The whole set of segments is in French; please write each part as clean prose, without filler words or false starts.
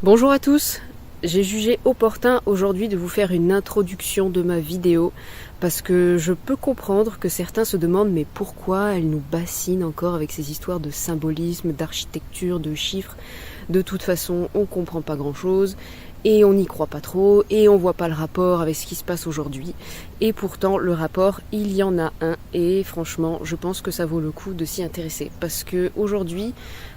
Bonjour à tous, j'ai jugé opportun aujourd'hui de vous faire une introduction de ma vidéo parce que je peux comprendre que certains se demandent mais pourquoi elle nous bassine encore avec ces histoires de symbolisme, d'architecture, de chiffres. De toute façon, on comprend pas grand chose et on n'y croit pas trop et on voit pas le rapport avec ce qui se passe aujourd'hui. Et pourtant, le rapport, il y en a un et franchement, je pense que ça vaut le coup de s'y intéresser parce que aujourd'hui,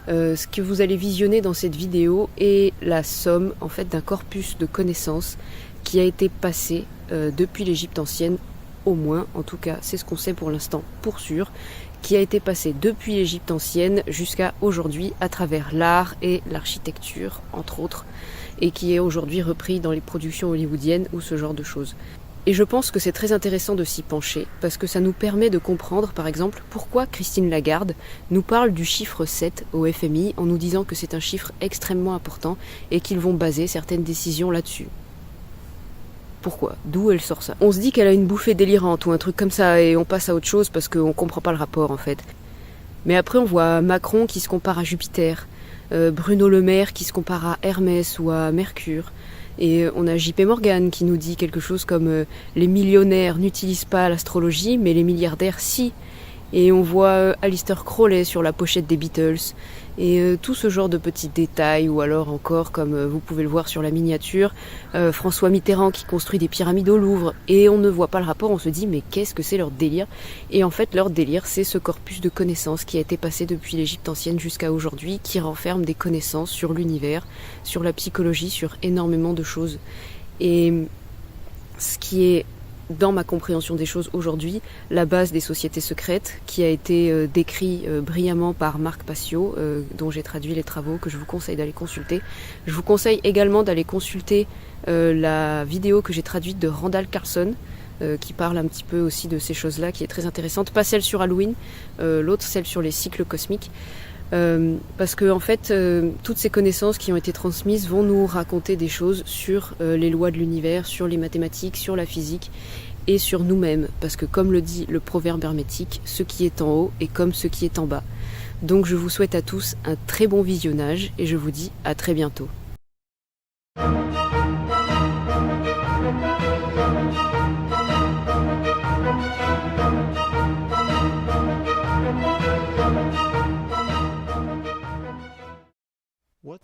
ce que vous allez visionner dans cette vidéo est la somme en fait d'un corpus de connaissances qui a été passé depuis l'Égypte ancienne, au moins, en tout cas c'est ce qu'on sait pour l'instant pour sûr, qui a été passé depuis l'Égypte ancienne jusqu'à aujourd'hui à travers l'art et l'architecture entre autres, et qui est aujourd'hui repris dans les productions hollywoodiennes ou ce genre de choses. Et je pense que c'est très intéressant de s'y pencher, parce que ça nous permet de comprendre, par exemple, pourquoi Christine Lagarde nous parle du chiffre 7 au FMI en nous disant que c'est un chiffre extrêmement important et qu'ils vont baser certaines décisions là-dessus. Pourquoi? D'où elle sort ça? On se dit qu'elle a une bouffée délirante ou un truc comme ça et on passe à autre chose parce qu'on comprend pas le rapport en fait. Mais après on voit Macron qui se compare à Jupiter, Bruno Le Maire qui se compare à Hermès ou à Mercure. Et on a JP Morgan qui nous dit quelque chose comme les millionnaires n'utilisent pas l'astrologie, mais les milliardaires si. Et on voit Aleister Crowley sur la pochette des Beatles. Et tout ce genre de petits détails, ou alors encore, comme vous pouvez le voir sur la miniature, François Mitterrand qui construit des pyramides au Louvre. Et on ne voit pas le rapport, on se dit mais qu'est-ce que c'est leur délire? Et en fait leur délire c'est ce corpus de connaissances qui a été passé depuis l'Égypte ancienne jusqu'à aujourd'hui, qui renferme des connaissances sur l'univers, sur la psychologie, sur énormément de choses. Et ce qui est dans ma compréhension des choses aujourd'hui, la base des sociétés secrètes, qui a été décrit brillamment par Marc Passio, dont j'ai traduit les travaux, que je vous conseille d'aller consulter. Je vous conseille également d'aller consulter la vidéo que j'ai traduite de Randall Carlson, qui parle un petit peu aussi de ces choses-là, qui est très intéressante. Pas celle sur Halloween, l'autre, celle sur les cycles cosmiques. Parce que en fait, toutes ces connaissances qui ont été transmises vont nous raconter des choses sur les lois de l'univers, sur les mathématiques, sur la physique et sur nous-mêmes. Parce que comme le dit le proverbe hermétique, ce qui est en haut est comme ce qui est en bas. Donc je vous souhaite à tous un très bon visionnage et je vous dis à très bientôt.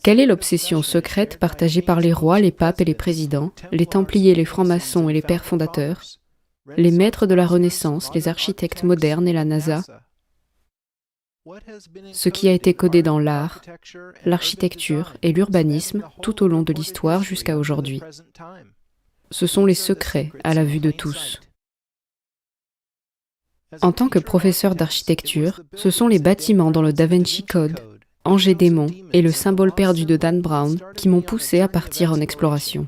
Quelle est l'obsession secrète partagée par les rois, les papes et les présidents, les templiers, les francs-maçons et les pères fondateurs, les maîtres de la Renaissance, les architectes modernes et la NASA? Ce qui a été codé dans l'art, l'architecture et l'urbanisme tout au long de l'histoire jusqu'à aujourd'hui. Ce sont les secrets à la vue de tous. En tant que professeur d'architecture, ce sont les bâtiments dans le Da Vinci Code, Angers Démon et le symbole perdu de Dan Brown qui m'ont poussé à partir en exploration.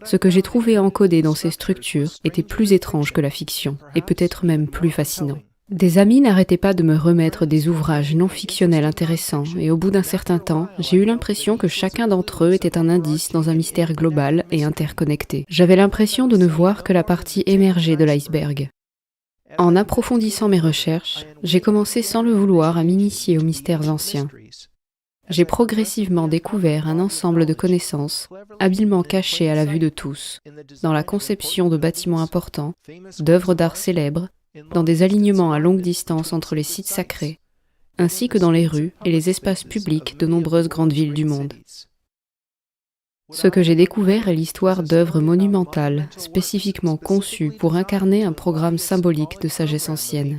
Ce que j'ai trouvé encodé dans ces structures était plus étrange que la fiction, et peut-être même plus fascinant. Des amis n'arrêtaient pas de me remettre des ouvrages non fictionnels intéressants, et au bout d'un certain temps, j'ai eu l'impression que chacun d'entre eux était un indice dans un mystère global et interconnecté. J'avais l'impression de ne voir que la partie émergée de l'iceberg. En approfondissant mes recherches, j'ai commencé sans le vouloir à m'initier aux mystères anciens. J'ai progressivement découvert un ensemble de connaissances, habilement cachées à la vue de tous, dans la conception de bâtiments importants, d'œuvres d'art célèbres, dans des alignements à longue distance entre les sites sacrés, ainsi que dans les rues et les espaces publics de nombreuses grandes villes du monde. Ce que j'ai découvert est l'histoire d'œuvres monumentales, spécifiquement conçues pour incarner un programme symbolique de sagesse ancienne.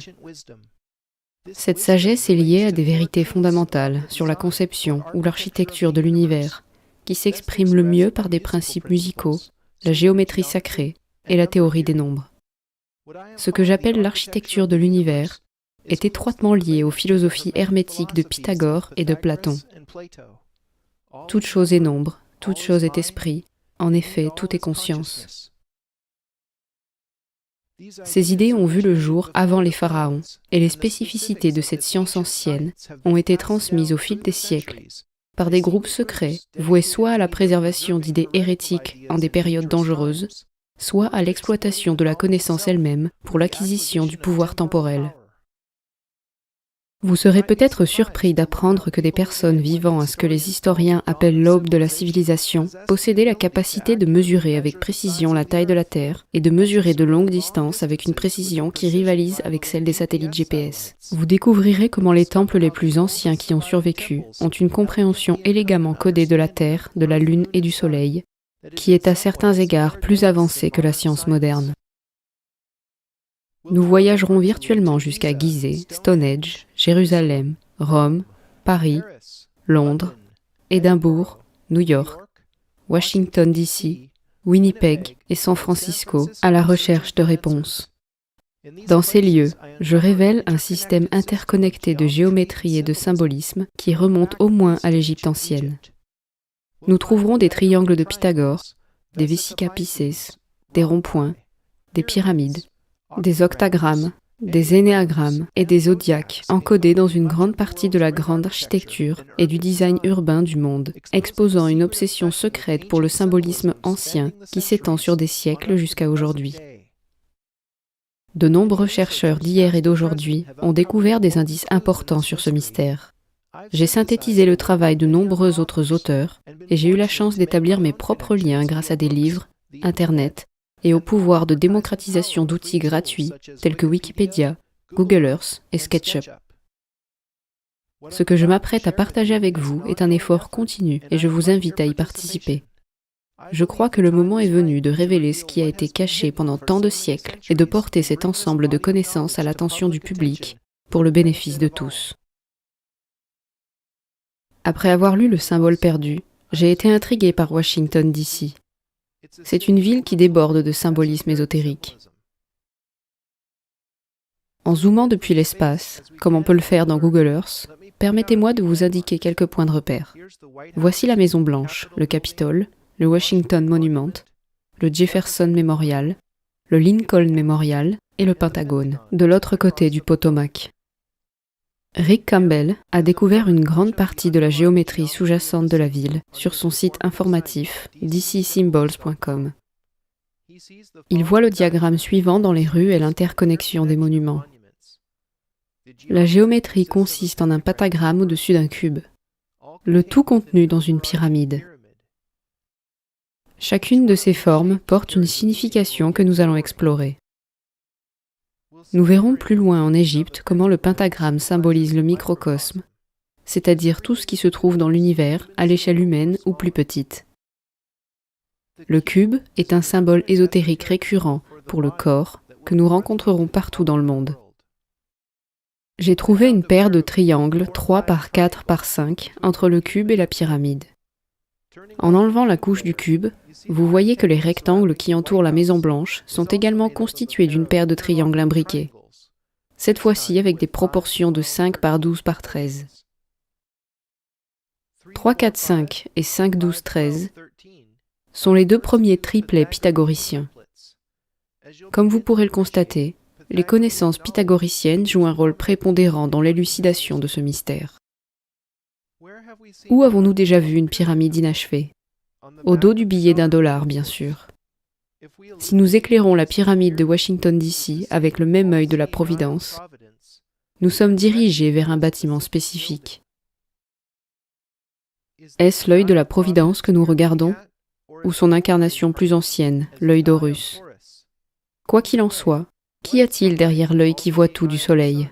Cette sagesse est liée à des vérités fondamentales sur la conception ou l'architecture de l'univers, qui s'expriment le mieux par des principes musicaux, la géométrie sacrée et la théorie des nombres. Ce que j'appelle l'architecture de l'univers est étroitement lié aux philosophies hermétiques de Pythagore et de Platon. Toute chose est nombre, toute chose est esprit, en effet, tout est conscience. Ces idées ont vu le jour avant les pharaons, et les spécificités de cette science ancienne ont été transmises au fil des siècles par des groupes secrets voués soit à la préservation d'idées hérétiques en des périodes dangereuses, soit à l'exploitation de la connaissance elle-même pour l'acquisition du pouvoir temporel. Vous serez peut-être surpris d'apprendre que des personnes vivant à ce que les historiens appellent l'aube de la civilisation possédaient la capacité de mesurer avec précision la taille de la Terre et de mesurer de longues distances avec une précision qui rivalise avec celle des satellites GPS. Vous découvrirez comment les temples les plus anciens qui ont survécu ont une compréhension élégamment codée de la Terre, de la Lune et du Soleil, qui est à certains égards plus avancée que la science moderne. Nous voyagerons virtuellement jusqu'à Gizeh, Stonehenge, Jérusalem, Rome, Paris, Londres, Édimbourg, New York, Washington DC, Winnipeg et San Francisco à la recherche de réponses. Dans ces lieux, je révèle un système interconnecté de géométrie et de symbolisme qui remonte au moins à l'Égypte ancienne. Nous trouverons des triangles de Pythagore, des vesica Pisces, des ronds-points, des pyramides, des octagrammes, des énéagrammes et des zodiaques encodés dans une grande partie de la grande architecture et du design urbain du monde, exposant une obsession secrète pour le symbolisme ancien qui s'étend sur des siècles jusqu'à aujourd'hui. De nombreux chercheurs d'hier et d'aujourd'hui ont découvert des indices importants sur ce mystère. J'ai synthétisé le travail de nombreux autres auteurs et j'ai eu la chance d'établir mes propres liens grâce à des livres, Internet et au pouvoir de démocratisation d'outils gratuits tels que Wikipédia, Google Earth et SketchUp. Ce que je m'apprête à partager avec vous est un effort continu et je vous invite à y participer. Je crois que le moment est venu de révéler ce qui a été caché pendant tant de siècles et de porter cet ensemble de connaissances à l'attention du public pour le bénéfice de tous. Après avoir lu Le symbole perdu, j'ai été intrigué par Washington DC. C'est une ville qui déborde de symbolisme ésotérique. En zoomant depuis l'espace, comme on peut le faire dans Google Earth, permettez-moi de vous indiquer quelques points de repère. Voici la Maison Blanche, le Capitole, le Washington Monument, le Jefferson Memorial, le Lincoln Memorial et le Pentagone, de l'autre côté du Potomac. Rick Campbell a découvert une grande partie de la géométrie sous-jacente de la ville sur son site informatif dcsymbols.com. Il voit le diagramme suivant dans les rues et l'interconnexion des monuments. La géométrie consiste en un pentagramme au-dessus d'un cube, le tout contenu dans une pyramide. Chacune de ces formes porte une signification que nous allons explorer. Nous verrons plus loin en Égypte comment le pentagramme symbolise le microcosme, c'est-à-dire tout ce qui se trouve dans l'univers à l'échelle humaine ou plus petite. Le cube est un symbole ésotérique récurrent pour le corps que nous rencontrerons partout dans le monde. J'ai trouvé une paire de triangles 3 par 4 par 5 entre le cube et la pyramide. En enlevant la couche du cube, vous voyez que les rectangles qui entourent la Maison Blanche sont également constitués d'une paire de triangles imbriqués, cette fois-ci avec des proportions de 5 par 12 par 13. 3, 4, 5 et 5, 12, 13 sont les deux premiers triplets pythagoriciens. Comme vous pourrez le constater, les connaissances pythagoriciennes jouent un rôle prépondérant dans l'élucidation de ce mystère. Où avons-nous déjà vu une pyramide inachevée? Au dos du billet d'$1, bien sûr. Si nous éclairons la pyramide de Washington DC avec le même œil de la Providence, nous sommes dirigés vers un bâtiment spécifique. Est-ce l'œil de la Providence que nous regardons, ou son incarnation plus ancienne, l'œil d'Horus? Quoi qu'il en soit, qu'y a-t-il derrière l'œil qui voit tout du soleil?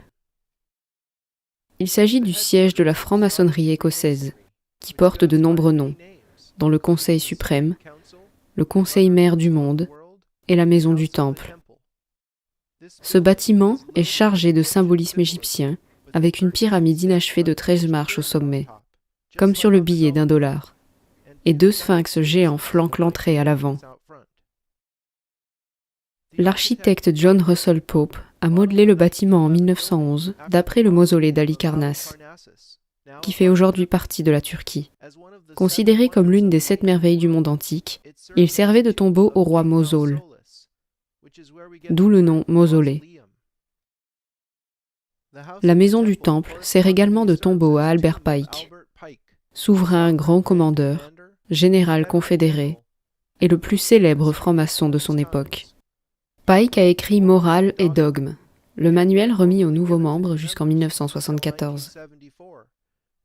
Il s'agit du siège de la franc-maçonnerie écossaise, qui porte de nombreux noms, dont le Conseil suprême, le Conseil mère du monde et la Maison du Temple. Ce bâtiment est chargé de symbolisme égyptien, avec une pyramide inachevée de 13 marches au sommet, comme sur le billet d'$1, et 2 sphinx géants flanquent l'entrée à l'avant. L'architecte John Russell Pope a modelé le bâtiment en 1911 d'après le mausolée d'Halicarnasse, qui fait aujourd'hui partie de la Turquie. Considéré comme l'une des 7 merveilles du monde antique, il servait de tombeau au roi Mosol, d'où le nom mausolée. La maison du Temple sert également de tombeau à Albert Pike, souverain grand commandeur, général confédéré et le plus célèbre franc-maçon de son époque. Pike a écrit Morale et Dogme, le manuel remis aux nouveaux membres jusqu'en 1974,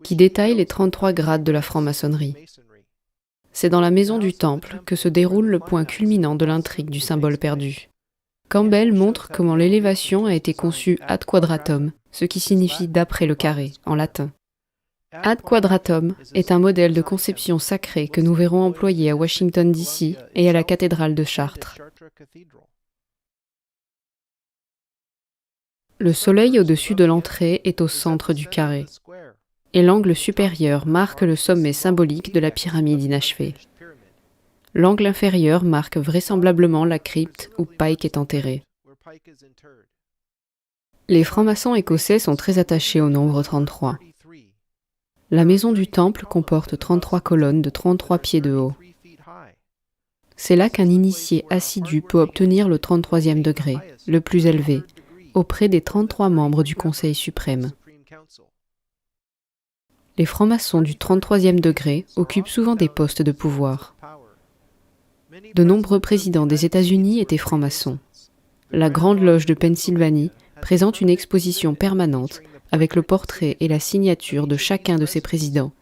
qui détaille les 33 grades de la franc-maçonnerie. C'est dans la maison du Temple que se déroule le point culminant de l'intrigue du symbole perdu. Campbell montre comment l'élévation a été conçue ad quadratum, ce qui signifie d'après le carré, en latin. Ad quadratum est un modèle de conception sacrée que nous verrons employé à Washington D.C. et à la cathédrale de Chartres. Le soleil au-dessus de l'entrée est au centre du carré, et l'angle supérieur marque le sommet symbolique de la pyramide inachevée. L'angle inférieur marque vraisemblablement la crypte où Pike est enterré. Les francs-maçons écossais sont très attachés au nombre 33. La maison du Temple comporte 33 colonnes de 33 pieds de haut. C'est là qu'un initié assidu peut obtenir le 33e degré, le plus élevé, auprès des 33 membres du Conseil suprême. Les francs-maçons du 33e degré occupent souvent des postes de pouvoir. De nombreux présidents des États-Unis étaient francs-maçons. La Grande Loge de Pennsylvanie présente une exposition permanente avec le portrait et la signature de chacun de ses présidents,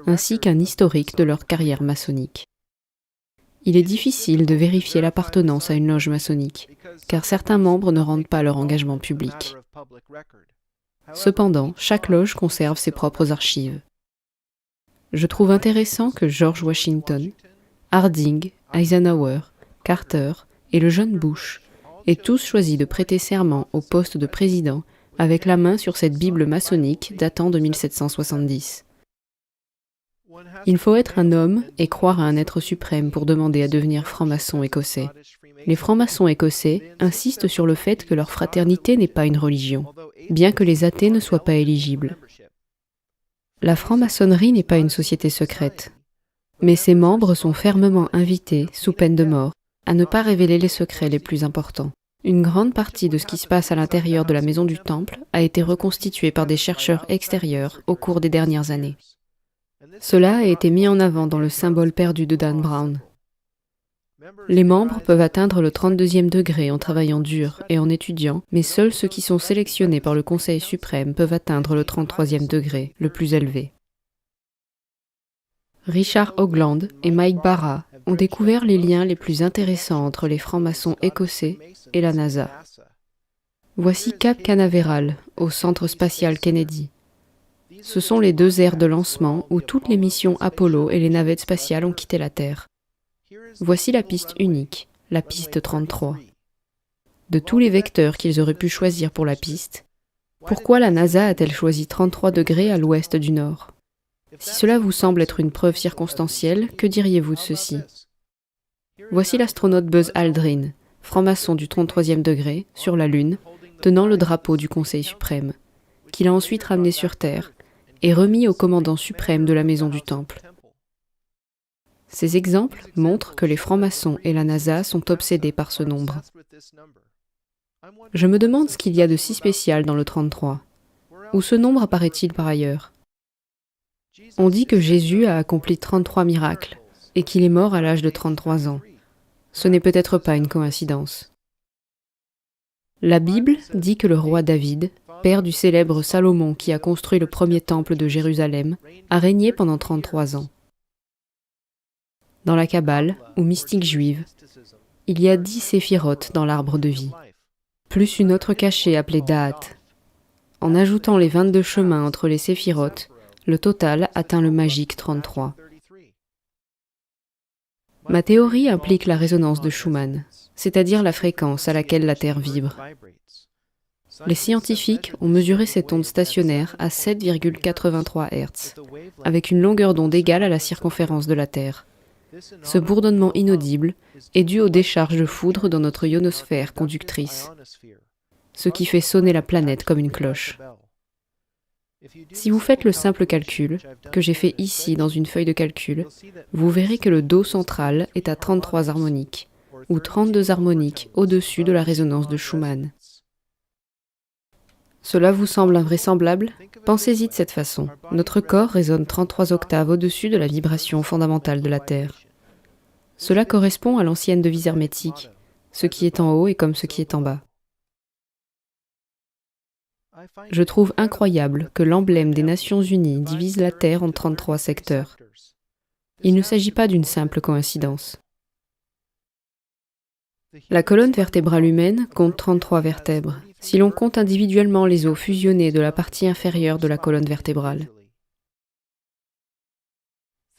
ainsi qu'un historique de leur carrière maçonnique. Il est difficile de vérifier l'appartenance à une loge maçonnique, car certains membres ne rendent pas leur engagement public. Cependant, chaque loge conserve ses propres archives. Je trouve intéressant que George Washington, Harding, Eisenhower, Carter et le jeune Bush aient tous choisi de prêter serment au poste de président avec la main sur cette Bible maçonnique datant de 1770. Il faut être un homme et croire à un être suprême pour demander à devenir franc-maçon écossais. Les francs-maçons écossais insistent sur le fait que leur fraternité n'est pas une religion, bien que les athées ne soient pas éligibles. La franc-maçonnerie n'est pas une société secrète, mais ses membres sont fermement invités, sous peine de mort, à ne pas révéler les secrets les plus importants. Une grande partie de ce qui se passe à l'intérieur de la maison du Temple a été reconstituée par des chercheurs extérieurs au cours des dernières années. Cela a été mis en avant dans le symbole perdu de Dan Brown. Les membres peuvent atteindre le 32e degré en travaillant dur et en étudiant, mais seuls ceux qui sont sélectionnés par le Conseil suprême peuvent atteindre le 33e degré, le plus élevé. Richard Hoagland et Mike Barra ont découvert les liens les plus intéressants entre les francs-maçons écossais et la NASA. Voici Cap Canaveral, au Centre spatial Kennedy. Ce sont les deux aires de lancement où toutes les missions Apollo et les navettes spatiales ont quitté la Terre. Voici la piste unique, la piste 33. De tous les vecteurs qu'ils auraient pu choisir pour la piste, pourquoi la NASA a-t-elle choisi 33 degrés à l'ouest du Nord? Si cela vous semble être une preuve circonstancielle, que diriez-vous de ceci? Voici l'astronaute Buzz Aldrin, franc-maçon du 33e degré, sur la Lune, tenant le drapeau du Conseil suprême, qu'il a ensuite ramené sur Terre et remis au commandant suprême de la Maison du Temple. Ces exemples montrent que les francs-maçons et la NASA sont obsédés par ce nombre. Je me demande ce qu'il y a de si spécial dans le 33. Où ce nombre apparaît-il par ailleurs? On dit que Jésus a accompli 33 miracles et qu'il est mort à l'âge de 33 ans. Ce n'est peut-être pas une coïncidence. La Bible dit que le roi David, père du célèbre Salomon qui a construit le premier temple de Jérusalem, a régné pendant 33 ans. Dans la Kabbale, ou mystique juive, il y a 10 séphirotes dans l'arbre de vie, plus une autre cachée appelée Da'at. En ajoutant les 22 chemins entre les séphirotes, le total atteint le magique 33. Ma théorie implique la résonance de Schumann, c'est-à-dire la fréquence à laquelle la Terre vibre. Les scientifiques ont mesuré cette onde stationnaire à 7,83 Hz, avec une longueur d'onde égale à la circonférence de la Terre. Ce bourdonnement inaudible est dû aux décharges de foudre dans notre ionosphère conductrice, ce qui fait sonner la planète comme une cloche. Si vous faites le simple calcul, que j'ai fait ici dans une feuille de calcul, vous verrez que le Do central est à 33 harmoniques, ou 32 harmoniques au-dessus de la résonance de Schumann. Cela vous semble invraisemblable? Pensez-y de cette façon. Notre corps résonne 33 octaves au-dessus de la vibration fondamentale de la Terre. Cela correspond à l'ancienne devise hermétique, ce qui est en haut est comme ce qui est en bas. Je trouve incroyable que l'emblème des Nations Unies divise la Terre en 33 secteurs. Il ne s'agit pas d'une simple coïncidence. La colonne vertébrale humaine compte 33 vertèbres, si l'on compte individuellement les os fusionnés de la partie inférieure de la colonne vertébrale.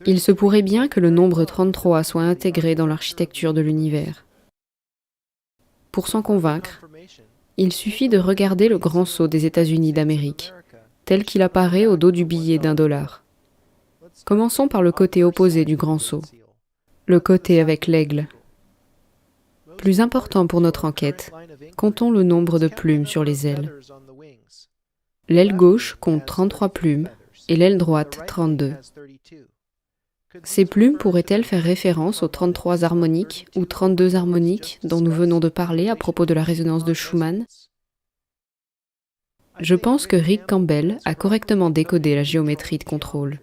Il se pourrait bien que le nombre 33 soit intégré dans l'architecture de l'univers. Pour s'en convaincre, il suffit de regarder le grand sceau des États-Unis d'Amérique, tel qu'il apparaît au dos du billet d'1 $. Commençons par le côté opposé du grand sceau, le côté avec l'aigle. Plus important pour notre enquête, comptons le nombre de plumes sur les ailes. L'aile gauche compte 33 plumes et l'aile droite 32. Ces plumes pourraient-elles faire référence aux 33 harmoniques ou 32 harmoniques dont nous venons de parler à propos de la résonance de Schumann? Je pense que Rick Campbell a correctement décodé la géométrie de contrôle.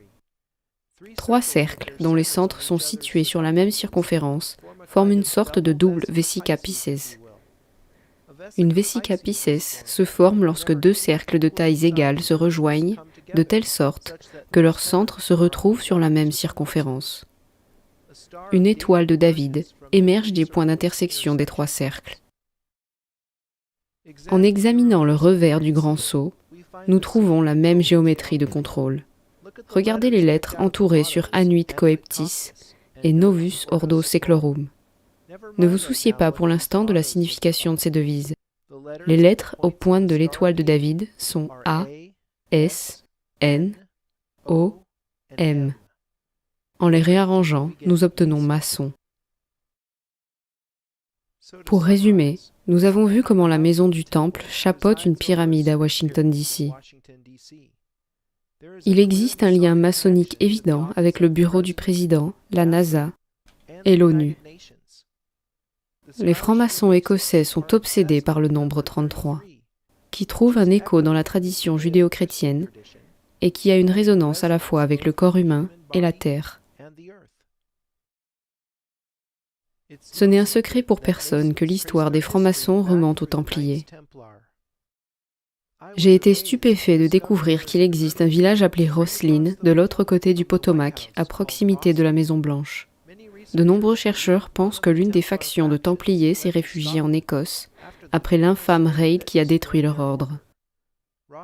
3 cercles, dont les centres sont situés sur la même circonférence, forment une sorte de double vesica pisces. Une vesica pisces se forme lorsque 2 cercles de tailles égales se rejoignent de telle sorte que leurs centres se retrouvent sur la même circonférence. Une étoile de David émerge des points d'intersection des 3 cercles. En examinant le revers du grand sceau, nous trouvons la même géométrie de contrôle. Regardez les lettres entourées sur Annuit Coeptis et Novus Ordo Seclorum. Ne vous souciez pas pour l'instant de la signification de ces devises. Les lettres aux pointes de l'étoile de David sont A, S, N, O, M. En les réarrangeant, nous obtenons maçon. Pour résumer, nous avons vu comment la maison du Temple chapeaute une pyramide à Washington, D.C. Il existe un lien maçonnique évident avec le bureau du président, la NASA et l'ONU. Les francs-maçons écossais sont obsédés par le nombre 33, qui trouve un écho dans la tradition judéo-chrétienne et qui a une résonance à la fois avec le corps humain et la terre. Ce n'est un secret pour personne que l'histoire des francs-maçons remonte aux Templiers. J'ai été stupéfait de découvrir qu'il existe un village appelé Roslyn de l'autre côté du Potomac, à proximité de la Maison Blanche. De nombreux chercheurs pensent que l'une des factions de Templiers s'est réfugiée en Écosse, après l'infâme raid qui a détruit leur ordre.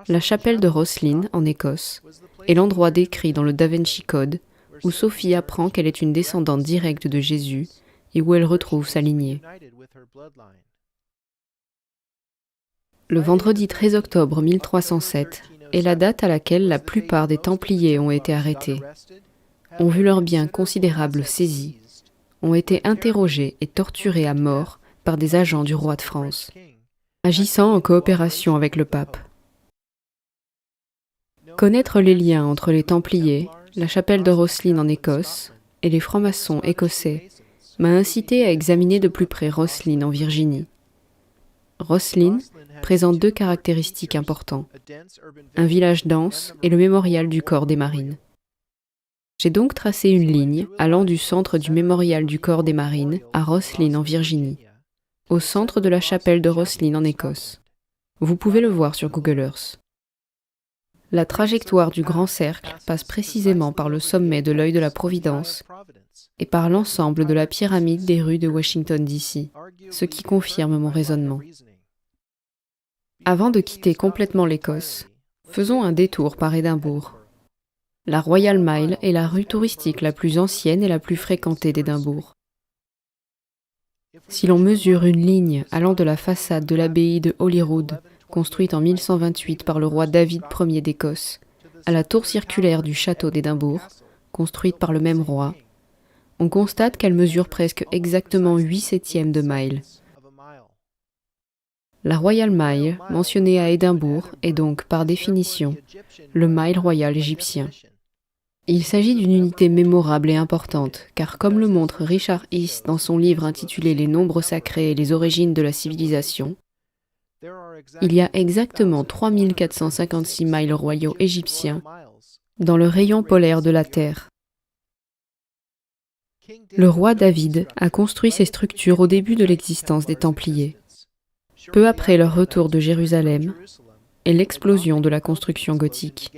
La chapelle de Roslyn, en Écosse, est l'endroit décrit dans le Da Vinci Code, où Sophie apprend qu'elle est une descendante directe de Jésus et où elle retrouve sa lignée. Le vendredi 13 octobre 1307 est la date à laquelle la plupart des Templiers ont été arrêtés, ont vu leurs biens considérables saisis, ont été interrogés et torturés à mort par des agents du roi de France, agissant en coopération avec le pape. Connaître les liens entre les Templiers, la chapelle de Roslyn en Écosse et les francs-maçons écossais m'a incité à examiner de plus près Roslyn en Virginie. Roslyn présente 2 caractéristiques importantes, un village dense et le mémorial du corps des marines. J'ai donc tracé une ligne allant du centre du mémorial du corps des marines à Roslyn en Virginie, au centre de la chapelle de Roslyn en Écosse. Vous pouvez le voir sur Google Earth. La trajectoire du grand cercle passe précisément par le sommet de l'œil de la Providence et par l'ensemble de la pyramide des rues de Washington, D.C., ce qui confirme mon raisonnement. Avant de quitter complètement l'Écosse, faisons un détour par Édimbourg. La Royal Mile est la rue touristique la plus ancienne et la plus fréquentée d'Édimbourg. Si l'on mesure une ligne allant de la façade de l'abbaye de Holyrood, construite en 1128 par le roi David Ier d'Écosse, à la tour circulaire du château d'Édimbourg, construite par le même roi, on constate qu'elle mesure presque exactement 8/7 de mile. La Royal Mile, mentionnée à Édimbourg, est donc, par définition, le mile royal égyptien. Il s'agit d'une unité mémorable et importante, car comme le montre Richard East dans son livre intitulé « Les nombres sacrés et les origines de la civilisation », il y a exactement 3456 miles royaux égyptiens dans le rayon polaire de la Terre. Le roi David a construit ces structures au début de l'existence des Templiers. Peu après leur retour de Jérusalem, et l'explosion de la construction gothique.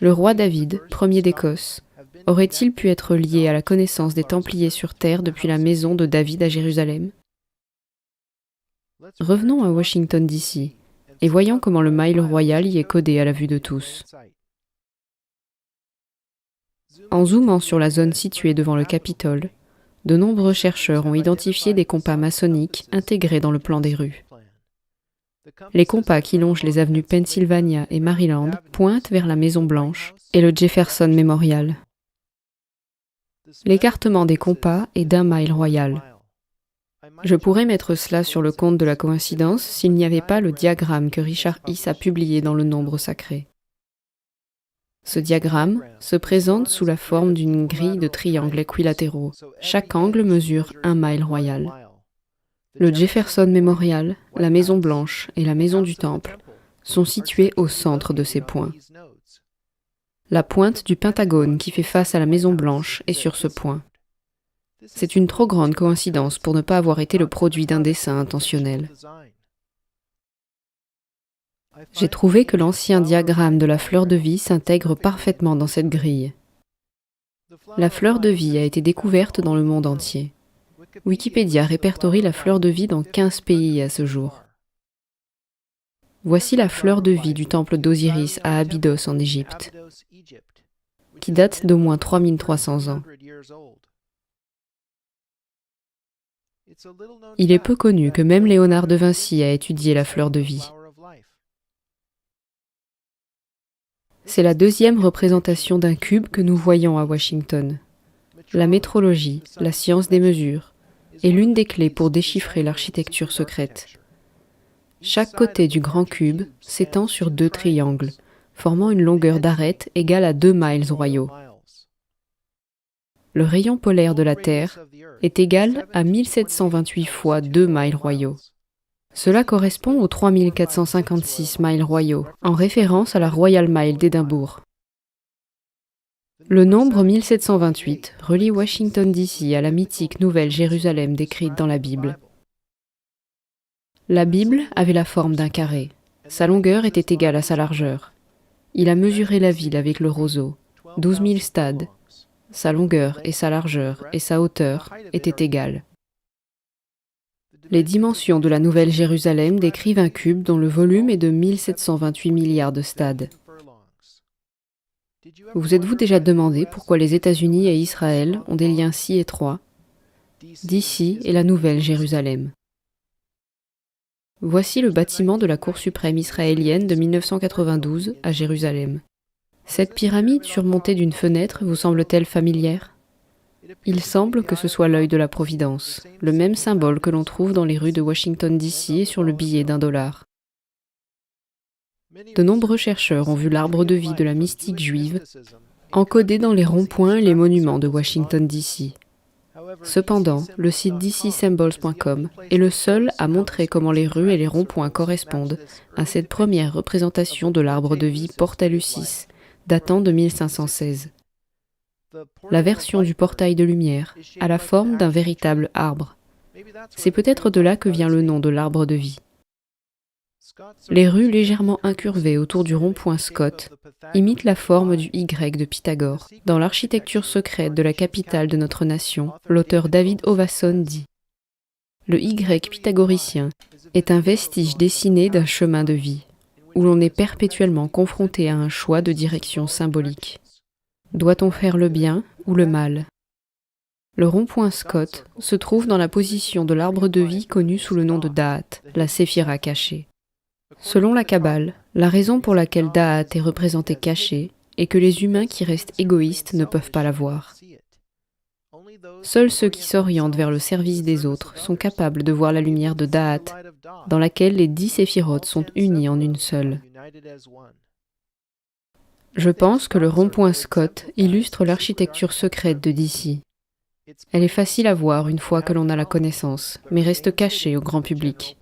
Le roi David, premier d'Écosse, aurait-il pu être lié à la connaissance des Templiers sur Terre depuis la maison de David à Jérusalem? Revenons à Washington DC et voyons comment le Mile Royal y est codé à la vue de tous. En zoomant sur la zone située devant le Capitole, de nombreux chercheurs ont identifié des compas maçonniques intégrés dans le plan des rues. Les compas qui longent les avenues Pennsylvania et Maryland pointent vers la Maison Blanche et le Jefferson Memorial. L'écartement des compas est d'1 mile royal. Je pourrais mettre cela sur le compte de la coïncidence s'il n'y avait pas le diagramme que Richard Hiss a publié dans le Nombre sacré. Ce diagramme se présente sous la forme d'une grille de triangles équilatéraux. Chaque angle mesure 1 mile royal. Le Jefferson Memorial, la Maison Blanche et la Maison du Temple sont situés au centre de ces points. La pointe du Pentagone qui fait face à la Maison Blanche est sur ce point. C'est une trop grande coïncidence pour ne pas avoir été le produit d'un dessin intentionnel. J'ai trouvé que l'ancien diagramme de la fleur de vie s'intègre parfaitement dans cette grille. La fleur de vie a été découverte dans le monde entier. Wikipédia répertorie la fleur de vie dans 15 pays à ce jour. Voici la fleur de vie du temple d'Osiris à Abydos en Égypte, qui date d'au moins 3300 ans. Il est peu connu que même Léonard de Vinci a étudié la fleur de vie. C'est la deuxième représentation d'un cube que nous voyons à Washington. La métrologie, la science des mesures, est l'une des clés pour déchiffrer l'architecture secrète. Chaque côté du grand cube s'étend sur 2 triangles, formant une longueur d'arête égale à 2 miles royaux. Le rayon polaire de la Terre est égal à 1728 fois 2 miles royaux. Cela correspond aux 3456 miles royaux, en référence à la Royal Mile d'Édimbourg. Le nombre 1728 relie Washington DC à la mythique Nouvelle Jérusalem décrite dans la Bible. La Bible avait la forme d'un carré. Sa longueur était égale à sa largeur. Il a mesuré la ville avec le roseau, 12 000 stades. Sa longueur et sa largeur et sa hauteur étaient égales. Les dimensions de la Nouvelle Jérusalem décrivent un cube dont le volume est de 1728 milliards de stades. Vous êtes-vous déjà demandé pourquoi les États-Unis et Israël ont des liens si étroits? DC et la Nouvelle Jérusalem. Voici le bâtiment de la Cour suprême israélienne de 1992 à Jérusalem. Cette pyramide surmontée d'une fenêtre vous semble-t-elle familière? Il semble que ce soit l'œil de la Providence, le même symbole que l'on trouve dans les rues de Washington DC et sur le billet d'$1. De nombreux chercheurs ont vu l'arbre de vie de la mystique juive encodé dans les ronds-points et les monuments de Washington DC. Cependant, le site dcsymbols.com est le seul à montrer comment les rues et les ronds-points correspondent à cette première représentation de l'arbre de vie Porta-Lucis, datant de 1516. La version du portail de lumière a la forme d'un véritable arbre. C'est peut-être de là que vient le nom de l'arbre de vie. Les rues légèrement incurvées autour du rond-point Scott imitent la forme du Y de Pythagore. Dans l'architecture secrète de la capitale de notre nation, l'auteur David Ovason dit « Le Y pythagoricien est un vestige dessiné d'un chemin de vie, où l'on est perpétuellement confronté à un choix de direction symbolique. Doit-on faire le bien ou le mal ? Le rond-point Scott se trouve dans la position de l'arbre de vie connu sous le nom de Da'at, la séphira cachée. Selon la Kabbale, la raison pour laquelle Da'at est représentée cachée est que les humains qui restent égoïstes ne peuvent pas la voir. Seuls ceux qui s'orientent vers le service des autres sont capables de voir la lumière de Da'at, dans laquelle les 10 séphirotes sont unies en une seule. Je pense que le rond-point Scott illustre l'architecture secrète de DC. Elle est facile à voir une fois que l'on a la connaissance, mais reste cachée au grand public.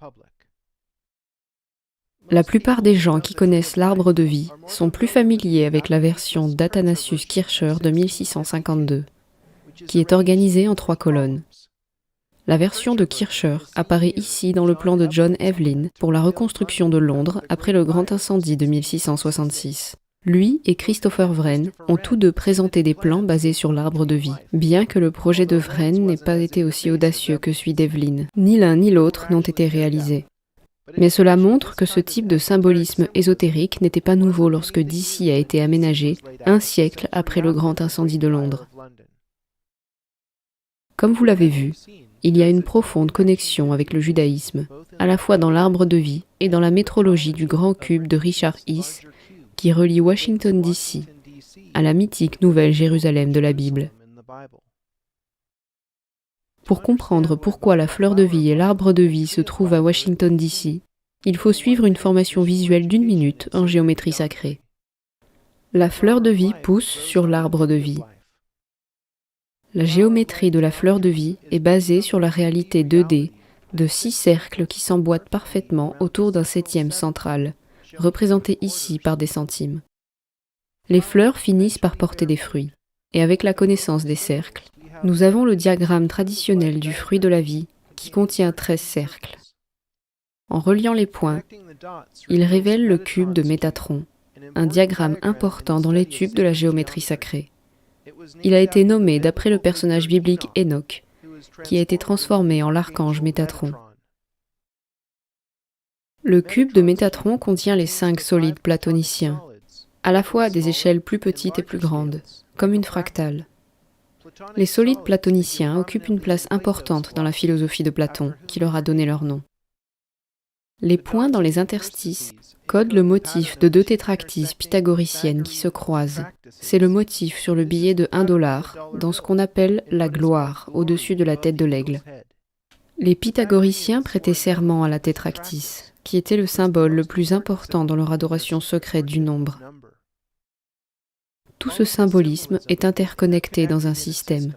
La plupart des gens qui connaissent l'arbre de vie sont plus familiers avec la version d'Athanasius Kircher de 1652, qui est organisée en 3 colonnes. La version de Kircher apparaît ici dans le plan de John Evelyn pour la reconstruction de Londres après le grand incendie de 1666. Lui et Christopher Wren ont tous deux présenté des plans basés sur l'arbre de vie, bien que le projet de Wren n'ait pas été aussi audacieux que celui d'Evelyn. Ni l'un ni l'autre n'ont été réalisés. Mais cela montre que ce type de symbolisme ésotérique n'était pas nouveau lorsque DC a été aménagé un siècle après le grand incendie de Londres. Comme vous l'avez vu, il y a une profonde connexion avec le judaïsme, à la fois dans l'arbre de vie et dans la métrologie du grand cube de Richard Heath, qui relie Washington D.C. à la mythique Nouvelle Jérusalem de la Bible. Pour comprendre pourquoi la fleur de vie et l'arbre de vie se trouvent à Washington D.C., il faut suivre une formation visuelle d'1 minute en géométrie sacrée. La fleur de vie pousse sur l'arbre de vie. La géométrie de la fleur de vie est basée sur la réalité 2D de 6 cercles qui s'emboîtent parfaitement autour d'un 7e central, représenté ici par des centimes. Les fleurs finissent par porter des fruits, et avec la connaissance des cercles, nous avons le diagramme traditionnel du fruit de la vie qui contient 13 cercles. En reliant les points, il révèle le cube de Métatron, un diagramme important dans l'étude de la géométrie sacrée. Il a été nommé d'après le personnage biblique Enoch, qui a été transformé en l'archange Métatron. Le cube de Métatron contient les 5 solides platoniciens, à la fois à des échelles plus petites et plus grandes, comme une fractale. Les solides platoniciens occupent une place importante dans la philosophie de Platon, qui leur a donné leur nom. Les points dans les interstices codent le motif de 2 tétractises pythagoriciennes qui se croisent. C'est le motif sur le billet de $1 dans ce qu'on appelle la gloire, au-dessus de la tête de l'aigle. Les pythagoriciens prêtaient serment à la tétractise, qui était le symbole le plus important dans leur adoration secrète du nombre. Tout ce symbolisme est interconnecté dans un système.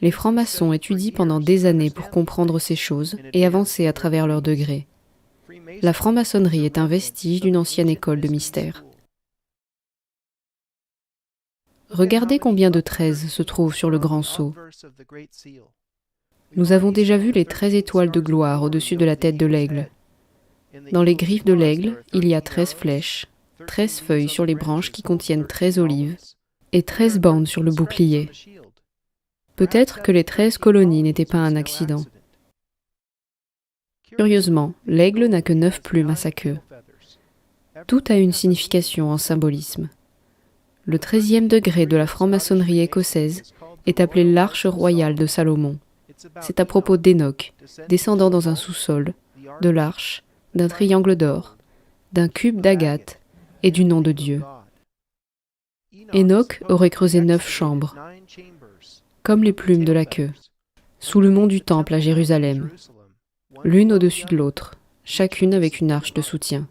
Les francs-maçons étudient pendant des années pour comprendre ces choses et avancer à travers leurs degrés. La franc-maçonnerie est un vestige d'une ancienne école de mystère. Regardez combien de 13 se trouvent sur le grand sceau. Nous avons déjà vu les 13 étoiles de gloire au-dessus de la tête de l'aigle. Dans les griffes de l'aigle, il y a 13 flèches, 13 feuilles sur les branches qui contiennent 13 olives et 13 bandes sur le bouclier. Peut-être que les 13 colonies n'étaient pas un accident. Curieusement, l'aigle n'a que 9 plumes à sa queue. Tout a une signification en symbolisme. Le 13e degré de la franc-maçonnerie écossaise est appelé l'arche royale de Salomon. C'est à propos d'Enoch, descendant dans un sous-sol, de l'arche, d'un triangle d'or, d'un cube d'agate et du nom de Dieu. Enoch aurait creusé 9 chambres, comme les plumes de la queue, sous le mont du Temple à Jérusalem, l'une au-dessus de l'autre, chacune avec une arche de soutien.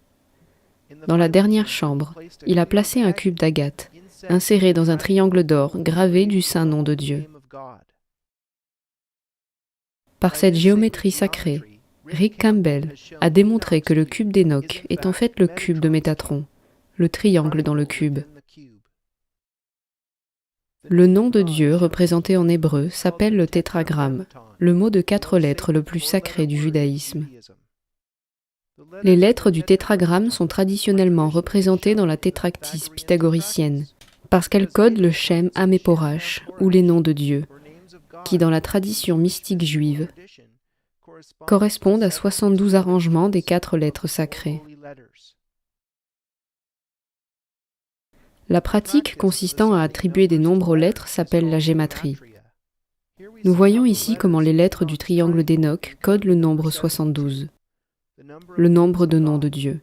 Dans la dernière chambre, il a placé un cube d'agate, inséré dans un triangle d'or gravé du saint nom de Dieu. Par cette géométrie sacrée, Rick Campbell a démontré que le cube d'Enoch est en fait le cube de Métatron, le triangle dans le cube. Le nom de Dieu, représenté en hébreu, s'appelle le tétragramme, le mot de 4 lettres le plus sacré du judaïsme. Les lettres du tétragramme sont traditionnellement représentées dans la tétractise pythagoricienne, parce qu'elles codent le Shem Haméporash, ou les noms de Dieu, qui dans la tradition mystique juive correspondent à 72 arrangements des 4 lettres sacrées. La pratique consistant à attribuer des nombres aux lettres s'appelle la gématrie. Nous voyons ici comment les lettres du triangle d'Enoch codent le nombre 72, le nombre de noms de Dieu.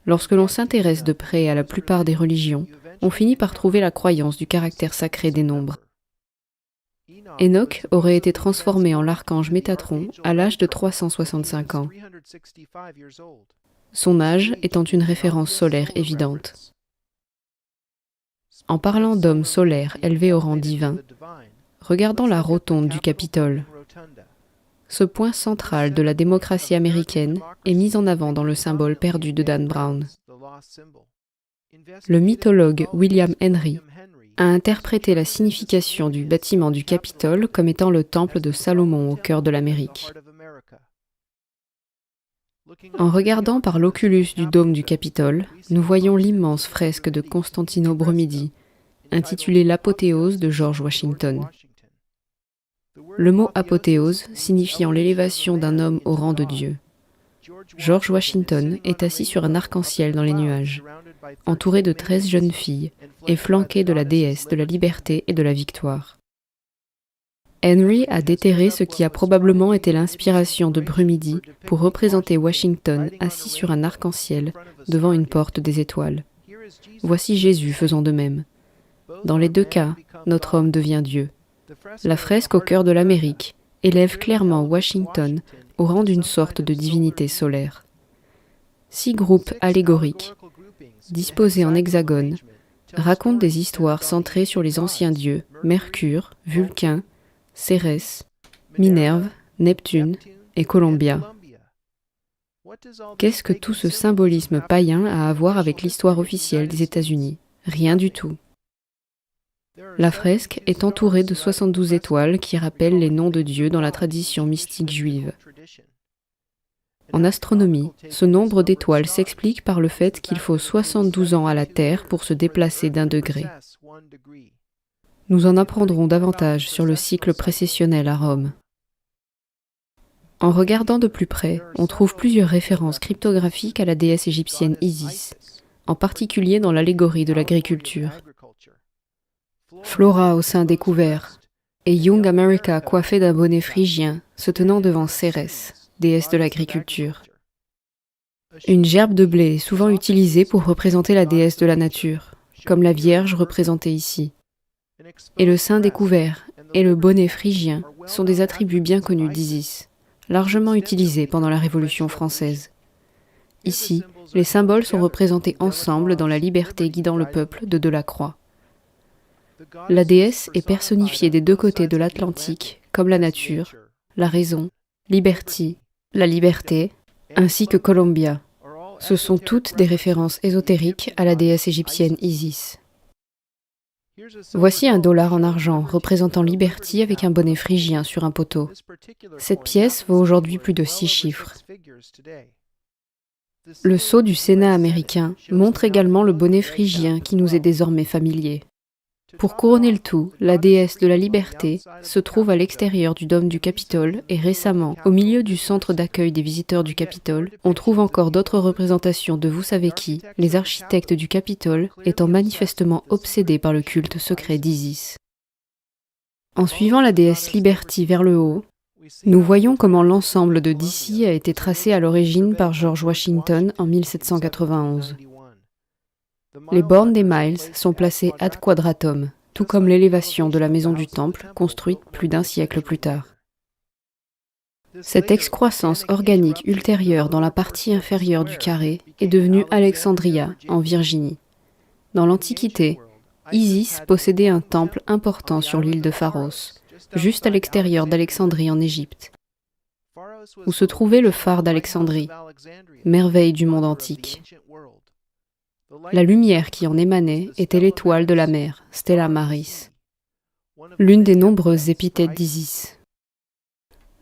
Lorsque l'on s'intéresse de près à la plupart des religions, on finit par trouver la croyance du caractère sacré des nombres. Enoch aurait été transformé en l'archange Métatron à l'âge de 365 ans, son âge étant une référence solaire évidente. En parlant d'hommes solaires élevés au rang divin, regardons la rotonde du Capitole. Ce point central de la démocratie américaine est mis en avant dans le symbole perdu de Dan Brown. Le mythologue William Henry a interprété la signification du bâtiment du Capitole comme étant le temple de Salomon au cœur de l'Amérique. En regardant par l'oculus du dôme du Capitole, nous voyons l'immense fresque de Constantino Brumidi, intitulée L'apothéose de George Washington. Le mot apothéose signifiant l'élévation d'un homme au rang de Dieu. George Washington est assis sur un arc-en-ciel dans les nuages, entouré de 13 jeunes filles et flanqué de la déesse de la liberté et de la victoire. Henry a déterré ce qui a probablement été l'inspiration de Brumidi pour représenter Washington assis sur un arc-en-ciel devant une porte des étoiles. Voici Jésus faisant de même. Dans les deux cas, notre homme devient Dieu. La fresque au cœur de l'Amérique élève clairement Washington au rang d'une sorte de divinité solaire. 6 groupes allégoriques, disposés en hexagone, racontent des histoires centrées sur les anciens dieux, Mercure, Vulcain, Cérès, Minerve, Neptune et Columbia. Qu'est-ce que tout ce symbolisme païen a à voir avec l'histoire officielle des États-Unis? Rien du tout. La fresque est entourée de 72 étoiles qui rappellent les noms de dieux dans la tradition mystique juive. En astronomie, ce nombre d'étoiles s'explique par le fait qu'il faut 72 ans à la Terre pour se déplacer d'1 degré. Nous en apprendrons davantage sur le cycle précessionnel à Rome. En regardant de plus près, on trouve plusieurs références cryptographiques à la déesse égyptienne Isis, en particulier dans l'allégorie de l'agriculture. Flora au sein découvert, et Young America coiffée d'un bonnet phrygien, se tenant devant Cérès, déesse de l'agriculture. Une gerbe de blé est souvent utilisée pour représenter la déesse de la nature, comme la Vierge représentée ici. Et le sein découvert et le bonnet phrygien sont des attributs bien connus d'Isis, largement utilisés pendant la Révolution française. Ici, les symboles sont représentés ensemble dans la liberté guidant le peuple de Delacroix. La déesse est personnifiée des deux côtés de l'Atlantique, comme la nature, la raison, Liberty, la liberté, ainsi que Columbia. Ce sont toutes des références ésotériques à la déesse égyptienne Isis. Voici $1 en argent représentant Liberty avec un bonnet phrygien sur un poteau. Cette pièce vaut aujourd'hui plus de 6 chiffres. Le sceau du Sénat américain montre également le bonnet phrygien qui nous est désormais familier. Pour couronner le tout, la déesse de la liberté se trouve à l'extérieur du dôme du Capitole et récemment, au milieu du centre d'accueil des visiteurs du Capitole, on trouve encore d'autres représentations de vous savez qui, les architectes du Capitole étant manifestement obsédés par le culte secret d'Isis. En suivant la déesse Liberty vers le haut, nous voyons comment l'ensemble de DC a été tracé à l'origine par George Washington en 1791. Les bornes des miles sont placées ad quadratum, tout comme l'élévation de la maison du Temple, construite plus d'1 siècle plus tard. Cette excroissance organique ultérieure dans la partie inférieure du carré est devenue Alexandria, en Virginie. Dans l'Antiquité, Isis possédait un temple important sur l'île de Pharos, juste à l'extérieur d'Alexandrie en Égypte, où se trouvait le phare d'Alexandrie, merveille du monde antique. La lumière qui en émanait était l'étoile de la mer, Stella Maris, l'une des nombreuses épithètes d'Isis.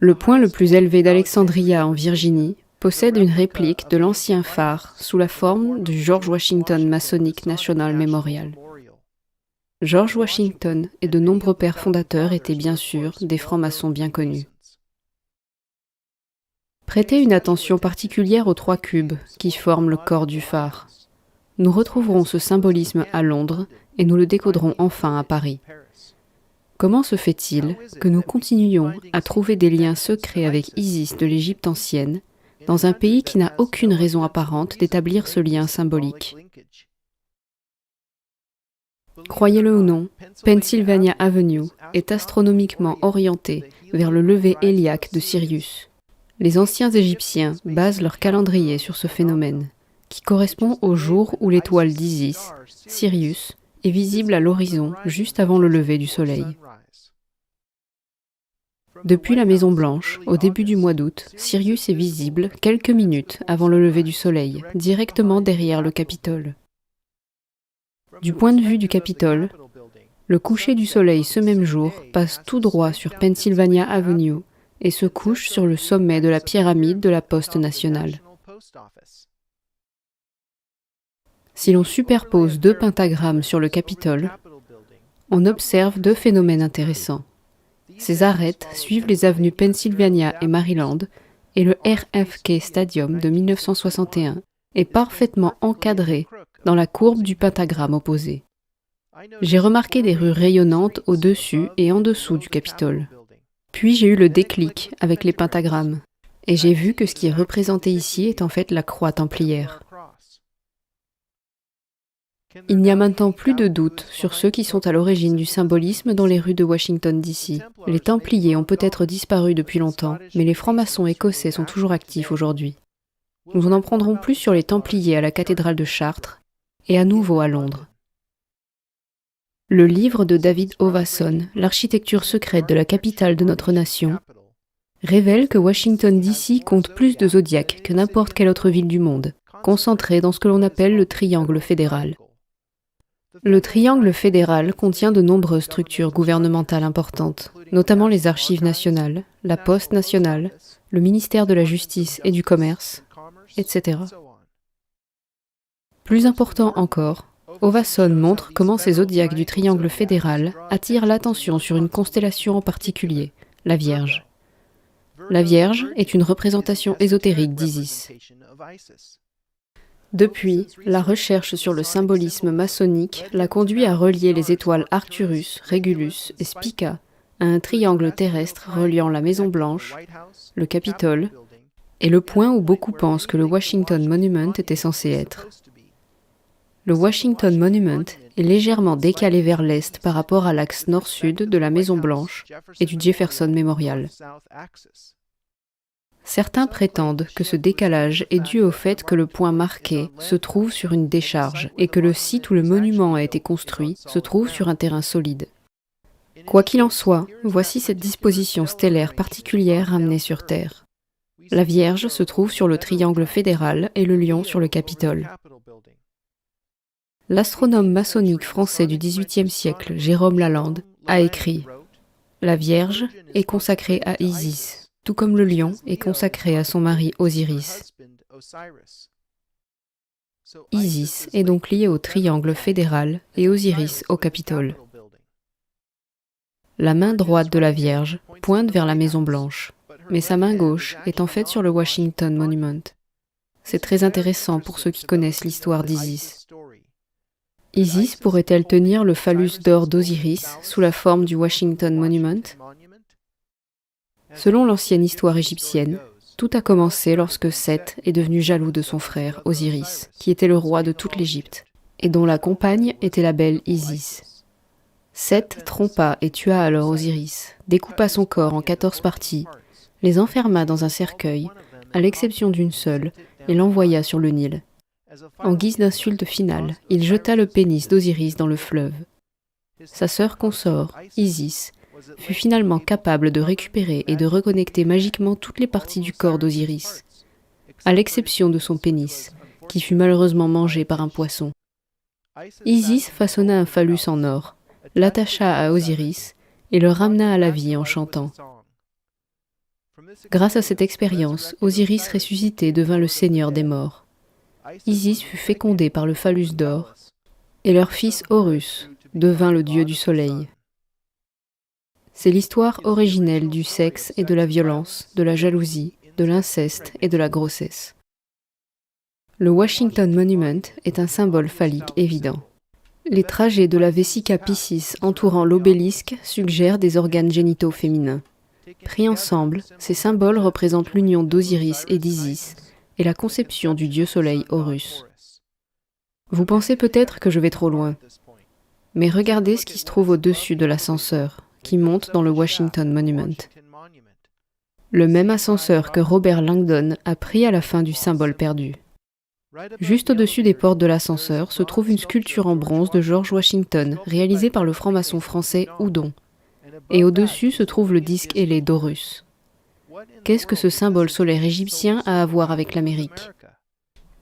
Le point le plus élevé d'Alexandria en Virginie possède une réplique de l'ancien phare sous la forme du George Washington Masonic National Memorial. George Washington et de nombreux pères fondateurs étaient bien sûr des francs-maçons bien connus. Prêtez une attention particulière aux 3 cubes qui forment le corps du phare. Nous retrouverons ce symbolisme à Londres et nous le décoderons enfin à Paris. Comment se fait-il que nous continuions à trouver des liens secrets avec Isis de l'Égypte ancienne, dans un pays qui n'a aucune raison apparente d'établir ce lien symbolique? Croyez-le ou non, Pennsylvania Avenue est astronomiquement orientée vers le lever héliaque de Sirius. Les anciens Égyptiens basent leur calendrier sur ce phénomène, qui correspond au jour où l'étoile d'Isis, Sirius, est visible à l'horizon juste avant le lever du soleil. Depuis la Maison Blanche, au début du mois d'août, Sirius est visible quelques minutes avant le lever du soleil, directement derrière le Capitole. Du point de vue du Capitole, Le coucher du soleil ce même jour passe tout droit sur Pennsylvania Avenue et se couche sur le sommet de la pyramide de la Poste nationale. Si l'on superpose 2 pentagrammes sur le Capitole, on observe 2 phénomènes intéressants. Ces arêtes suivent les avenues Pennsylvania et Maryland, et le RFK Stadium de 1961 est parfaitement encadré dans la courbe du pentagramme opposé. J'ai remarqué des rues rayonnantes au-dessus et en dessous du Capitole. Puis j'ai eu le déclic avec les pentagrammes, et j'ai vu que ce qui est représenté ici est en fait la croix templière. Il n'y a maintenant plus de doute sur ceux qui sont à l'origine du symbolisme dans les rues de Washington, D.C. Les Templiers ont peut-être disparu depuis longtemps, mais les francs-maçons écossais sont toujours actifs aujourd'hui. Nous en apprendrons plus sur les Templiers à la cathédrale de Chartres et à nouveau à Londres. Le livre de David Howasson, L'architecture secrète de la capitale de notre nation, révèle que Washington, D.C. compte plus de zodiaques que n'importe quelle autre ville du monde, concentrée dans ce que l'on appelle le triangle fédéral. Le triangle fédéral contient de nombreuses structures gouvernementales importantes, notamment les archives nationales, la poste nationale, le ministère de la Justice et du Commerce, etc. Plus important encore, Howasson montre comment ces zodiaques du triangle fédéral attirent l'attention sur une constellation en particulier, la Vierge. La Vierge est une représentation ésotérique d'Isis. Depuis, la recherche sur le symbolisme maçonnique l'a conduit à relier les étoiles Arcturus, Régulus et Spica à un triangle terrestre reliant la Maison Blanche, le Capitole, et le point où beaucoup pensent que le Washington Monument était censé être. Le Washington Monument est légèrement décalé vers l'est par rapport à l'axe nord-sud de la Maison Blanche et du Jefferson Memorial. Certains prétendent que ce décalage est dû au fait que le point marqué se trouve sur une décharge et que le site où le monument a été construit se trouve sur un terrain solide. Quoi qu'il en soit, voici cette disposition stellaire particulière ramenée sur Terre. La Vierge se trouve sur le triangle fédéral et le lion sur le Capitole. L'astronome maçonnique français du XVIIIe siècle, Jérôme Lalande, a écrit « La Vierge est consacrée à Isis ». Tout comme le lion est consacré à son mari Osiris. Isis est donc lié au triangle fédéral et Osiris au Capitole. La main droite de la Vierge pointe vers la Maison Blanche, mais sa main gauche est en fait sur le Washington Monument. C'est très intéressant pour ceux qui connaissent l'histoire d'Isis. Isis pourrait-elle tenir le phallus d'or d'Osiris sous la forme du Washington Monument ? Selon l'ancienne histoire égyptienne, tout a commencé lorsque Seth est devenu jaloux de son frère Osiris, qui était le roi de toute l'Égypte, et dont la compagne était la belle Isis. Seth trompa et tua alors Osiris, découpa son corps en 14 parties, les enferma dans un cercueil, à l'exception d'une seule, et l'envoya sur le Nil. En guise d'insulte finale, il jeta le pénis d'Osiris dans le fleuve. Sa sœur consort, Isis, fut finalement capable de récupérer et de reconnecter magiquement toutes les parties du corps d'Osiris, à l'exception de son pénis, qui fut malheureusement mangé par un poisson. Isis façonna un phallus en or, l'attacha à Osiris et le ramena à la vie en chantant. Grâce à cette expérience, Osiris ressuscité devint le seigneur des morts. Isis fut fécondée par le phallus d'or, et leur fils Horus devint le dieu du soleil. C'est l'histoire originelle du sexe et de la violence, de la jalousie, de l'inceste et de la grossesse. Le Washington Monument est un symbole phallique évident. Les trajets de la Vesica Piscis entourant l'obélisque suggèrent des organes génitaux féminins. Pris ensemble, ces symboles représentent l'union d'Osiris et d'Isis et la conception du dieu soleil Horus. Vous pensez peut-être que je vais trop loin, mais regardez ce qui se trouve au-dessus de l'ascenseur, qui monte dans le Washington Monument. Le même ascenseur que Robert Langdon a pris à la fin du symbole perdu. Juste au-dessus des portes de l'ascenseur se trouve une sculpture en bronze de George Washington, réalisée par le franc-maçon français Houdon. Et au-dessus se trouve le disque ailé d'Horus. Qu'est-ce que ce symbole solaire égyptien a à voir avec l'Amérique ?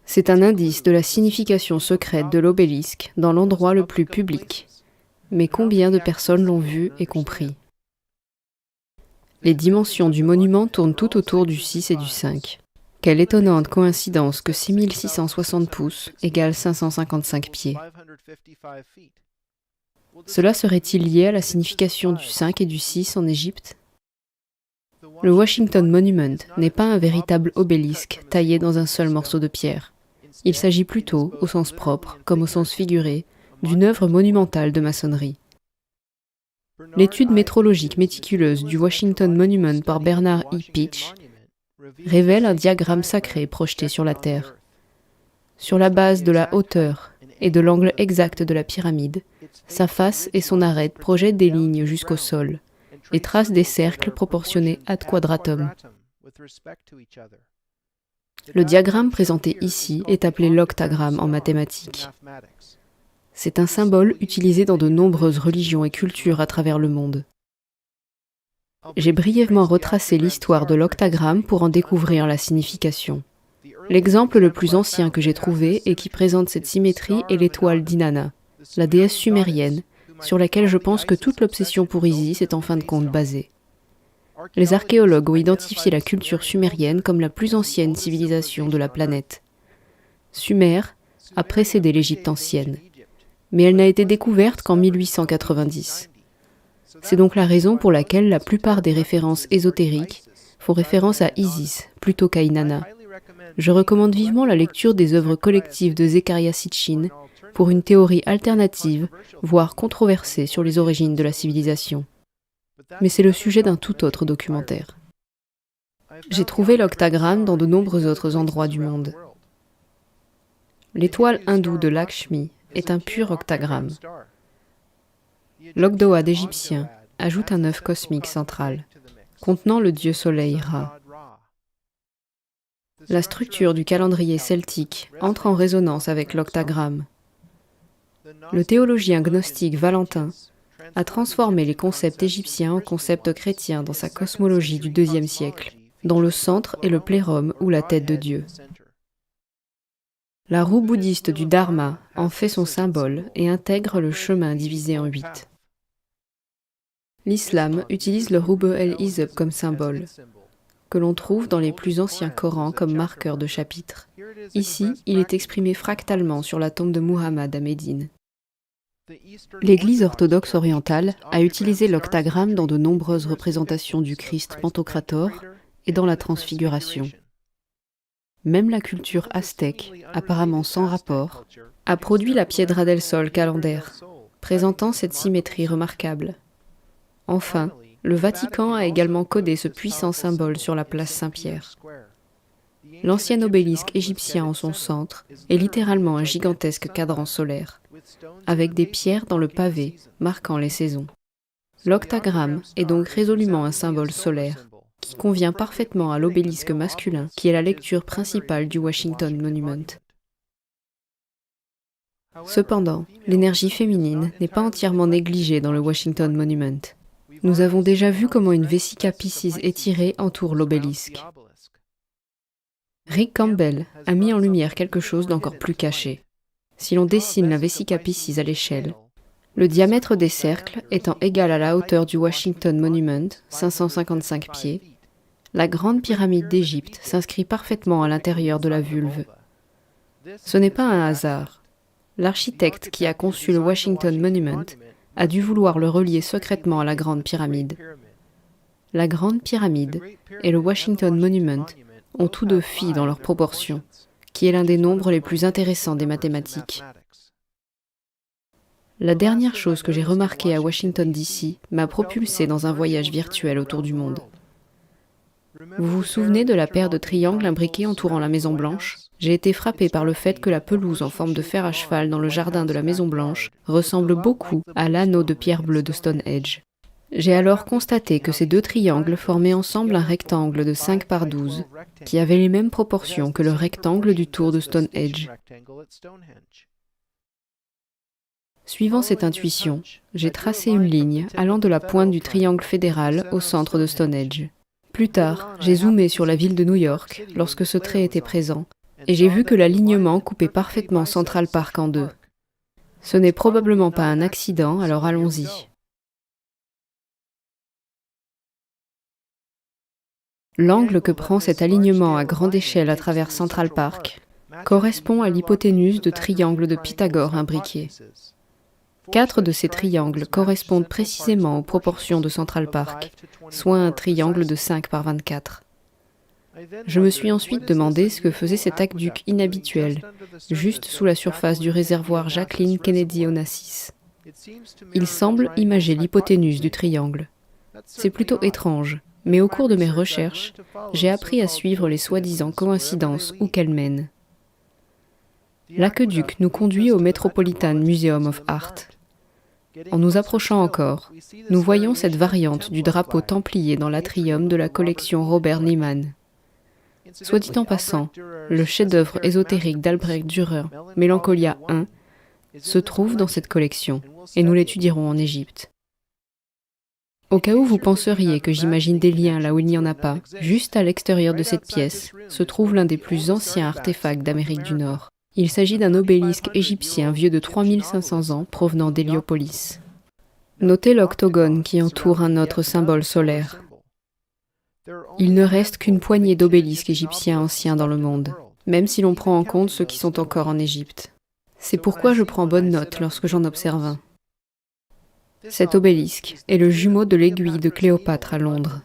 C'est un indice de la signification secrète de l'obélisque dans l'endroit le plus public. Mais combien de personnes l'ont vu et compris? Les dimensions du monument tournent tout autour du 6 et du 5. Quelle étonnante coïncidence que 6660 pouces égale 555 pieds. Cela serait-il lié à la signification du 5 et du 6 en Égypte? Le Washington Monument n'est pas un véritable obélisque taillé dans un seul morceau de pierre. Il s'agit plutôt, au sens propre comme au sens figuré, d'une œuvre monumentale de maçonnerie. L'étude métrologique méticuleuse du Washington Monument par Bernard E. Peach révèle un diagramme sacré projeté sur la Terre. Sur la base de la hauteur et de l'angle exact de la pyramide, sa face et son arête projettent des lignes jusqu'au sol et tracent des cercles proportionnés ad quadratum. Le diagramme présenté ici est appelé l'octagramme en mathématiques. C'est un symbole utilisé dans de nombreuses religions et cultures à travers le monde. J'ai brièvement retracé l'histoire de l'octagramme pour en découvrir la signification. L'exemple le plus ancien que j'ai trouvé et qui présente cette symétrie est l'étoile d'Inanna, la déesse sumérienne, sur laquelle je pense que toute l'obsession pour Isis est en fin de compte basée. Les archéologues ont identifié la culture sumérienne comme la plus ancienne civilisation de la planète. Sumer a précédé l'Égypte ancienne, mais elle n'a été découverte qu'en 1890. C'est donc la raison pour laquelle la plupart des références ésotériques font référence à Isis plutôt qu'à Inanna. Je recommande vivement la lecture des œuvres collectives de Zecharia Sitchin pour une théorie alternative, voire controversée sur les origines de la civilisation. Mais c'est le sujet d'un tout autre documentaire. J'ai trouvé l'octagramme dans de nombreux autres endroits du monde. L'étoile hindoue de Lakshmi est un pur octagramme. L'Ogdoad égyptien ajoute un œuf cosmique central, contenant le dieu soleil Ra. La structure du calendrier celtique entre en résonance avec l'octagramme. Le théologien gnostique Valentin a transformé les concepts égyptiens en concepts chrétiens dans sa cosmologie du IIe siècle, dont le centre est le plérum ou la tête de Dieu. La roue bouddhiste du Dharma en fait son symbole et intègre le chemin divisé en 8. L'islam utilise le Rub'u el-Hizb comme symbole, que l'on trouve dans les plus anciens Corans comme marqueur de chapitre. Ici, il est exprimé fractalement sur la tombe de Muhammad à Médine. L'Église orthodoxe orientale a utilisé l'octagramme dans de nombreuses représentations du Christ Pantocrator et dans la Transfiguration. Même la culture aztèque, apparemment sans rapport, a produit la Piedra del Sol calendaire, présentant cette symétrie remarquable. Enfin, le Vatican a également codé ce puissant symbole sur la place Saint-Pierre. L'ancien obélisque égyptien en son centre est littéralement un gigantesque cadran solaire, avec des pierres dans le pavé marquant les saisons. L'octagramme est donc résolument un symbole solaire, qui convient parfaitement à l'obélisque masculin, qui est la lecture principale du Washington Monument. Cependant, l'énergie féminine n'est pas entièrement négligée dans le Washington Monument. Nous avons déjà vu comment une Vesica Piscis étirée entoure l'obélisque. Rick Campbell a mis en lumière quelque chose d'encore plus caché. Si l'on dessine la Vesica Piscis à l'échelle, le diamètre des cercles étant égal à la hauteur du Washington Monument, 555 pieds, la grande pyramide d'Égypte s'inscrit parfaitement à l'intérieur de la vulve. Ce n'est pas un hasard. L'architecte qui a conçu le Washington Monument a dû vouloir le relier secrètement à la grande pyramide. La grande pyramide et le Washington Monument ont tous deux phi dans leurs proportions, qui est l'un des nombres les plus intéressants des mathématiques. La dernière chose que j'ai remarquée à Washington DC m'a propulsé dans un voyage virtuel autour du monde. Vous vous souvenez de la paire de triangles imbriqués entourant la Maison Blanche? J'ai été frappé par le fait que la pelouse en forme de fer à cheval dans le jardin de la Maison Blanche ressemble beaucoup à l'anneau de pierre bleue de Stonehenge. J'ai alors constaté que ces deux triangles formaient ensemble un rectangle de 5 par 12, qui avait les mêmes proportions que le rectangle du tour de Stonehenge. Suivant cette intuition, j'ai tracé une ligne allant de la pointe du triangle fédéral au centre de Stonehenge. Plus tard, j'ai zoomé sur la ville de New York lorsque ce trait était présent, et j'ai vu que l'alignement coupait parfaitement Central Park en deux. Ce n'est probablement pas un accident, alors allons-y. L'angle que prend cet alignement à grande échelle à travers Central Park correspond à l'hypoténuse de triangle de Pythagore imbriqué. 4 de ces triangles correspondent précisément aux proportions de Central Park, soit un triangle de 5 par 24. Je me suis ensuite demandé ce que faisait cet aqueduc inhabituel, juste sous la surface du réservoir Jacqueline Kennedy Onassis. Il semble imager l'hypoténuse du triangle. C'est plutôt étrange, mais au cours de mes recherches, j'ai appris à suivre les soi-disant coïncidences où qu'elles mènent. L'aqueduc nous conduit au Metropolitan Museum of Art. En nous approchant encore, nous voyons cette variante du drapeau templier dans l'atrium de la collection Robert Lehman. Soit dit en passant, le chef-d'œuvre ésotérique d'Albrecht Dürer, Mélancolia I, se trouve dans cette collection, et nous l'étudierons en Égypte. Au cas où vous penseriez que j'imagine des liens là où il n'y en a pas, juste à l'extérieur de cette pièce se trouve l'un des plus anciens artefacts d'Amérique du Nord. Il s'agit d'un obélisque égyptien vieux de 3500 ans provenant d'Héliopolis. Notez l'octogone qui entoure un autre symbole solaire. Il ne reste qu'une poignée d'obélisques égyptiens anciens dans le monde, même si l'on prend en compte ceux qui sont encore en Égypte. C'est pourquoi je prends bonne note lorsque j'en observe un. Cet obélisque est le jumeau de l'aiguille de Cléopâtre à Londres.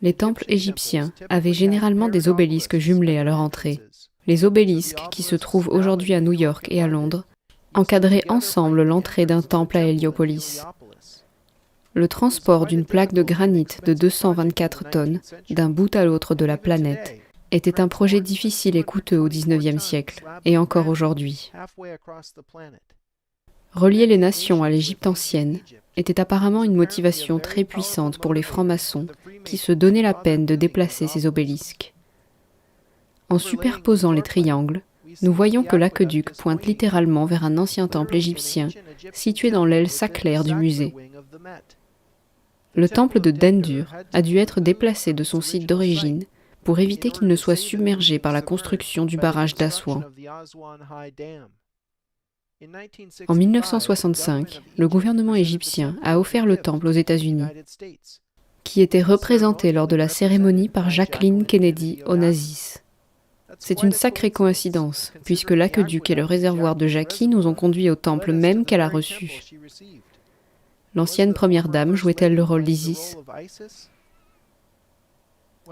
Les temples égyptiens avaient généralement des obélisques jumelés à leur entrée. Les obélisques, qui se trouvent aujourd'hui à New York et à Londres, encadraient ensemble l'entrée d'un temple à Héliopolis. Le transport d'une plaque de granit de 224 tonnes d'un bout à l'autre de la planète était un projet difficile et coûteux au XIXe siècle, et encore aujourd'hui. Relier les nations à l'Égypte ancienne était apparemment une motivation très puissante pour les francs-maçons qui se donnaient la peine de déplacer ces obélisques. En superposant les triangles, nous voyons que l'aqueduc pointe littéralement vers un ancien temple égyptien situé dans l'aile saclaire du musée. Le temple de Dendur a dû être déplacé de son site d'origine pour éviter qu'il ne soit submergé par la construction du barrage d'Aswan. En 1965, le gouvernement égyptien a offert le temple aux États-Unis, qui était représenté lors de la cérémonie par Jacqueline Kennedy Onassis. C'est une sacrée coïncidence, puisque l'aqueduc et le réservoir de Jackie nous ont conduits au temple même qu'elle a reçu. L'ancienne première dame jouait-elle le rôle d'Isis?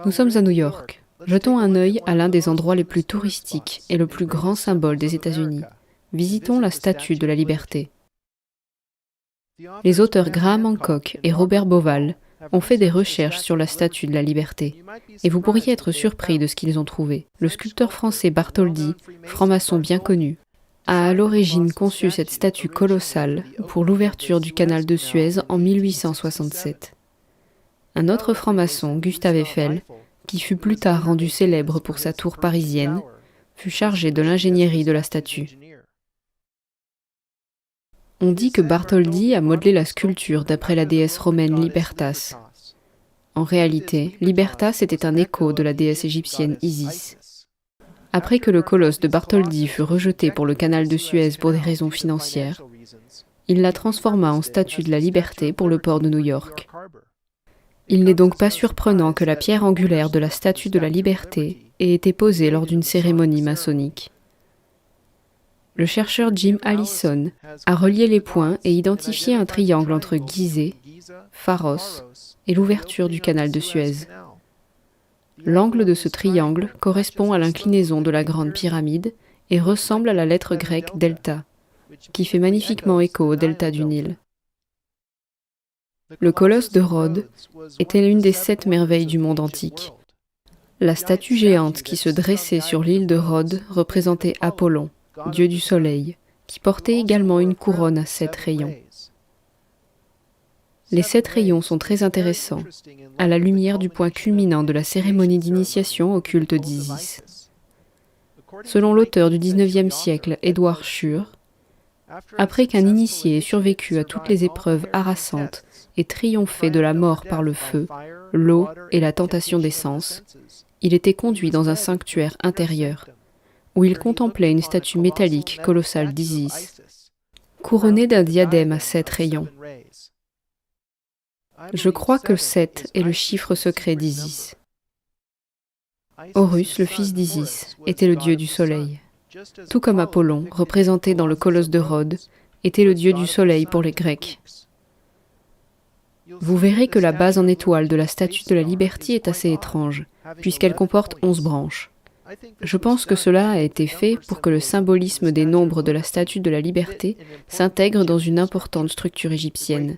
Nous sommes à New York. Jetons un œil à l'un des endroits les plus touristiques et le plus grand symbole des États-Unis. Visitons la Statue de la Liberté. Les auteurs Graham Hancock et Robert Bauval ont fait des recherches sur la Statue de la Liberté, et vous pourriez être surpris de ce qu'ils ont trouvé. Le sculpteur français Bartholdi, franc-maçon bien connu, a à l'origine conçu cette statue colossale pour l'ouverture du canal de Suez en 1867. Un autre franc-maçon, Gustave Eiffel, qui fut plus tard rendu célèbre pour sa tour parisienne, fut chargé de l'ingénierie de la statue. On dit que Bartholdi a modelé la sculpture d'après la déesse romaine Libertas. En réalité, Libertas était un écho de la déesse égyptienne Isis. Après que le colosse de Bartholdi fut rejeté pour le canal de Suez pour des raisons financières, il la transforma en statue de la Liberté pour le port de New York. Il n'est donc pas surprenant que la pierre angulaire de la statue de la Liberté ait été posée lors d'une cérémonie maçonnique. Le chercheur Jim Allison a relié les points et identifié un triangle entre Gizeh, Pharos et l'ouverture du canal de Suez. L'angle de ce triangle correspond à l'inclinaison de la Grande Pyramide et ressemble à la lettre grecque delta, qui fait magnifiquement écho au delta du Nil. Le colosse de Rhodes était l'une des 7 merveilles du monde antique. La statue géante qui se dressait sur l'île de Rhodes représentait Apollon, dieu du soleil, qui portait également une couronne à 7 rayons. Les 7 rayons sont très intéressants, à la lumière du point culminant de la cérémonie d'initiation au culte d'Isis. Selon l'auteur du XIXe siècle, Édouard Schur, après qu'un initié ait survécu à toutes les épreuves harassantes et triomphé de la mort par le feu, l'eau et la tentation des sens, il était conduit dans un sanctuaire intérieur, où il contemplait une statue métallique colossale d'Isis. couronné d'un diadème à 7 rayons. Je crois que 7 est le chiffre secret d'Isis. Horus, le fils d'Isis, était le dieu du soleil. Tout comme Apollon, représenté dans le colosse de Rhodes, était le dieu du soleil pour les Grecs. Vous verrez que la base en étoile de la statue de la liberté est assez étrange, puisqu'elle comporte 11 branches. Je pense que cela a été fait pour que le symbolisme des nombres de la statue de la liberté s'intègre dans une importante structure égyptienne,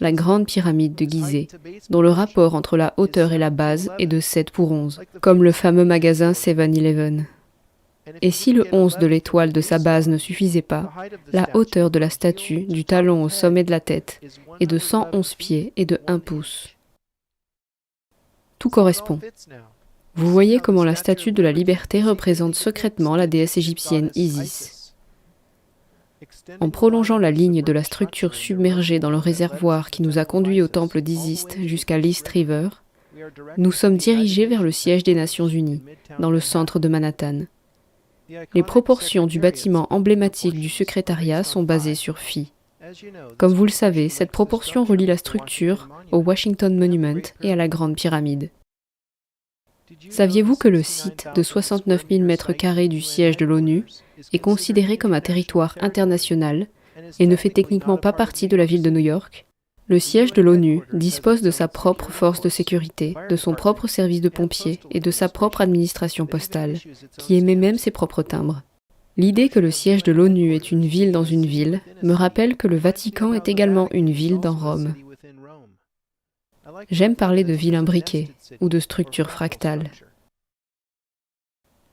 la grande pyramide de Gizeh, dont le rapport entre la hauteur et la base est de 7 pour 11, comme le fameux magasin 7-Eleven. Et si le 11 de l'étoile de sa base ne suffisait pas, la hauteur de la statue, du talon au sommet de la tête, est de 111 pieds et de 1 pouce. Tout correspond. Vous voyez comment la statue de la liberté représente secrètement la déesse égyptienne Isis. En prolongeant la ligne de la structure submergée dans le réservoir qui nous a conduits au temple d'Isis jusqu'à l'East River, nous sommes dirigés vers le siège des Nations Unies, dans le centre de Manhattan. Les proportions du bâtiment emblématique du secrétariat sont basées sur phi. Comme vous le savez, cette proportion relie la structure au Washington Monument et à la Grande Pyramide. Saviez-vous que le site de 69 000 m² du siège de l'ONU est considéré comme un territoire international et ne fait techniquement pas partie de la ville de New York? Le siège de l'ONU dispose de sa propre force de sécurité, de son propre service de pompiers et de sa propre administration postale, qui émet même ses propres timbres. L'idée que le siège de l'ONU est une ville dans une ville me rappelle que le Vatican est également une ville dans Rome. J'aime parler de ville imbriquée ou de structure fractale.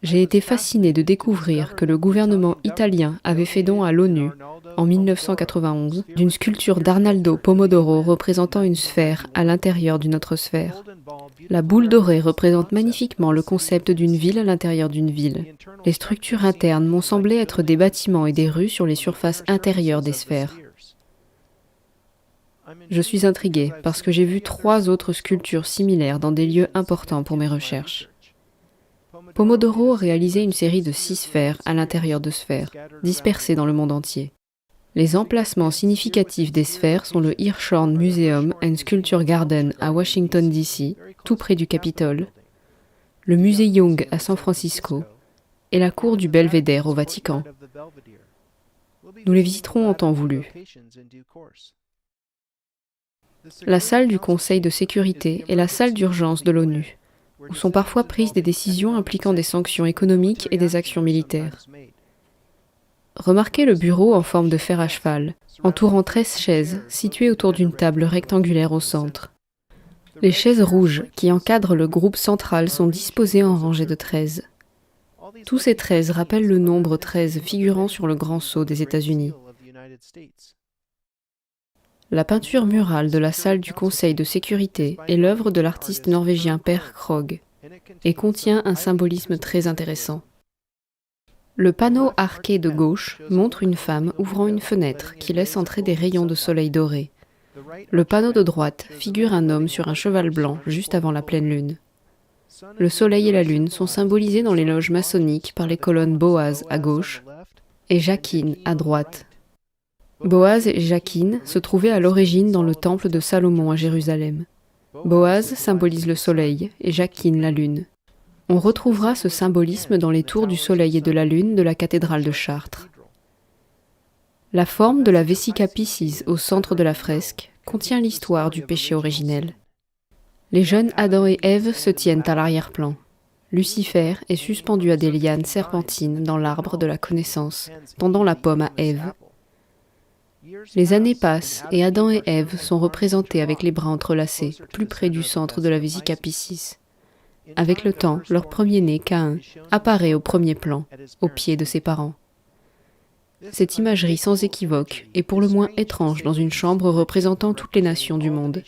J'ai été fasciné de découvrir que le gouvernement italien avait fait don à l'ONU, en 1991, d'une sculpture d'Arnaldo Pomodoro représentant une sphère à l'intérieur d'une autre sphère. La boule dorée représente magnifiquement le concept d'une ville à l'intérieur d'une ville. Les structures internes m'ont semblé être des bâtiments et des rues sur les surfaces intérieures des sphères. Je suis intrigué parce que j'ai vu 3 autres sculptures similaires dans des lieux importants pour mes recherches. Pomodoro a réalisé une série de 6 sphères à l'intérieur de sphères, dispersées dans le monde entier. Les emplacements significatifs des sphères sont le Hirshhorn Museum and Sculpture Garden à Washington, D.C., tout près du Capitole, le musée Young à San Francisco et la cour du Belvédère au Vatican. Nous les visiterons en temps voulu. La salle du Conseil de sécurité est la salle d'urgence de l'ONU, où sont parfois prises des décisions impliquant des sanctions économiques et des actions militaires. Remarquez le bureau en forme de fer à cheval, entourant 13 chaises situées autour d'une table rectangulaire au centre. Les chaises rouges qui encadrent le groupe central sont disposées en rangées de 13. Tous ces 13 rappellent le nombre 13 figurant sur le grand sceau des États-Unis. La peinture murale de la salle du Conseil de sécurité est l'œuvre de l'artiste norvégien Per Krogh et contient un symbolisme très intéressant. Le panneau arqué de gauche montre une femme ouvrant une fenêtre qui laisse entrer des rayons de soleil doré. Le panneau de droite figure un homme sur un cheval blanc juste avant la pleine lune. Le soleil et la lune sont symbolisés dans les loges maçonniques par les colonnes Boaz à gauche et Jachin à droite. Boaz et Jachin se trouvaient à l'origine dans le temple de Salomon à Jérusalem. Boaz symbolise le soleil et Jachin la lune. On retrouvera ce symbolisme dans les tours du soleil et de la lune de la cathédrale de Chartres. La forme de la Vesica Piscis au centre de la fresque contient l'histoire du péché originel. Les jeunes Adam et Ève se tiennent à l'arrière-plan. Lucifer est suspendu à des lianes serpentines dans l'arbre de la connaissance, tendant la pomme à Ève. Les années passent et Adam et Ève sont représentés avec les bras entrelacés, plus près du centre de la Vesica Piscis. Avec le temps, leur premier-né, Caïn, apparaît au premier plan, aux pieds de ses parents. Cette imagerie sans équivoque est pour le moins étrange dans une chambre représentant toutes les nations du monde.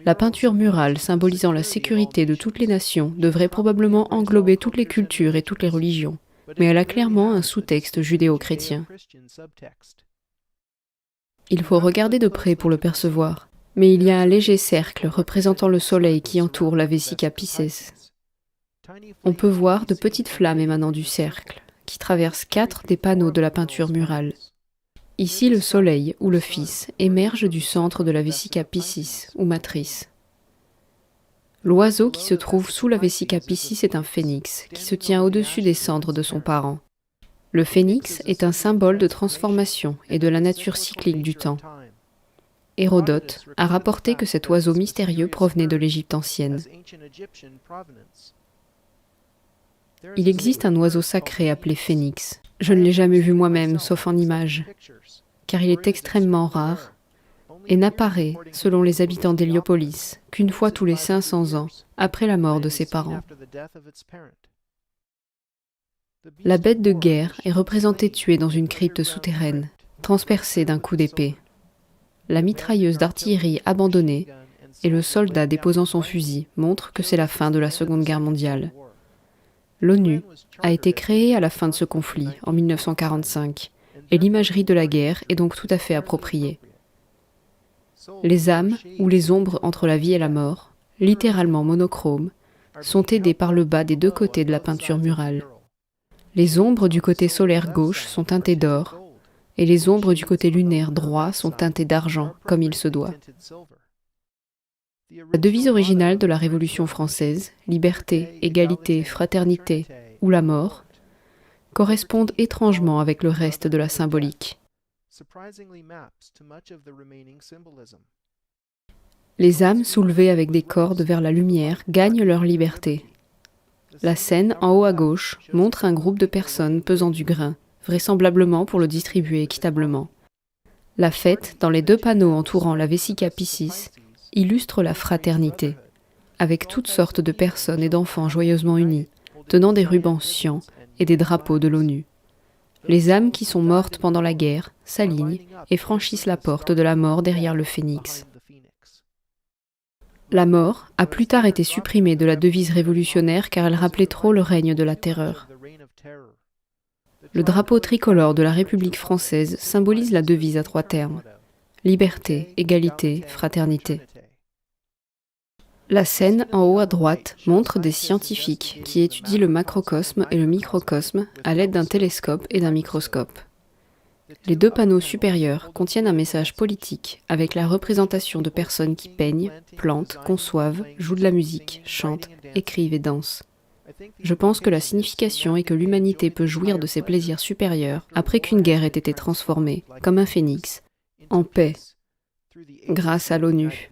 La peinture murale symbolisant la sécurité de toutes les nations devrait probablement englober toutes les cultures et toutes les religions, mais elle a clairement un sous-texte judéo-chrétien. Il faut regarder de près pour le percevoir. Mais il y a un léger cercle représentant le soleil qui entoure la Vesica Piscis. On peut voir de petites flammes émanant du cercle, qui traversent 4 des panneaux de la peinture murale. Ici, le Soleil, ou le Fils, émerge du centre de la Vesica Piscis, ou matrice. L'oiseau qui se trouve sous la Vesica Piscis est un phénix, qui se tient au-dessus des cendres de son parent. Le phénix est un symbole de transformation et de la nature cyclique du temps. Hérodote a rapporté que cet oiseau mystérieux provenait de l'Égypte ancienne. Il existe un oiseau sacré appelé phénix. Je ne l'ai jamais vu moi-même, sauf en image, car il est extrêmement rare et n'apparaît, selon les habitants d'Héliopolis, qu'une fois tous les 500 ans, après la mort de ses parents. La bête de guerre est représentée tuée dans une crypte souterraine, transpercée d'un coup d'épée. La mitrailleuse d'artillerie abandonnée et le soldat déposant son fusil montrent que c'est la fin de la Seconde Guerre mondiale. L'ONU a été créée à la fin de ce conflit, en 1945, et l'imagerie de la guerre est donc tout à fait appropriée. Les âmes, ou les ombres entre la vie et la mort, littéralement monochromes, sont aidées par le bas des deux côtés de la peinture murale. Les ombres du côté solaire gauche sont teintées d'or, et les ombres du côté lunaire droit sont teintées d'argent, comme il se doit. La devise originale de la Révolution française, liberté, égalité, fraternité ou la mort, correspondent étrangement avec le reste de la symbolique. Les âmes soulevées avec des cordes vers la lumière gagnent leur liberté. La scène en haut à gauche montre un groupe de personnes pesant du grain, vraisemblablement pour le distribuer équitablement. La fête, dans les deux panneaux entourant la Vesica Piscis, illustre la fraternité, avec toutes sortes de personnes et d'enfants joyeusement unis, tenant des rubans cyan et des drapeaux de l'ONU. Les âmes qui sont mortes pendant la guerre s'alignent et franchissent la porte de la mort derrière le phénix. La mort a plus tard été supprimée de la devise révolutionnaire car elle rappelait trop le règne de la terreur. Le drapeau tricolore de la République française symbolise la devise à 3 termes: liberté, égalité, fraternité. La scène en haut à droite montre des scientifiques qui étudient le macrocosme et le microcosme à l'aide d'un télescope et d'un microscope. Les deux panneaux supérieurs contiennent un message politique avec la représentation de personnes qui peignent, plantent, conçoivent, jouent de la musique, chantent, écrivent et dansent. Je pense que la signification est que l'humanité peut jouir de ses plaisirs supérieurs après qu'une guerre ait été transformée, comme un phénix, en paix, grâce à l'ONU.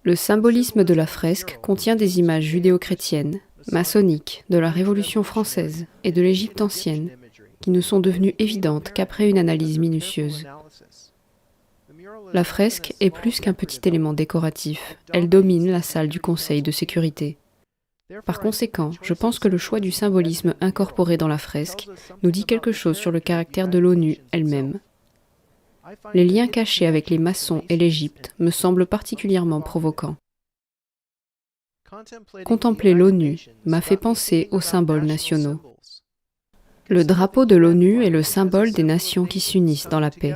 Le symbolisme de la fresque contient des images judéo-chrétiennes, maçonniques, de la Révolution française et de l'Égypte ancienne, qui ne sont devenues évidentes qu'après une analyse minutieuse. La fresque est plus qu'un petit élément décoratif, elle domine la salle du Conseil de sécurité. Par conséquent, je pense que le choix du symbolisme incorporé dans la fresque nous dit quelque chose sur le caractère de l'ONU elle-même. Les liens cachés avec les maçons et l'Égypte me semblent particulièrement provoquants. Contempler l'ONU m'a fait penser aux symboles nationaux. Le drapeau de l'ONU est le symbole des nations qui s'unissent dans la paix.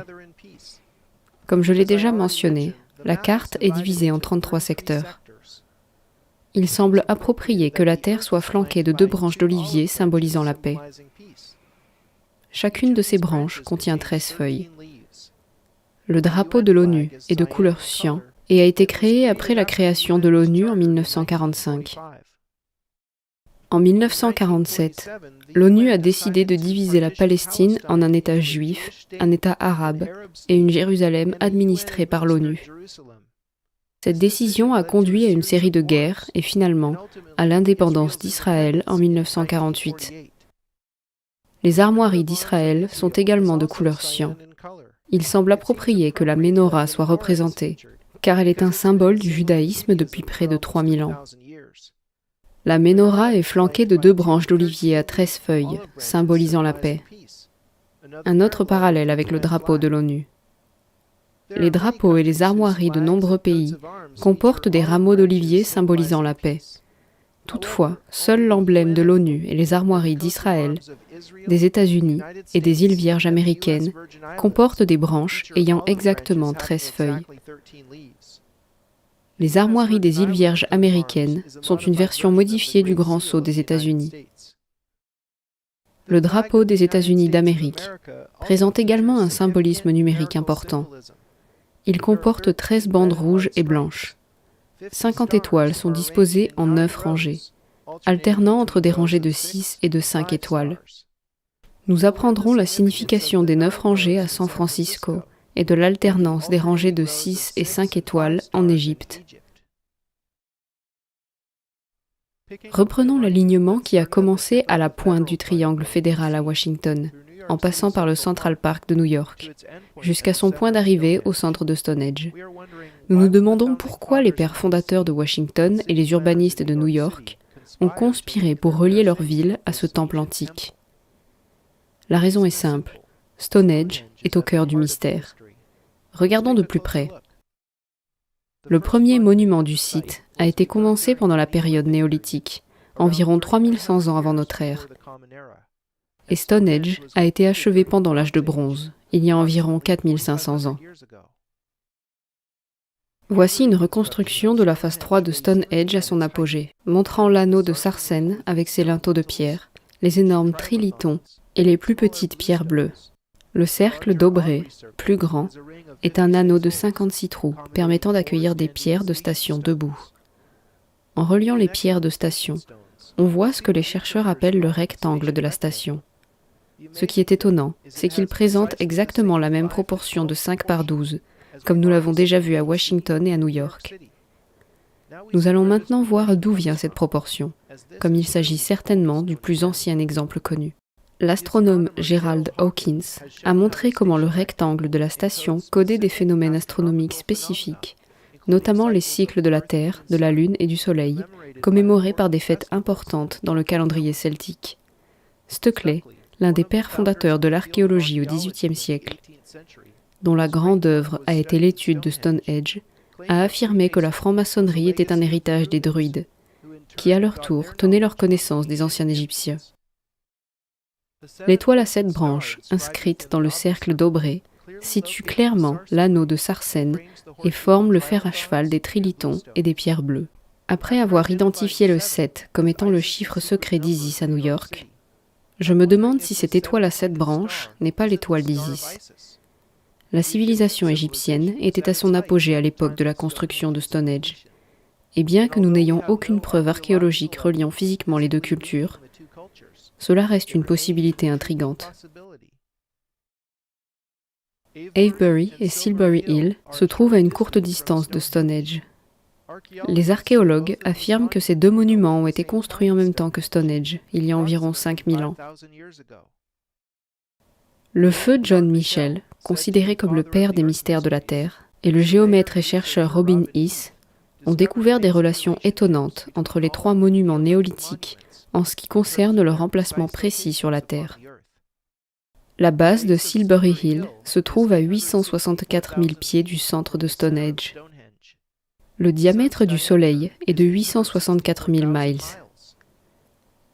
Comme je l'ai déjà mentionné, la carte est divisée en 33 secteurs. Il semble approprié que la terre soit flanquée de 2 branches d'olivier symbolisant la paix. Chacune de ces branches contient 13 feuilles. Le drapeau de l'ONU est de couleur cyan et a été créé après la création de l'ONU en 1945. En 1947, l'ONU a décidé de diviser la Palestine en un État juif, un État arabe et une Jérusalem administrée par l'ONU. Cette décision a conduit à une série de guerres et finalement à l'indépendance d'Israël en 1948. Les armoiries d'Israël sont également de couleur cyan. Il semble approprié que la Ménorah soit représentée, car elle est un symbole du judaïsme depuis près de 3000 ans. La Ménorah est flanquée de 2 branches d'olivier à 13 feuilles, symbolisant la paix. Un autre parallèle avec le drapeau de l'ONU. Les drapeaux et les armoiries de nombreux pays comportent des rameaux d'olivier symbolisant la paix. Toutefois, seul l'emblème de l'ONU et les armoiries d'Israël, des États-Unis et des îles Vierges américaines comportent des branches ayant exactement 13 feuilles. Les armoiries des îles Vierges américaines sont une version modifiée du Grand Sceau des États-Unis. Le drapeau des États-Unis d'Amérique présente également un symbolisme numérique important. Il comporte 13 bandes rouges et blanches. 50 étoiles sont disposées en 9 rangées, alternant entre des rangées de 6 et de 5 étoiles. Nous apprendrons la signification des 9 rangées à San Francisco et de l'alternance des rangées de 6 et 5 étoiles en Égypte. Reprenons l'alignement qui a commencé à la pointe du triangle fédéral à Washington, en passant par le Central Park de New York, jusqu'à son point d'arrivée au centre de Stonehenge. Nous nous demandons pourquoi les pères fondateurs de Washington et les urbanistes de New York ont conspiré pour relier leur ville à ce temple antique. La raison est simple, Stonehenge est au cœur du mystère. Regardons de plus près. Le premier monument du site a été commencé pendant la période néolithique, environ 3100 ans avant notre ère. Et Stonehenge a été achevé pendant l'âge de bronze, il y a environ 4500 ans. Voici une reconstruction de la phase 3 de Stonehenge à son apogée, montrant l'anneau de Sarsen avec ses linteaux de pierre, les énormes trilithons et les plus petites pierres bleues. Le cercle d'Aubrey, plus grand, est un anneau de 56 trous permettant d'accueillir des pierres de station debout. En reliant les pierres de station, on voit ce que les chercheurs appellent le rectangle de la station. Ce qui est étonnant, c'est qu'il présente exactement la même proportion de 5 par 12, comme nous l'avons déjà vu à Washington et à New York. Nous allons maintenant voir d'où vient cette proportion, comme il s'agit certainement du plus ancien exemple connu. L'astronome Gerald Hawkins a montré comment le rectangle de la station codait des phénomènes astronomiques spécifiques, notamment les cycles de la Terre, de la Lune et du Soleil, commémorés par des fêtes importantes dans le calendrier celtique. Stöckle, l'un des pères fondateurs de l'archéologie au XVIIIe siècle, dont la grande œuvre a été l'étude de Stonehenge, a affirmé que la franc-maçonnerie était un héritage des druides, qui à leur tour tenaient leur connaissance des anciens Égyptiens. L'étoile à 7 branches, inscrite dans le cercle d'Aubrey, situe clairement l'anneau de Sarsen et forme le fer à cheval des trilithons et des pierres bleues. Après avoir identifié le 7 comme étant le chiffre secret d'Isis à New York, je me demande si cette étoile à 7 branches n'est pas l'étoile d'Isis. La civilisation égyptienne était à son apogée à l'époque de la construction de Stonehenge. Et bien que nous n'ayons aucune preuve archéologique reliant physiquement les deux cultures, cela reste une possibilité intrigante. Avebury et Silbury Hill se trouvent à une courte distance de Stonehenge. Les archéologues affirment que ces deux monuments ont été construits en même temps que Stonehenge, il y a environ 5000 ans. Le feu John Michell, considéré comme le père des mystères de la Terre, et le géomètre et chercheur Robin Heath ont découvert des relations étonnantes entre les trois monuments néolithiques en ce qui concerne leur emplacement précis sur la Terre. La base de Silbury Hill se trouve à 864 000 pieds du centre de Stonehenge. Le diamètre du Soleil est de 864 000 miles.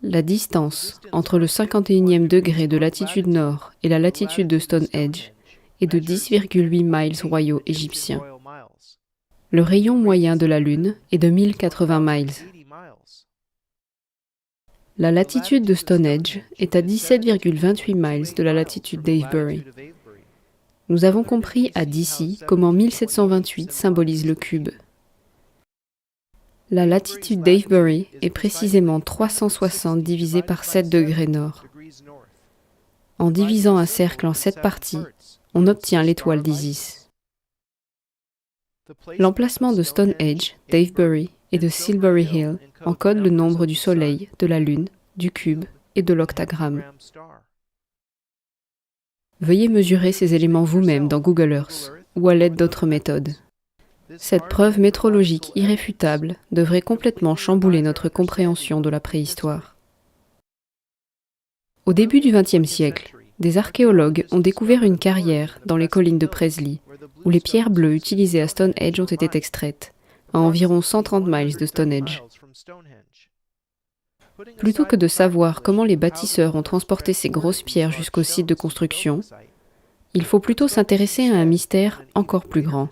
La distance entre le 51e degré de latitude nord et la latitude de Stonehenge est de 10,8 miles royaux égyptiens. Le rayon moyen de la Lune est de 1080 miles. La latitude de Stonehenge est à 17,28 miles de la latitude d'Avebury. Nous avons compris à d'ici comment 1728 symbolise le cube. La latitude d'Avebury est précisément 360 divisé par 7 degrés nord. En divisant un cercle en 7 parties, on obtient l'étoile d'Isis. L'emplacement de Stonehenge, d'Avebury et de Silbury Hill encode le nombre du Soleil, de la Lune, du cube et de l'octagramme. Veuillez mesurer ces éléments vous-même dans Google Earth ou à l'aide d'autres méthodes. Cette preuve métrologique irréfutable devrait complètement chambouler notre compréhension de la préhistoire. Au début du XXe siècle, des archéologues ont découvert une carrière dans les collines de Presley, où les pierres bleues utilisées à Stonehenge ont été extraites, à environ 130 miles de Stonehenge. Plutôt que de savoir comment les bâtisseurs ont transporté ces grosses pierres jusqu'au site de construction, il faut plutôt s'intéresser à un mystère encore plus grand.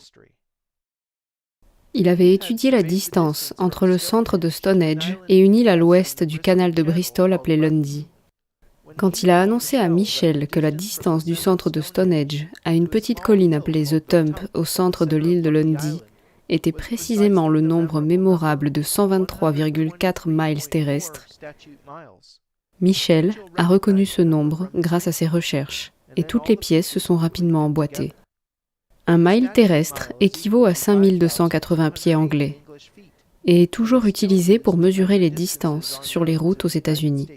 Il avait étudié la distance entre le centre de Stonehenge et une île à l'ouest du canal de Bristol appelée Lundy. Quand il a annoncé à Michel que la distance du centre de Stonehenge à une petite colline appelée The Thump au centre de l'île de Lundy était précisément le nombre mémorable de 123,4 miles terrestres, Michel a reconnu ce nombre grâce à ses recherches, et toutes les pièces se sont rapidement emboîtées. Un mile terrestre équivaut à 5280 pieds anglais et est toujours utilisé pour mesurer les distances sur les routes aux États-Unis.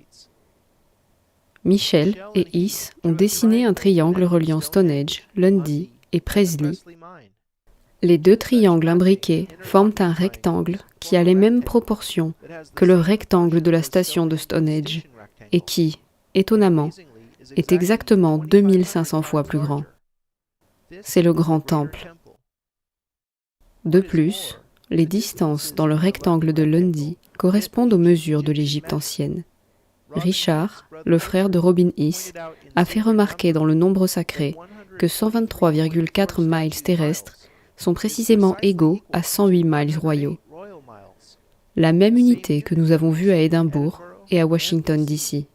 Michel et Is ont dessiné un triangle reliant Stonehenge, Lundy et Presley. Les deux triangles imbriqués forment un rectangle qui a les mêmes proportions que le rectangle de la station de Stonehenge et qui, étonnamment, est exactement 2500 fois plus grand. C'est le grand temple. De plus, les distances dans le rectangle de Lundy correspondent aux mesures de l'Égypte ancienne. Richard, le frère de Robin Is, a fait remarquer dans le nombre sacré que 123,4 miles terrestres sont précisément égaux à 108 miles royaux. La même unité que nous avons vue à Édimbourg et à Washington, D.C.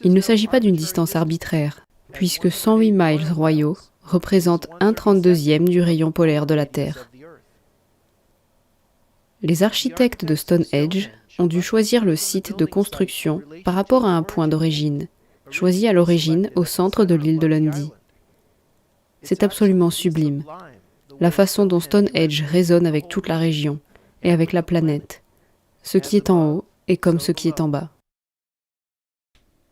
Il ne s'agit pas d'une distance arbitraire, puisque 108 miles royaux représentent 1/32e du rayon polaire de la Terre. Les architectes de Stonehenge ont dû choisir le site de construction par rapport à un point d'origine, choisi à l'origine au centre de l'île de Lundy. C'est absolument sublime, la façon dont Stonehenge résonne avec toute la région et avec la planète. Ce qui est en haut est comme ce qui est en bas.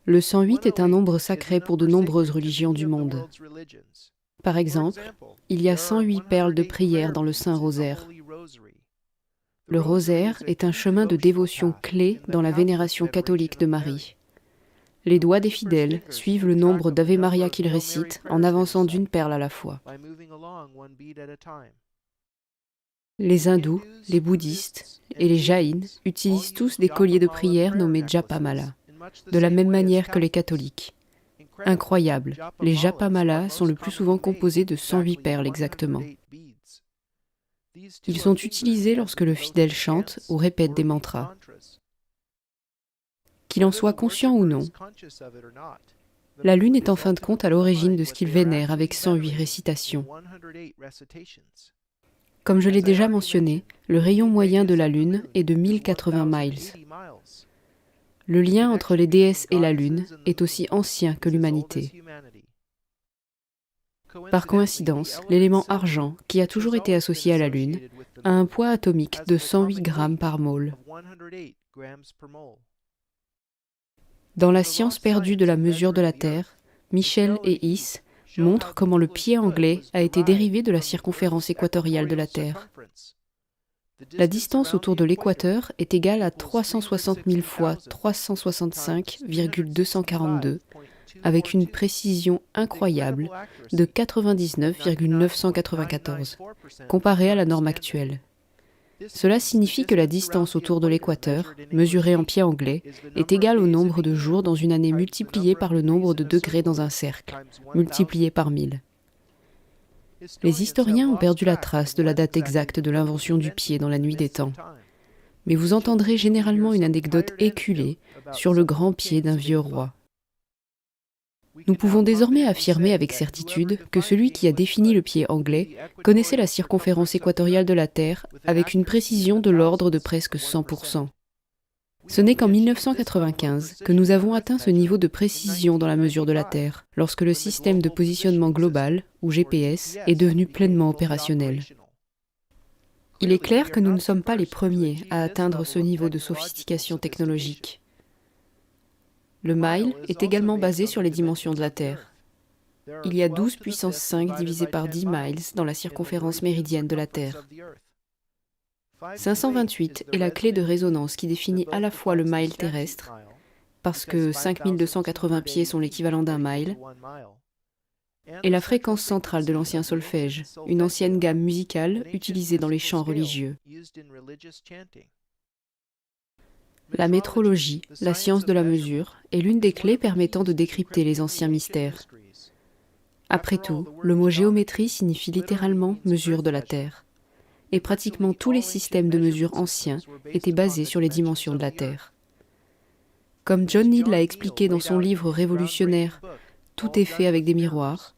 Le 108 est un nombre sacré pour de nombreuses religions du monde. Par exemple, il y a 108 perles de prière dans le Saint-Rosaire. Le rosaire est un chemin de dévotion clé dans la vénération catholique de Marie. Les doigts des fidèles suivent le nombre d'Ave Maria qu'ils récitent en avançant d'une perle à la fois. Les hindous, les bouddhistes et les jaïns utilisent tous des colliers de prière nommés japamala, de la même manière que les catholiques. Incroyable, les japamala sont le plus souvent composés de 108 perles exactement. Ils sont utilisés lorsque le fidèle chante ou répète des mantras. Qu'il en soit conscient ou non, la lune est en fin de compte à l'origine de ce qu'il vénère avec 108 récitations. Comme je l'ai déjà mentionné, le rayon moyen de la lune est de 1080 miles. Le lien entre les déesses et la lune est aussi ancien que l'humanité. Par coïncidence, l'élément argent, qui a toujours été associé à la Lune, a un poids atomique de 108 grammes par mole. Dans La science perdue de la mesure de la Terre, Michel et Is montrent comment le pied anglais a été dérivé de la circonférence équatoriale de la Terre. La distance autour de l'équateur est égale à 360 000 fois 365,242, avec une précision incroyable de 99,994, comparée à la norme actuelle. Cela signifie que la distance autour de l'équateur, mesurée en pieds anglais, est égale au nombre de jours dans une année multiplié par le nombre de degrés dans un cercle, multiplié par 1000. Les historiens ont perdu la trace de la date exacte de l'invention du pied dans la nuit des temps. Mais vous entendrez généralement une anecdote éculée sur le grand pied d'un vieux roi. Nous pouvons désormais affirmer avec certitude que celui qui a défini le pied anglais connaissait la circonférence équatoriale de la Terre avec une précision de l'ordre de presque 100%. Ce n'est qu'en 1995 que nous avons atteint ce niveau de précision dans la mesure de la Terre, lorsque le système de positionnement global, ou GPS, est devenu pleinement opérationnel. Il est clair que nous ne sommes pas les premiers à atteindre ce niveau de sophistication technologique. Le mile est également basé sur les dimensions de la Terre. Il y a 12 puissance 5 divisé par 10 miles dans la circonférence méridienne de la Terre. 528 est la clé de résonance qui définit à la fois le mile terrestre, parce que 5280 pieds sont l'équivalent d'un mile, et la fréquence centrale de l'ancien solfège, une ancienne gamme musicale utilisée dans les chants religieux. La métrologie, la science de la mesure, est l'une des clés permettant de décrypter les anciens mystères. Après tout, le mot géométrie signifie littéralement mesure de la Terre. Et pratiquement tous les systèmes de mesure anciens étaient basés sur les dimensions de la Terre. Comme John Neal l'a expliqué dans son livre révolutionnaire « Tout est fait avec des miroirs »,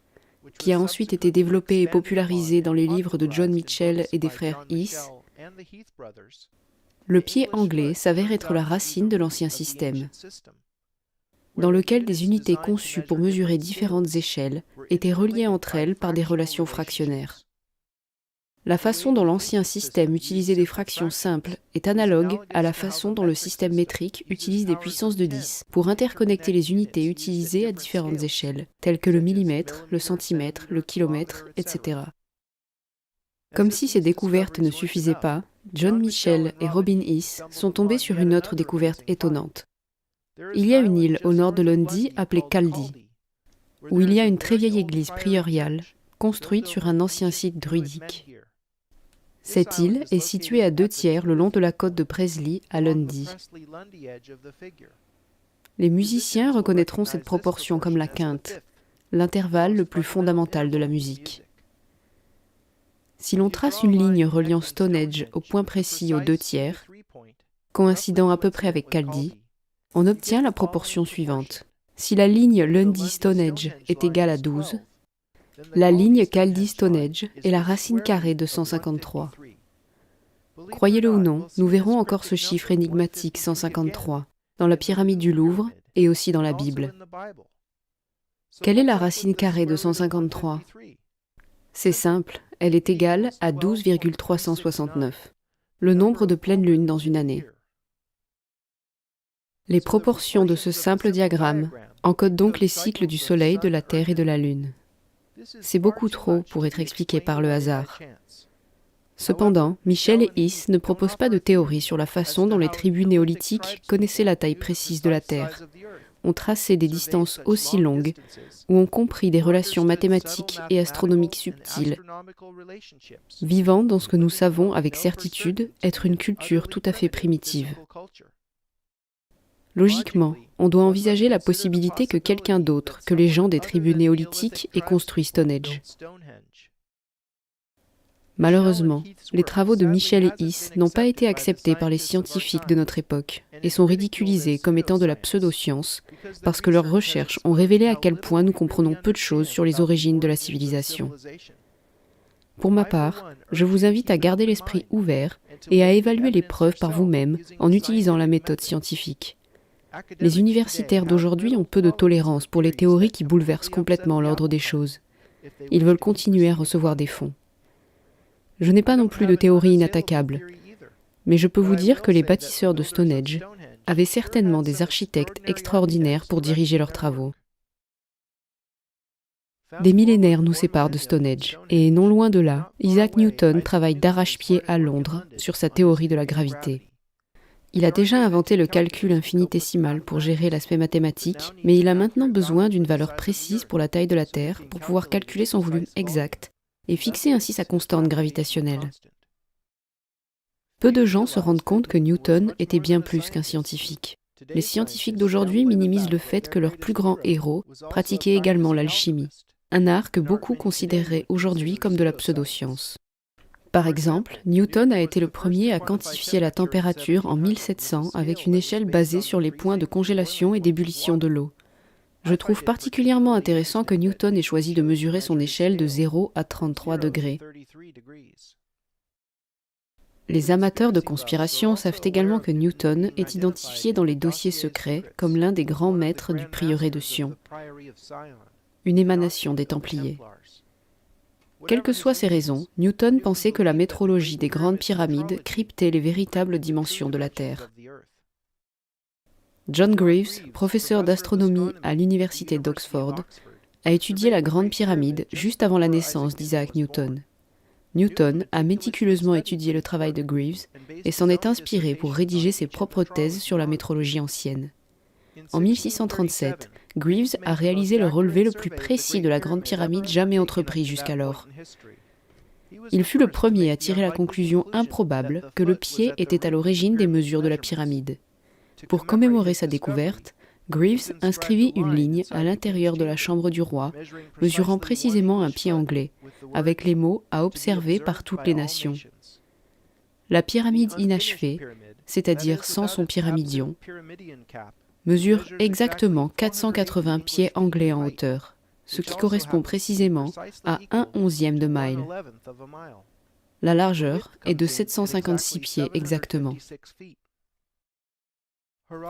qui a ensuite été développé et popularisé dans les livres de John Mitchell et des frères Heath, le pied anglais s'avère être la racine de l'ancien système, dans lequel des unités conçues pour mesurer différentes échelles étaient reliées entre elles par des relations fractionnaires. La façon dont l'ancien système utilisait des fractions simples est analogue à la façon dont le système métrique utilise des puissances de 10 pour interconnecter les unités utilisées à différentes échelles, telles que le millimètre, le centimètre, le kilomètre, etc. Comme si ces découvertes ne suffisaient pas, John Mitchell et Robin Heath sont tombés sur une autre découverte étonnante. Il y a une île au nord de Lundy appelée Caldee, où il y a une très vieille église prieurale construite sur un ancien site druidique. Cette île est située à 2/3 le long de la côte de Presley à Lundy. Les musiciens reconnaîtront cette proportion comme la quinte, l'intervalle le plus fondamental de la musique. Si l'on trace une ligne reliant Stonehenge au point précis aux 2/3, coïncidant à peu près avec Caldee, on obtient la proportion suivante. Si la ligne Lundy-Stonehenge est égale à 12, la ligne Caldee-Stonehenge est la racine carrée de 153. Croyez-le ou non, nous verrons encore ce chiffre énigmatique 153 dans la pyramide du Louvre et aussi dans la Bible. Quelle est la racine carrée de 153 ? C'est simple, elle est égale à 12,369, le nombre de pleines lunes dans une année. Les proportions de ce simple diagramme encodent donc les cycles du Soleil, de la Terre et de la Lune. C'est beaucoup trop pour être expliqué par le hasard. Cependant, Mitchell et Heath ne proposent pas de théorie sur la façon dont les tribus néolithiques connaissaient la taille précise de la Terre, ont tracé des distances aussi longues, ou ont compris des relations mathématiques et astronomiques subtiles, vivant dans ce que nous savons avec certitude être une culture tout à fait primitive. Logiquement, on doit envisager la possibilité que quelqu'un d'autre que les gens des tribus néolithiques ait construit Stonehenge. Malheureusement, les travaux de Mitchell et Heath n'ont pas été acceptés par les scientifiques de notre époque et sont ridiculisés comme étant de la pseudo-science parce que leurs recherches ont révélé à quel point nous comprenons peu de choses sur les origines de la civilisation. Pour ma part, je vous invite à garder l'esprit ouvert et à évaluer les preuves par vous-même en utilisant la méthode scientifique. Les universitaires d'aujourd'hui ont peu de tolérance pour les théories qui bouleversent complètement l'ordre des choses. Ils veulent continuer à recevoir des fonds. Je n'ai pas non plus de théorie inattaquable, mais je peux vous dire que les bâtisseurs de Stonehenge avaient certainement des architectes extraordinaires pour diriger leurs travaux. Des millénaires nous séparent de Stonehenge, et non loin de là, Isaac Newton travaille d'arrache-pied à Londres sur sa théorie de la gravité. Il a déjà inventé le calcul infinitésimal pour gérer l'aspect mathématique, mais il a maintenant besoin d'une valeur précise pour la taille de la Terre pour pouvoir calculer son volume exact et fixer ainsi sa constante gravitationnelle. Peu de gens se rendent compte que Newton était bien plus qu'un scientifique. Les scientifiques d'aujourd'hui minimisent le fait que leur plus grand héros pratiquait également l'alchimie, un art que beaucoup considéreraient aujourd'hui comme de la pseudo-science. Par exemple, Newton a été le premier à quantifier la température en 1700 avec une échelle basée sur les points de congélation et d'ébullition de l'eau. Je trouve particulièrement intéressant que Newton ait choisi de mesurer son échelle de 0 à 33 degrés. Les amateurs de conspiration savent également que Newton est identifié dans les dossiers secrets comme l'un des grands maîtres du prieuré de Sion, une émanation des Templiers. Quelles que soient ces raisons, Newton pensait que la métrologie des grandes pyramides cryptait les véritables dimensions de la Terre. John Greaves, professeur d'astronomie à l'université d'Oxford, a étudié la Grande Pyramide juste avant la naissance d'Isaac Newton. Newton a méticuleusement étudié le travail de Greaves et s'en est inspiré pour rédiger ses propres thèses sur la métrologie ancienne. En 1637, Greaves a réalisé le relevé le plus précis de la Grande Pyramide jamais entrepris jusqu'alors. Il fut le premier à tirer la conclusion improbable que le pied était à l'origine des mesures de la pyramide. Pour commémorer sa découverte, Greaves inscrivit une ligne à l'intérieur de la chambre du roi, mesurant précisément un pied anglais, avec les mots à observer par toutes les nations. La pyramide inachevée, c'est-à-dire sans son pyramidion, mesure exactement 480 pieds anglais en hauteur, ce qui correspond précisément à 1/11e de mile. La largeur est de 756 pieds exactement.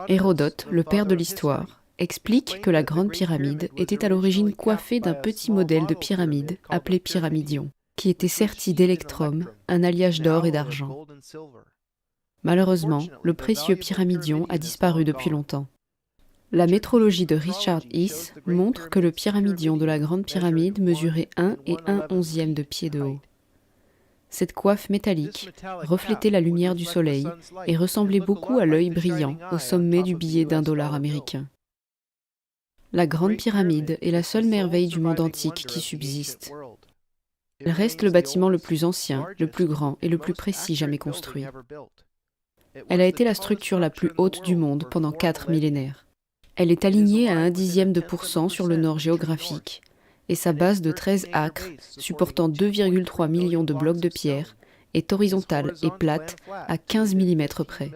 Hérodote, le père de l'histoire, explique que la Grande Pyramide était à l'origine coiffée d'un petit modèle de pyramide appelé pyramidion, qui était serti d'électrum, un alliage d'or et d'argent. Malheureusement, le précieux pyramidion a disparu depuis longtemps. La métrologie de Richard Heath montre que le pyramidion de la Grande Pyramide mesurait 1 et 1/11e de pied de haut. Cette coiffe métallique reflétait la lumière du soleil et ressemblait beaucoup à l'œil brillant au sommet du billet d'1 $ américain. La Grande Pyramide est la seule merveille du monde antique qui subsiste. Elle reste le bâtiment le plus ancien, le plus grand et le plus précis jamais construit. Elle a été la structure la plus haute du monde pendant 4 millénaires. Elle est alignée à 0,1% sur le nord géographique, et sa base de 13 acres, supportant 2,3 millions de blocs de pierre, est horizontale et plate à 15 mm près.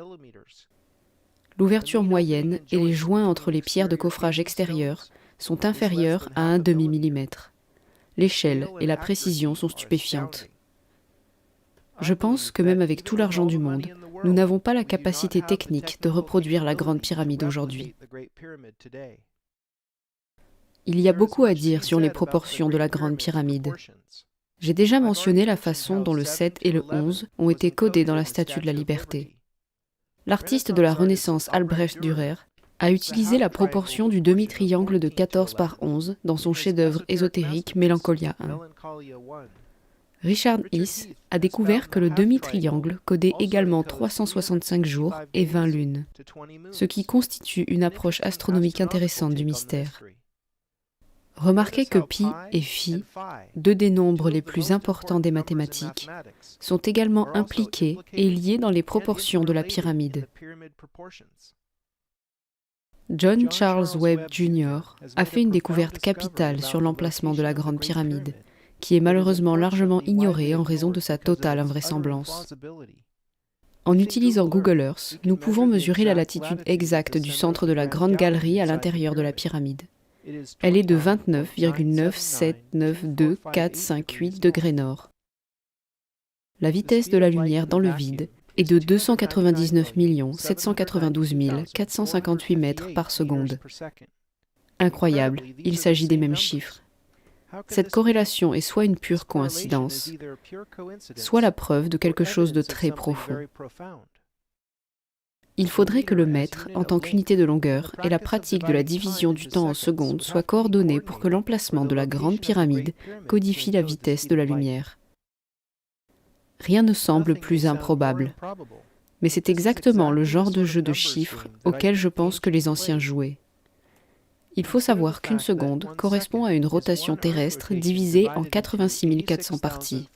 L'ouverture moyenne et les joints entre les pierres de coffrage extérieures sont inférieurs à 1/2 millimètre. L'échelle et la précision sont stupéfiantes. Je pense que même avec tout l'argent du monde, nous n'avons pas la capacité technique de reproduire la Grande Pyramide aujourd'hui. Il y a beaucoup à dire sur les proportions de la Grande Pyramide. J'ai déjà mentionné la façon dont le 7 et le 11 ont été codés dans la Statue de la Liberté. L'artiste de la Renaissance Albrecht Dürer a utilisé la proportion du demi-triangle de 14 par 11 dans son chef-d'œuvre ésotérique Mélancolia I. Richard Heath a découvert que le demi-triangle codait également 365 jours et 20 lunes, ce qui constitue une approche astronomique intéressante du mystère. Remarquez que pi et phi, deux des nombres les plus importants des mathématiques, sont également impliqués et liés dans les proportions de la pyramide. John Charles Webb Jr. a fait une découverte capitale sur l'emplacement de la Grande Pyramide, qui est malheureusement largement ignorée en raison de sa totale invraisemblance. En utilisant Google Earth, nous pouvons mesurer la latitude exacte du centre de la Grande Galerie à l'intérieur de la pyramide. Elle est de 29,9792458 degrés nord. La vitesse de la lumière dans le vide est de 299 792 458 mètres par seconde. Incroyable, il s'agit des mêmes chiffres. Cette corrélation est soit une pure coïncidence, soit la preuve de quelque chose de très profond. Il faudrait que le mètre, en tant qu'unité de longueur, et la pratique de la division du temps en secondes soient coordonnés pour que l'emplacement de la Grande Pyramide codifie la vitesse de la lumière. Rien ne semble plus improbable, mais c'est exactement le genre de jeu de chiffres auquel je pense que les anciens jouaient. Il faut savoir qu'une seconde correspond à une rotation terrestre divisée en 86 400 parties,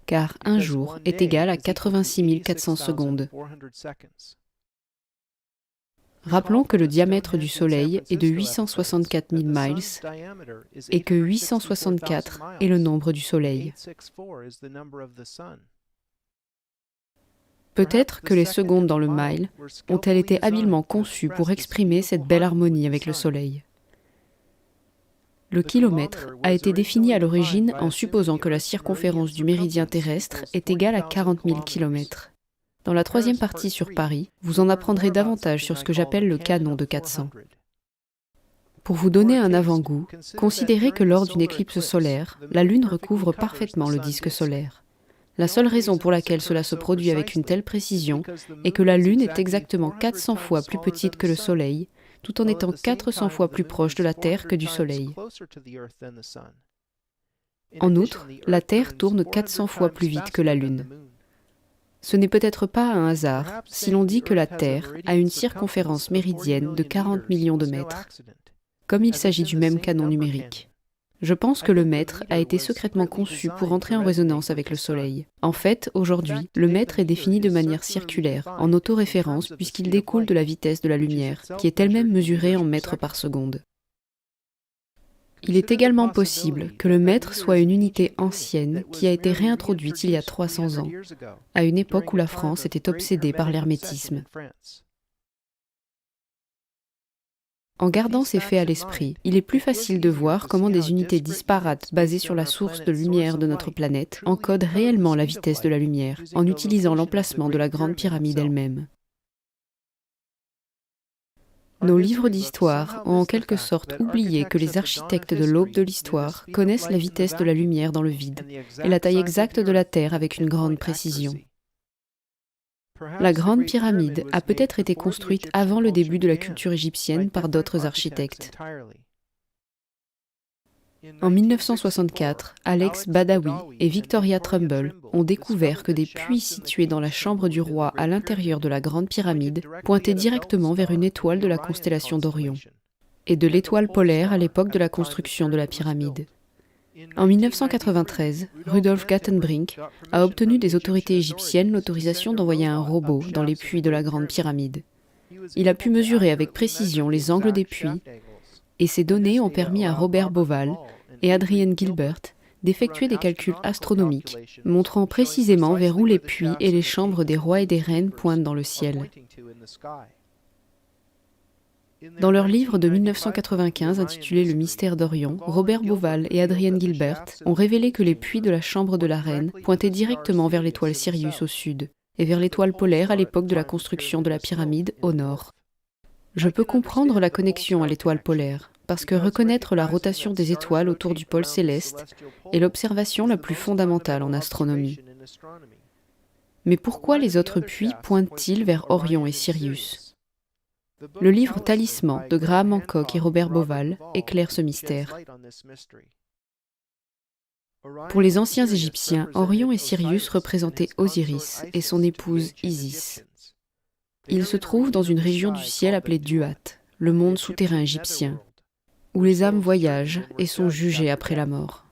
car un jour est égal à 86 400 secondes. Rappelons que le diamètre du Soleil est de 864 000 miles et que 864 est le nombre du Soleil. Peut-être que les secondes dans le mile ont-elles été habilement conçues pour exprimer cette belle harmonie avec le Soleil. Le kilomètre a été défini à l'origine en supposant que la circonférence du méridien terrestre est égale à 40 000 km. Dans la troisième partie sur Paris, vous en apprendrez davantage sur ce que j'appelle le canon de 400. Pour vous donner un avant-goût, considérez que lors d'une éclipse solaire, la Lune recouvre parfaitement le disque solaire. La seule raison pour laquelle cela se produit avec une telle précision est que la Lune est exactement 400 fois plus petite que le Soleil, tout en étant 400 fois plus proche de la Terre que du Soleil. En outre, la Terre tourne 400 fois plus vite que la Lune. Ce n'est peut-être pas un hasard si l'on dit que la Terre a une circonférence méridienne de 40 millions de mètres, comme il s'agit du même canon numérique. Je pense que le mètre a été secrètement conçu pour entrer en résonance avec le Soleil. En fait, aujourd'hui, le mètre est défini de manière circulaire, en autoréférence puisqu'il découle de la vitesse de la lumière, qui est elle-même mesurée en mètres par seconde. Il est également possible que le mètre soit une unité ancienne qui a été réintroduite il y a 300 ans, à une époque où la France était obsédée par l'hermétisme. En gardant ces faits à l'esprit, il est plus facile de voir comment des unités disparates basées sur la source de lumière de notre planète encodent réellement la vitesse de la lumière, en utilisant l'emplacement de la Grande Pyramide elle-même. Nos livres d'histoire ont en quelque sorte oublié que les architectes de l'aube de l'histoire connaissent la vitesse de la lumière dans le vide et la taille exacte de la Terre avec une grande précision. La Grande Pyramide a peut-être été construite avant le début de la culture égyptienne par d'autres architectes. En 1964, Alex Badawi et Victoria Trumbull ont découvert que des puits situés dans la chambre du roi à l'intérieur de la Grande Pyramide pointaient directement vers une étoile de la constellation d'Orion, et de l'étoile polaire à l'époque de la construction de la pyramide. En 1993, Rudolf Gattenbrink a obtenu des autorités égyptiennes l'autorisation d'envoyer un robot dans les puits de la Grande Pyramide. Il a pu mesurer avec précision les angles des puits, et ces données ont permis à Robert Bauval et Adrian Gilbert d'effectuer des calculs astronomiques, montrant précisément vers où les puits et les chambres des rois et des reines pointent dans le ciel. Dans leur livre de 1995 intitulé Le mystère d'Orion, Robert Bauval et Adrian Gilbert ont révélé que les puits de la chambre de la reine pointaient directement vers l'étoile Sirius au sud, et vers l'étoile polaire à l'époque de la construction de la pyramide au nord. Je peux comprendre la connexion à l'étoile polaire, parce que reconnaître la rotation des étoiles autour du pôle céleste est l'observation la plus fondamentale en astronomie. Mais pourquoi les autres puits pointent-ils vers Orion et Sirius ? Le livre Talisman de Graham Hancock et Robert Bauval éclaire ce mystère. Pour les anciens Égyptiens, Orion et Sirius représentaient Osiris et son épouse Isis. Ils se trouvent dans une région du ciel appelée Duat, le monde souterrain égyptien, où les âmes voyagent et sont jugées après la mort.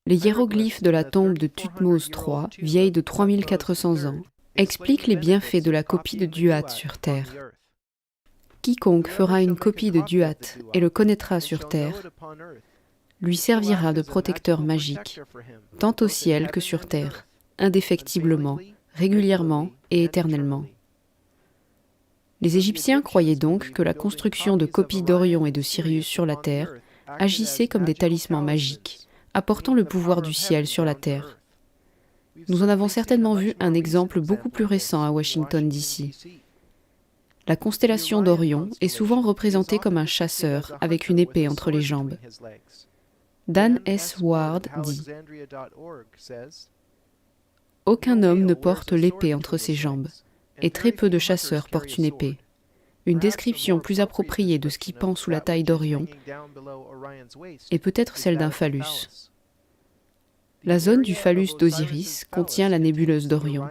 Les hiéroglyphes de la tombe de Thutmose III, vieille de 3400 ans, expliquent les bienfaits de la copie de Duat sur Terre. Quiconque fera une copie de Duat et le connaîtra sur Terre, lui servira de protecteur magique, tant au ciel que sur Terre, indéfectiblement, régulièrement et éternellement. Les Égyptiens croyaient donc que la construction de copies d'Orion et de Sirius sur la Terre agissait comme des talismans magiques, apportant le pouvoir du ciel sur la Terre. Nous en avons certainement vu un exemple beaucoup plus récent à Washington, D.C. La constellation d'Orion est souvent représentée comme un chasseur avec une épée entre les jambes. Dan S. Ward dit « Aucun homme ne porte l'épée entre ses jambes, et très peu de chasseurs portent une épée. Une description plus appropriée de ce qui pend sous la taille d'Orion est peut-être celle d'un phallus. La zone du phallus d'Osiris contient la nébuleuse d'Orion,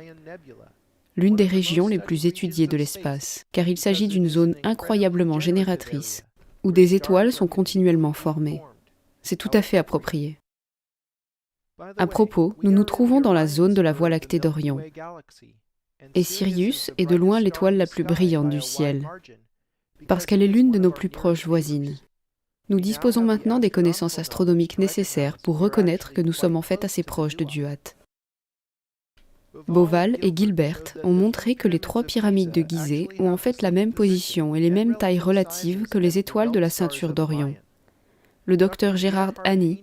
l'une des régions les plus étudiées de l'espace, car il s'agit d'une zone incroyablement génératrice, où des étoiles sont continuellement formées. C'est tout à fait approprié. À propos, nous nous trouvons dans la zone de la Voie lactée d'Orion, et Sirius est de loin l'étoile la plus brillante du ciel, parce qu'elle est l'une de nos plus proches voisines. Nous disposons maintenant des connaissances astronomiques nécessaires pour reconnaître que nous sommes en fait assez proches de Duat. Bauval et Gilbert ont montré que les 3 pyramides de Gizeh ont en fait la même position et les mêmes tailles relatives que les étoiles de la ceinture d'Orion. Le docteur Gerard Haney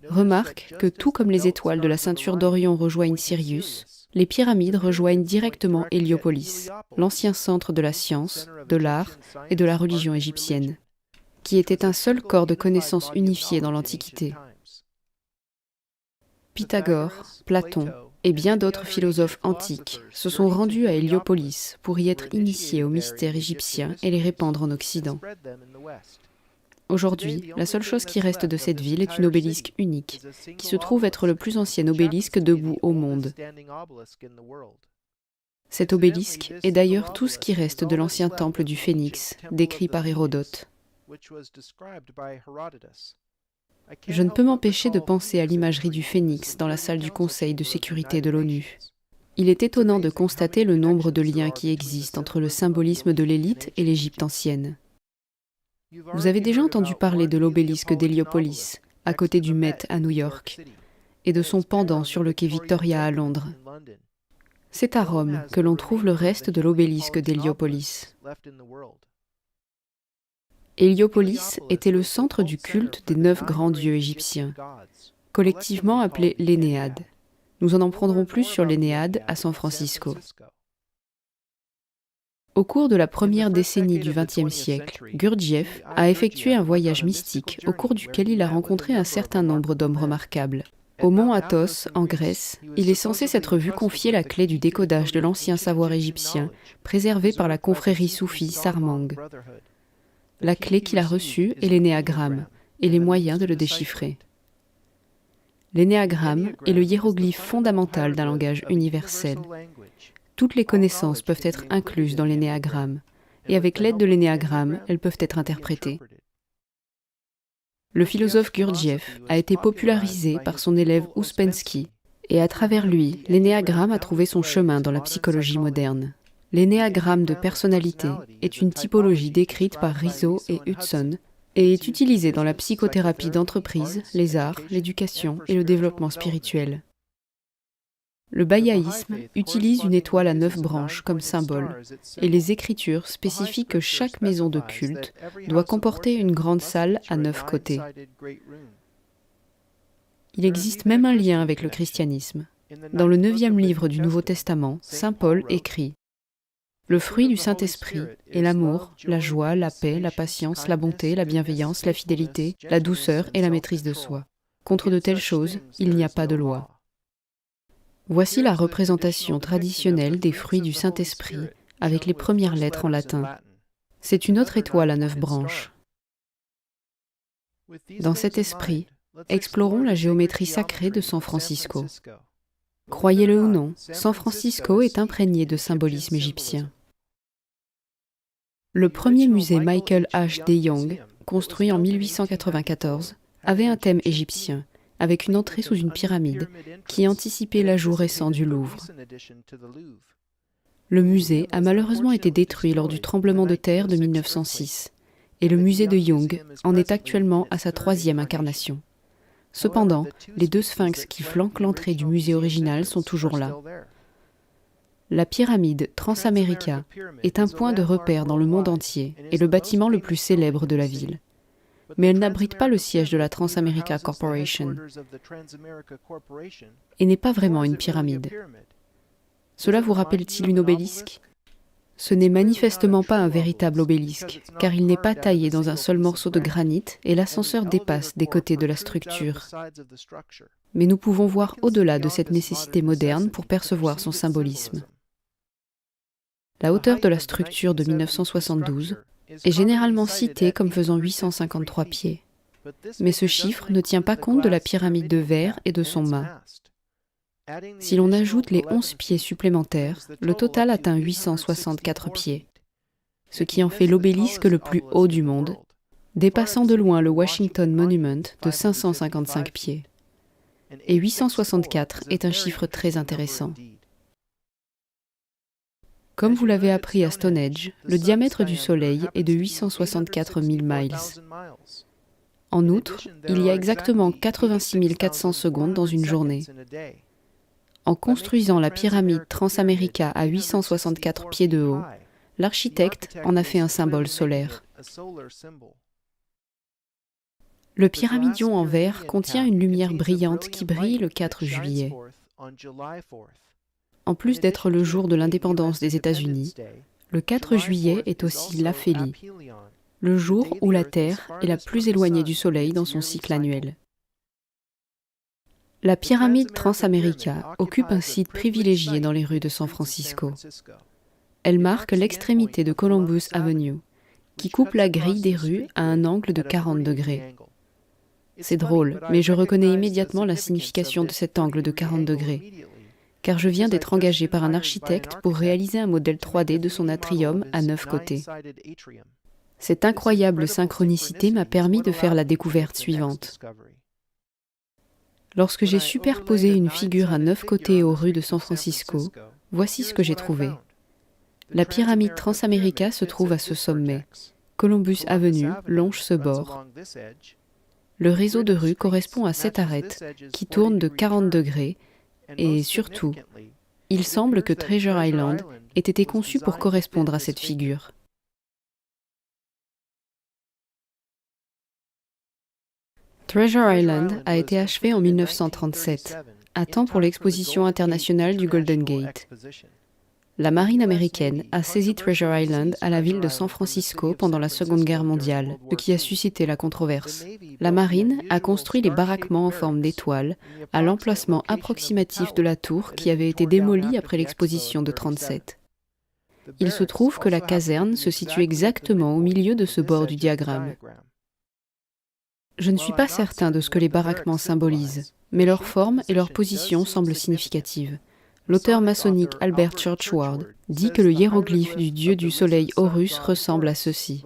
remarque que tout comme les étoiles de la ceinture d'Orion rejoignent Sirius, les pyramides rejoignent directement Héliopolis, l'ancien centre de la science, de l'art et de la religion égyptienne, qui était un seul corps de connaissances unifié dans l'Antiquité. Pythagore, Platon et bien d'autres philosophes antiques se sont rendus à Héliopolis pour y être initiés aux mystères égyptiens et les répandre en Occident. Aujourd'hui, la seule chose qui reste de cette ville est une obélisque unique, qui se trouve être le plus ancien obélisque debout au monde. Cet obélisque est d'ailleurs tout ce qui reste de l'ancien temple du Phénix, décrit par Hérodote. Je ne peux m'empêcher de penser à l'imagerie du Phénix dans la salle du Conseil de sécurité de l'ONU. Il est étonnant de constater le nombre de liens qui existent entre le symbolisme de l'élite et l'Égypte ancienne. Vous avez déjà entendu parler de l'obélisque d'Héliopolis, à côté du Met à New York, et de son pendant sur le quai Victoria à Londres. C'est à Rome que l'on trouve le reste de l'obélisque d'Héliopolis. Héliopolis était le centre du culte des 9 grands dieux égyptiens, collectivement appelés l'Énéade. Nous en apprendrons plus sur l'Énéade à San Francisco. Au cours de la première décennie du XXe siècle, Gurdjieff a effectué un voyage mystique au cours duquel il a rencontré un certain nombre d'hommes remarquables. Au mont Athos, en Grèce, il est censé s'être vu confier la clé du décodage de l'ancien savoir égyptien, préservé par la confrérie soufie Sarmang. La clé qu'il a reçue est l'énéagramme, et les moyens de le déchiffrer. L'énéagramme est le hiéroglyphe fondamental d'un langage universel. Toutes les connaissances peuvent être incluses dans l'énéagramme, et avec l'aide de l'énéagramme, elles peuvent être interprétées. Le philosophe Gurdjieff a été popularisé par son élève Ouspensky, et à travers lui, l'énéagramme a trouvé son chemin dans la psychologie moderne. L'énéagramme de personnalité est une typologie décrite par Rizzo et Hudson et est utilisée dans la psychothérapie d'entreprise, les arts, l'éducation et le développement spirituel. Le bahaïsme utilise une étoile à 9 branches comme symbole, et les écritures spécifient que chaque maison de culte doit comporter une grande salle à 9 côtés. Il existe même un lien avec le christianisme. Dans le 9e livre du Nouveau Testament, saint Paul écrit « Le fruit du Saint-Esprit est l'amour, la joie, la paix, la patience, la bonté, la bienveillance, la fidélité, la douceur et la maîtrise de soi. Contre de telles choses, il n'y a pas de loi. » Voici la représentation traditionnelle des fruits du Saint-Esprit avec les premières lettres en latin. C'est une autre étoile à 9 branches. Dans cet esprit, explorons la géométrie sacrée de San Francisco. Croyez-le ou non, San Francisco est imprégné de symbolisme égyptien. Le premier musée Michael H. de Young, construit en 1894, avait un thème égyptien, avec une entrée sous une pyramide qui anticipait l'ajout récent du Louvre. Le musée a malheureusement été détruit lors du tremblement de terre de 1906, et le musée de Young en est actuellement à sa 3e incarnation. Cependant, les 2 sphinx qui flanquent l'entrée du musée original sont toujours là. La pyramide Transamerica est un point de repère dans le monde entier et le bâtiment le plus célèbre de la ville. Mais elle n'abrite pas le siège de la Transamerica Corporation et n'est pas vraiment une pyramide. Cela vous rappelle-t-il une obélisque ? Ce n'est manifestement pas un véritable obélisque, car il n'est pas taillé dans un seul morceau de granit et l'ascenseur dépasse des côtés de la structure. Mais nous pouvons voir au-delà de cette nécessité moderne pour percevoir son symbolisme. La hauteur de la structure de 1972 est généralement citée comme faisant 853 pieds. Mais ce chiffre ne tient pas compte de la pyramide de verre et de son mât. Si l'on ajoute les 11 pieds supplémentaires, le total atteint 864 pieds, ce qui en fait l'obélisque le plus haut du monde, dépassant de loin le Washington Monument de 555 pieds. Et 864 est un chiffre très intéressant. Comme vous l'avez appris à Stonehenge, le diamètre du Soleil est de 864 000 miles. En outre, il y a exactement 86 400 secondes dans une journée. En construisant la pyramide Transamerica à 864 pieds de haut, l'architecte en a fait un symbole solaire. Le pyramidion en verre contient une lumière brillante qui brille le 4 juillet. En plus d'être le jour de l'indépendance des États-Unis, le 4 juillet est aussi l'aphélie, le jour où la Terre est la plus éloignée du Soleil dans son cycle annuel. La pyramide Transamerica occupe un site privilégié dans les rues de San Francisco. Elle marque l'extrémité de Columbus Avenue, qui coupe la grille des rues à un angle de 40 degrés. C'est drôle, mais je reconnais immédiatement la signification de cet angle de 40 degrés, car je viens d'être engagé par un architecte pour réaliser un modèle 3D de son atrium à 9 côtés. Cette incroyable synchronicité m'a permis de faire la découverte suivante. Lorsque j'ai superposé une figure à 9 côtés aux rues de San Francisco, voici ce que j'ai trouvé. La pyramide Transamerica se trouve à ce sommet. Columbus Avenue longe ce bord. Le réseau de rues correspond à cette arête qui tourne de 40 degrés et surtout, il semble que Treasure Island ait été conçu pour correspondre à cette figure. Treasure Island a été achevé en 1937, à temps pour l'exposition internationale du Golden Gate. La marine américaine a saisi Treasure Island à la ville de San Francisco pendant la Seconde Guerre mondiale, ce qui a suscité la controverse. La marine a construit les baraquements en forme d'étoile à l'emplacement approximatif de la tour qui avait été démolie après l'exposition de 1937. Il se trouve que la caserne se situe exactement au milieu de ce bord du diagramme. Je ne suis pas certain de ce que les baraquements symbolisent, mais leur forme et leur position semblent significatives. L'auteur maçonnique Albert Churchward dit que le hiéroglyphe du dieu du soleil Horus ressemble à ceci.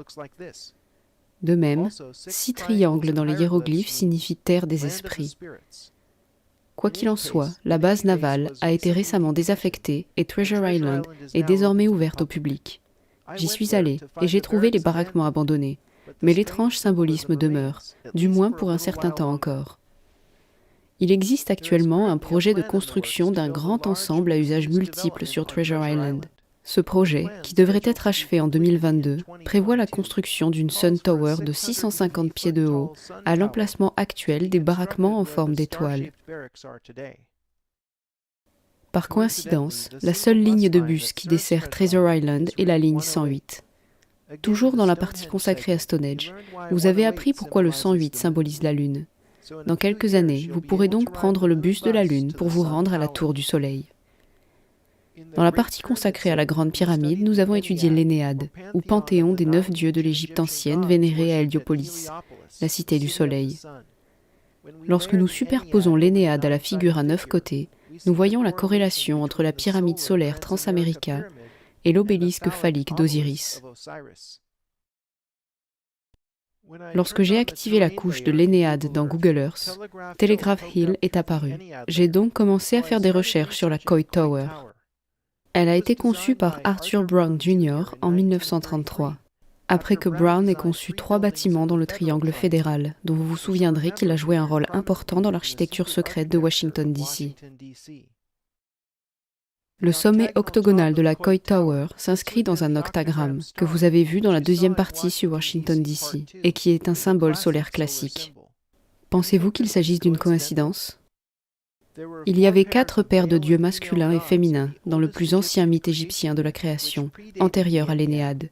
De même, 6 triangles dans les hiéroglyphes signifient terre des esprits. Quoi qu'il en soit, la base navale a été récemment désaffectée et Treasure Island est désormais ouverte au public. J'y suis allé et j'ai trouvé les baraquements abandonnés, mais l'étrange symbolisme demeure, du moins pour un certain temps encore. Il existe actuellement un projet de construction d'un grand ensemble à usage multiple sur Treasure Island. Ce projet, qui devrait être achevé en 2022, prévoit la construction d'une Sun Tower de 650 pieds de haut à l'emplacement actuel des baraquements en forme d'étoile. Par coïncidence, la seule ligne de bus qui dessert Treasure Island est la ligne 108. Toujours dans la partie consacrée à Stonehenge, vous avez appris pourquoi le 108 symbolise la Lune. Dans quelques années, vous pourrez donc prendre le bus de la Lune pour vous rendre à la Tour du Soleil. Dans la partie consacrée à la Grande Pyramide, nous avons étudié l'Énéade, ou panthéon des 9 dieux de l'Égypte ancienne vénérés à Héliopolis, la cité du Soleil. Lorsque nous superposons l'Énéade à la figure à 9 côtés, nous voyons la corrélation entre la pyramide solaire Transamerica et l'obélisque phallique d'Osiris. Lorsque j'ai activé la couche de l'Énéade dans Google Earth, Telegraph Hill est apparu. J'ai donc commencé à faire des recherches sur la Coit Tower. Elle a été conçue par Arthur Brown Jr. en 1933, après que Brown ait conçu 3 bâtiments dans le triangle fédéral, dont vous vous souviendrez qu'il a joué un rôle important dans l'architecture secrète de Washington, D.C. Le sommet octogonal de la Coit Tower s'inscrit dans un octagramme que vous avez vu dans la deuxième partie sur Washington, D.C. et qui est un symbole solaire classique. Pensez-vous qu'il s'agisse d'une coïncidence ? Il y avait 4 paires de dieux masculins et féminins dans le plus ancien mythe égyptien de la création, antérieur à l'Énéade.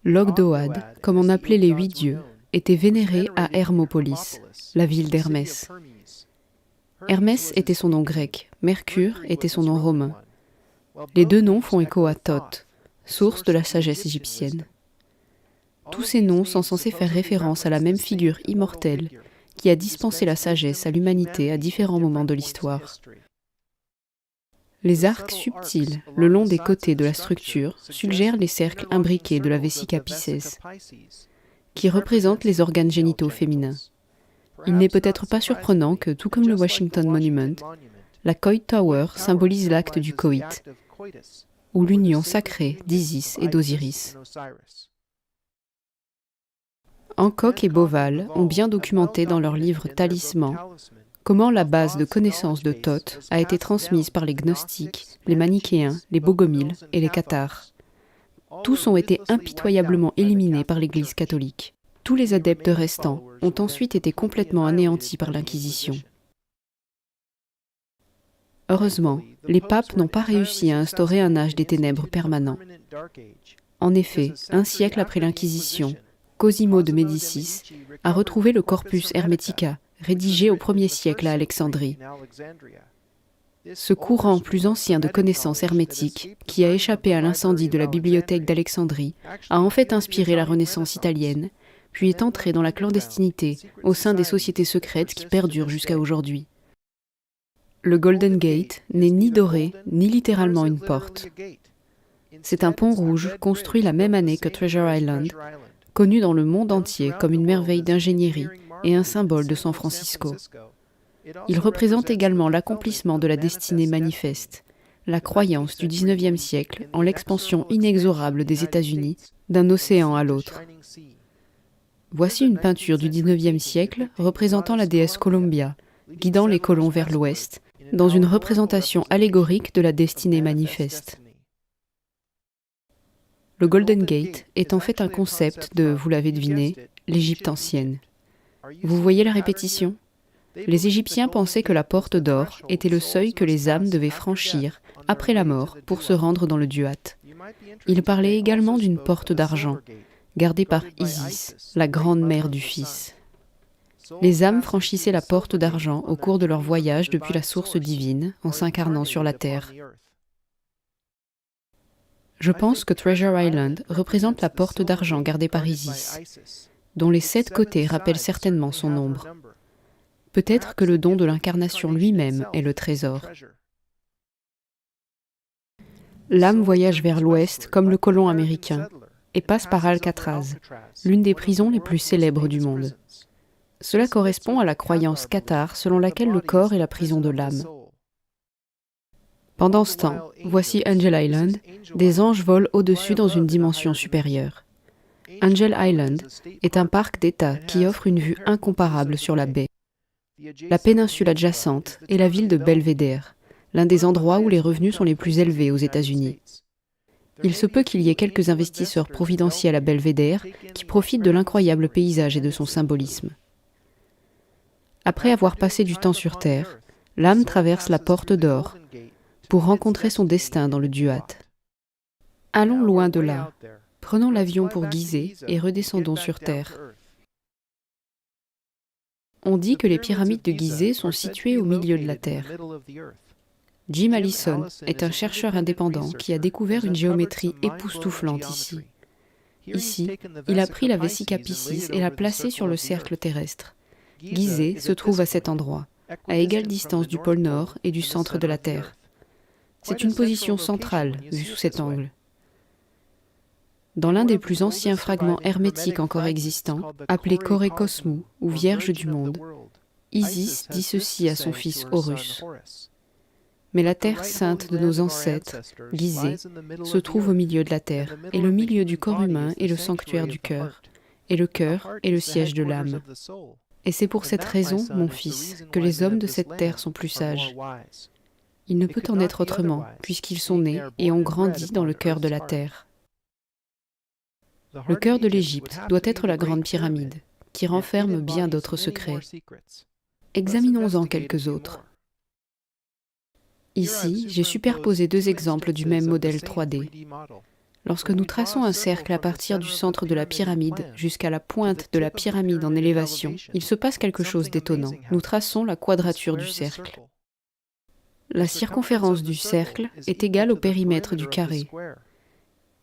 L'Ogdoad, comme on appelait les 8 dieux, était vénéré à Hermopolis, la ville d'Hermès. Hermès était son nom grec, Mercure était son nom romain. Les 2 noms font écho à Thoth, source de la sagesse égyptienne. Tous ces noms sont censés faire référence à la même figure immortelle qui a dispensé la sagesse à l'humanité à différents moments de l'histoire. Les arcs subtils le long des côtés de la structure suggèrent les cercles imbriqués de la Vesica Pisces, qui représentent les organes génitaux féminins. Il n'est peut-être pas surprenant que, tout comme le Washington Monument, la Coit Tower symbolise l'acte du coït, ou l'union sacrée d'Isis et d'Osiris. Hancock et Bauval ont bien documenté dans leur livre Talisman comment la base de connaissance de Thoth a été transmise par les gnostiques, les manichéens, les bogomiles et les cathares. Tous ont été impitoyablement éliminés par l'Église catholique. Tous les adeptes restants ont ensuite été complètement anéantis par l'Inquisition. Heureusement, les papes n'ont pas réussi à instaurer un âge des ténèbres permanent. En effet, un siècle après l'Inquisition, Cosimo de Médicis a retrouvé le Corpus Hermetica, rédigé au 1er siècle à Alexandrie. Ce courant plus ancien de connaissances hermétiques, qui a échappé à l'incendie de la bibliothèque d'Alexandrie, a en fait inspiré la Renaissance italienne, puis est entré dans la clandestinité au sein des sociétés secrètes qui perdurent jusqu'à aujourd'hui. Le Golden Gate n'est ni doré, ni littéralement une porte. C'est un pont rouge construit la même année que Treasure Island, connu dans le monde entier comme une merveille d'ingénierie et un symbole de San Francisco. Il représente également l'accomplissement de la destinée manifeste, la croyance du XIXe siècle en l'expansion inexorable des États-Unis d'un océan à l'autre. Voici une peinture du XIXe siècle représentant la déesse Columbia, guidant les colons vers l'ouest, dans une représentation allégorique de la destinée manifeste. Le Golden Gate est en fait un concept de, vous l'avez deviné, l'Égypte ancienne. Vous voyez la répétition ? Les Égyptiens pensaient que la porte d'or était le seuil que les âmes devaient franchir après la mort pour se rendre dans le duat. Ils parlaient également d'une porte d'argent, gardée par Isis, la grande mère du Fils. Les âmes franchissaient la porte d'argent au cours de leur voyage depuis la source divine, en s'incarnant sur la terre. Je pense que Treasure Island représente la porte d'argent gardée par Isis, dont les 7 côtés rappellent certainement son nombre. Peut-être que le don de l'incarnation lui-même est le trésor. L'âme voyage vers l'ouest comme le colon américain et passe par Alcatraz, l'une des prisons les plus célèbres du monde. Cela correspond à la croyance cathare selon laquelle le corps est la prison de l'âme. Pendant ce temps, voici Angel Island, des anges volent au-dessus dans une dimension supérieure. Angel Island est un parc d'État qui offre une vue incomparable sur la baie. La péninsule adjacente est la ville de Belvedere, l'un des endroits où les revenus sont les plus élevés aux États-Unis. Il se peut qu'il y ait quelques investisseurs providentiels à Belvedere qui profitent de l'incroyable paysage et de son symbolisme. Après avoir passé du temps sur Terre, l'âme traverse la porte d'or pour rencontrer son destin dans le duat. Allons loin de là. Prenons l'avion pour Gizeh et redescendons sur Terre. On dit que les pyramides de Gizeh sont situées au milieu de la Terre. Jim Allison est un chercheur indépendant qui a découvert une géométrie époustouflante ici. Ici, il a pris la Vesica Piscis et l'a placée sur le cercle terrestre. Gizeh se trouve à cet endroit, à égale distance du pôle Nord et du centre de la Terre. C'est une position centrale, vue sous cet angle. Dans l'un des plus anciens fragments hermétiques encore existants, appelé Coré Cosmou, ou Vierge du monde, Isis dit ceci à son fils Horus. Mais la terre sainte de nos ancêtres, Gizeh, se trouve au milieu de la terre, et le milieu du corps humain est le sanctuaire du cœur, et le cœur est le siège de l'âme. Et c'est pour cette raison, mon fils, que les hommes de cette terre sont plus sages. Il ne peut en être autrement, puisqu'ils sont nés et ont grandi dans le cœur de la terre. Le cœur de l'Égypte doit être la grande pyramide, qui renferme bien d'autres secrets. Examinons-en quelques autres. Ici, j'ai superposé 2 exemples du même modèle 3D. Lorsque nous traçons un cercle à partir du centre de la pyramide jusqu'à la pointe de la pyramide en élévation, il se passe quelque chose d'étonnant. Nous traçons la quadrature du cercle. La circonférence du cercle est égale au périmètre du carré.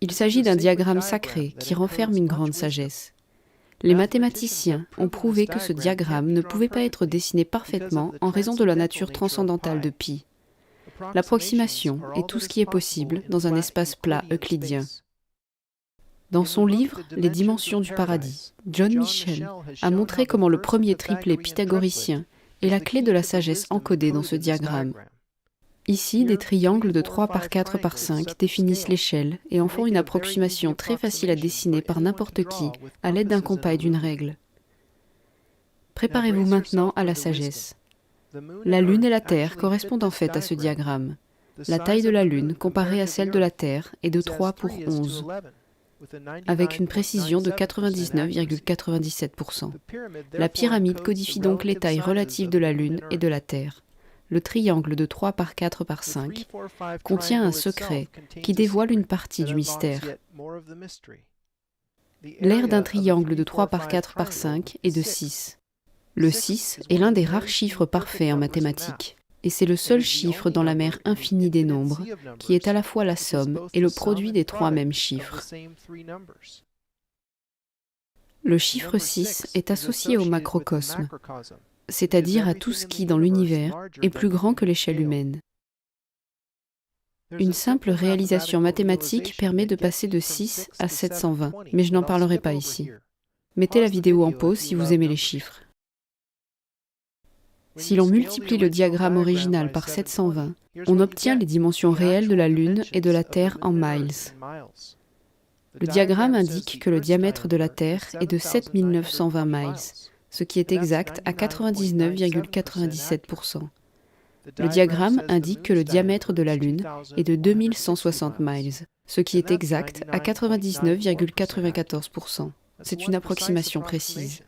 Il s'agit d'un diagramme sacré qui renferme une grande sagesse. Les mathématiciens ont prouvé que ce diagramme ne pouvait pas être dessiné parfaitement en raison de la nature transcendantale de pi. L'approximation est tout ce qui est possible dans un espace plat euclidien. Dans son livre « Les dimensions du paradis », John Michell a montré comment le premier triplet pythagoricien est la clé de la sagesse encodée dans ce diagramme. Ici, des triangles de 3 par 4 par 5 définissent l'échelle et en font une approximation très facile à dessiner par n'importe qui à l'aide d'un compas et d'une règle. Préparez-vous maintenant à la sagesse. La Lune et la Terre correspondent en fait à ce diagramme. La taille de la Lune comparée à celle de la Terre est de 3 pour 11, avec une précision de 99,97%. La pyramide codifie donc les tailles relatives de la Lune et de la Terre. Le triangle de 3 par 4 par 5 contient un secret qui dévoile une partie du mystère. L'aire d'un triangle de 3 par 4 par 5 est de 6. Le 6 est l'un des rares chiffres parfaits en mathématiques, et c'est le seul chiffre dans la mer infinie des nombres qui est à la fois la somme et le produit des 3 mêmes chiffres. Le chiffre 6 est associé au macrocosme, c'est-à-dire à tout ce qui, dans l'univers, est plus grand que l'échelle humaine. Une simple réalisation mathématique permet de passer de 6 à 720, mais je n'en parlerai pas ici. Mettez la vidéo en pause si vous aimez les chiffres. Si l'on multiplie le diagramme original par 720, on obtient les dimensions réelles de la Lune et de la Terre en miles. Le diagramme indique que le diamètre de la Terre est de 7920 miles, ce qui est exact à 99,97%. Le diagramme indique que le diamètre de la Lune est de 2160 miles, ce qui est exact à 99,94%. C'est une approximation précise.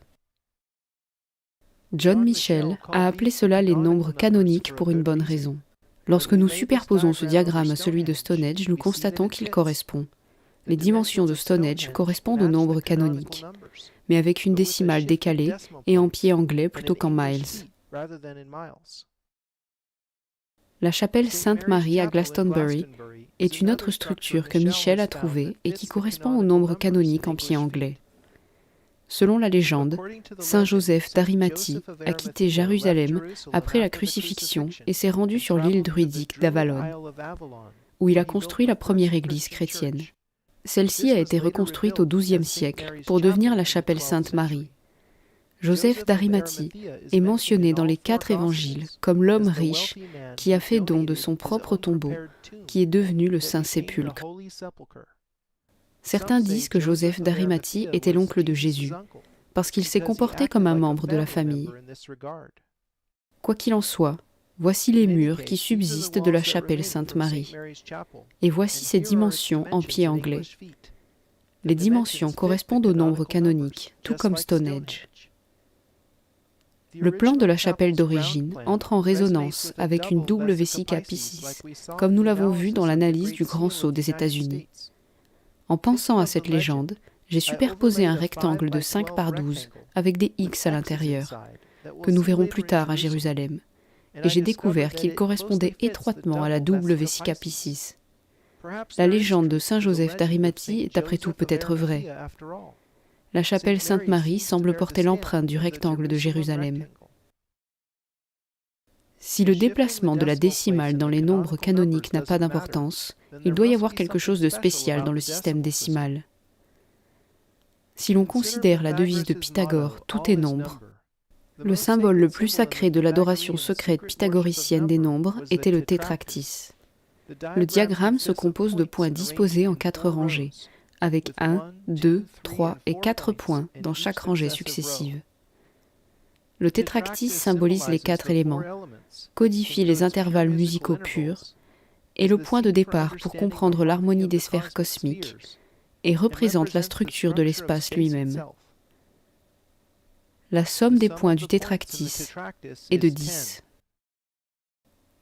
John Michell a appelé cela les nombres canoniques pour une bonne raison. Lorsque nous superposons ce diagramme à celui de Stonehenge, nous constatons qu'il correspond. Les dimensions de Stonehenge correspondent aux nombres canoniques, mais avec une décimale décalée et en pieds anglais plutôt qu'en miles. La chapelle Sainte-Marie à Glastonbury est une autre structure que Michell a trouvée et qui correspond au nombre canonique en pieds anglais. Selon la légende, Saint Joseph d'Arimathie a quitté Jérusalem après la crucifixion et s'est rendu sur l'île druidique d'Avalon, où il a construit la première église chrétienne. Celle-ci a été reconstruite au XIIe siècle pour devenir la chapelle Sainte-Marie. Joseph d'Arimathie est mentionné dans les 4 évangiles comme l'homme riche qui a fait don de son propre tombeau, qui est devenu le Saint-Sépulcre. Certains disent que Joseph d'Arimathie était l'oncle de Jésus, parce qu'il s'est comporté comme un membre de la famille. Quoi qu'il en soit, voici les murs qui subsistent de la chapelle Sainte-Marie. Et voici ses dimensions en pieds anglais. Les dimensions correspondent au nombre canonique, tout comme Stonehenge. Le plan de la chapelle d'origine entre en résonance avec une double vesica piscis, comme nous l'avons vu dans l'analyse du Grand Sceau des États-Unis. En pensant à cette légende, j'ai superposé un rectangle de 5 par 12 avec des X à l'intérieur, que nous verrons plus tard à Jérusalem, et j'ai découvert qu'il correspondait étroitement à la double vesica piscis. La légende de Saint Joseph d'Arimathie est après tout peut-être vraie. La chapelle Sainte-Marie semble porter l'empreinte du rectangle de Jérusalem. Si le déplacement de la décimale dans les nombres canoniques n'a pas d'importance, il doit y avoir quelque chose de spécial dans le système décimal. Si l'on considère la devise de Pythagore, tout est nombre, le symbole le plus sacré de l'adoration secrète pythagoricienne des nombres était le tétractys. Le diagramme se compose de points disposés en 4 rangées, avec 1, 2, 3 et 4 points dans chaque rangée successive. Le tétractys symbolise les 4 éléments, codifie les intervalles musicaux purs, est le point de départ pour comprendre l'harmonie des sphères cosmiques et représente la structure de l'espace lui-même. La somme des points du tétractys est de 10.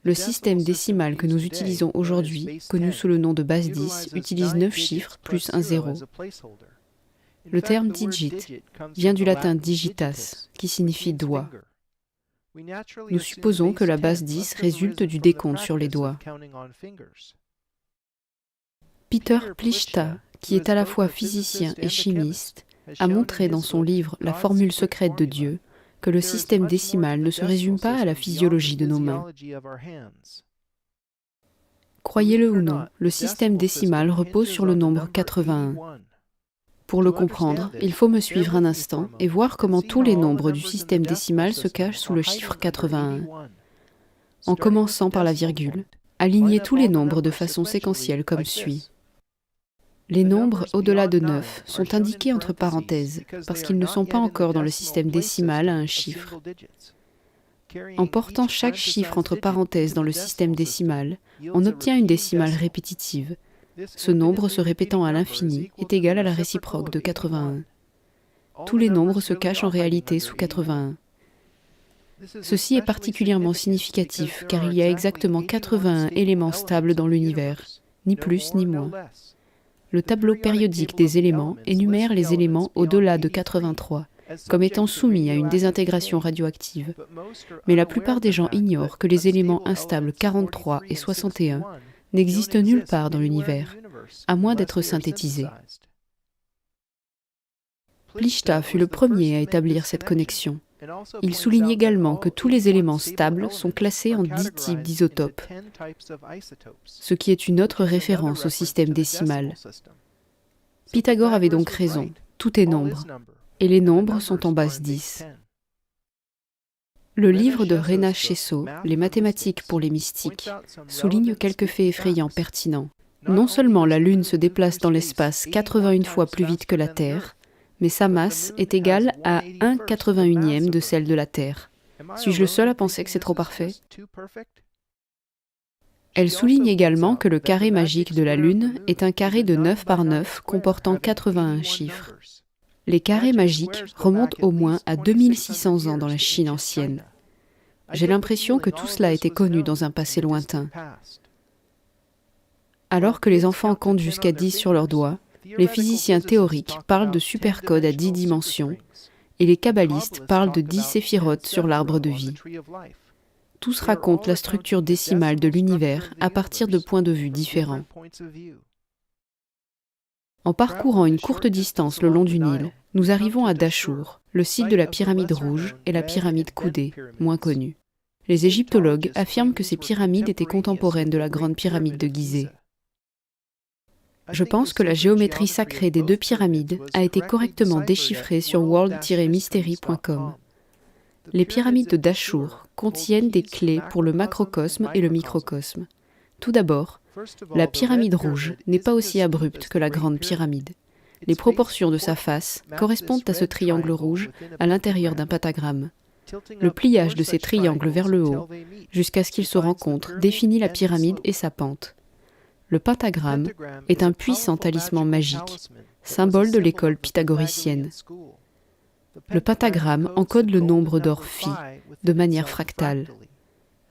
Le système décimal que nous utilisons aujourd'hui, connu sous le nom de base 10, utilise 9 chiffres plus un 0. Le terme digit vient du latin digitas, qui signifie doigt. Nous supposons que la base 10 résulte du décompte sur les doigts. Peter Plichta, qui est à la fois physicien et chimiste, a montré dans son livre « La formule secrète de Dieu » que le système décimal ne se résume pas à la physiologie de nos mains. Croyez-le ou non, le système décimal repose sur le nombre 81. Pour le comprendre, il faut me suivre un instant et voir comment tous les nombres du système décimal se cachent sous le chiffre 81. En commençant par la virgule, alignez tous les nombres de façon séquentielle comme suit. Les nombres au-delà de 9 sont indiqués entre parenthèses parce qu'ils ne sont pas encore dans le système décimal à un chiffre. En portant chaque chiffre entre parenthèses dans le système décimal, on obtient une décimale répétitive. Ce nombre se répétant à l'infini est égal à la réciproque de 81. Tous les nombres se cachent en réalité sous 81. Ceci est particulièrement significatif car il y a exactement 81 éléments stables dans l'univers, ni plus ni moins. Le tableau périodique des éléments énumère les éléments au-delà de 83, comme étant soumis à une désintégration radioactive. Mais la plupart des gens ignorent que les éléments instables 43 et 61 n'existent nulle part dans l'univers, à moins d'être synthétisés. Plichta fut le premier à établir cette connexion. Il souligne également que tous les éléments stables sont classés en 10 types d'isotopes, ce qui est une autre référence au système décimal. Pythagore avait donc raison, tout est nombre, et les nombres sont en base 10. Le livre de Rena Chesso, Les mathématiques pour les mystiques, souligne quelques faits effrayants pertinents. Non seulement la Lune se déplace dans l'espace 81 fois plus vite que la Terre, mais sa masse est égale à 1/81e de celle de la Terre. Suis-je le seul à penser que c'est trop parfait? Elle souligne également que le carré magique de la Lune est un carré de 9 par 9 comportant 81 chiffres. Les carrés magiques remontent au moins à 2600 ans dans la Chine ancienne. J'ai l'impression que tout cela était connu dans un passé lointain. Alors que les enfants comptent jusqu'à 10 sur leurs doigts, les physiciens théoriques parlent de supercodes à 10 dimensions et les kabbalistes parlent de 10 séphirotes sur l'arbre de vie. Tous racontent la structure décimale de l'univers à partir de points de vue différents. En parcourant une courte distance le long du Nil, nous arrivons à Dachour, le site de la pyramide rouge et la pyramide coudée, moins connue. Les égyptologues affirment que ces pyramides étaient contemporaines de la grande pyramide de Gizeh. Je pense que la géométrie sacrée des deux pyramides a été correctement déchiffrée sur world-mystery.com. Les pyramides de Dachour contiennent des clés pour le macrocosme et le microcosme. Tout d'abord, la pyramide rouge n'est pas aussi abrupte que la grande pyramide. Les proportions de sa face correspondent à ce triangle rouge à l'intérieur d'un pentagramme. Le pliage de ces triangles vers le haut, jusqu'à ce qu'ils se rencontrent, définit la pyramide et sa pente. Le pentagramme est un puissant talisman magique, symbole de l'école pythagoricienne. Le pentagramme encode le nombre d'or phi de manière fractale.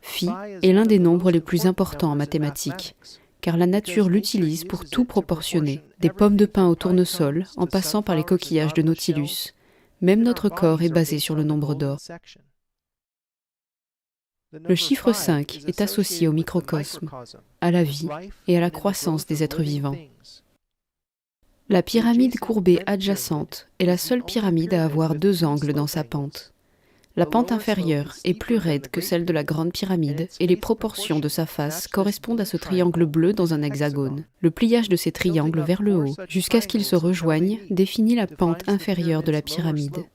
Phi est l'un des nombres les plus importants en mathématiques, car la nature l'utilise pour tout proportionner, des pommes de pin au tournesol en passant par les coquillages de Nautilus. Même notre corps est basé sur le nombre d'or. Le chiffre 5 est associé au microcosme, à la vie et à la croissance des êtres vivants. La pyramide courbée adjacente est la seule pyramide à avoir deux angles dans sa pente. La pente inférieure est plus raide que celle de la grande pyramide et les proportions de sa face correspondent à ce triangle bleu dans un hexagone. Le pliage de ces triangles vers le haut, jusqu'à ce qu'ils se rejoignent, définit la pente inférieure de la pyramide.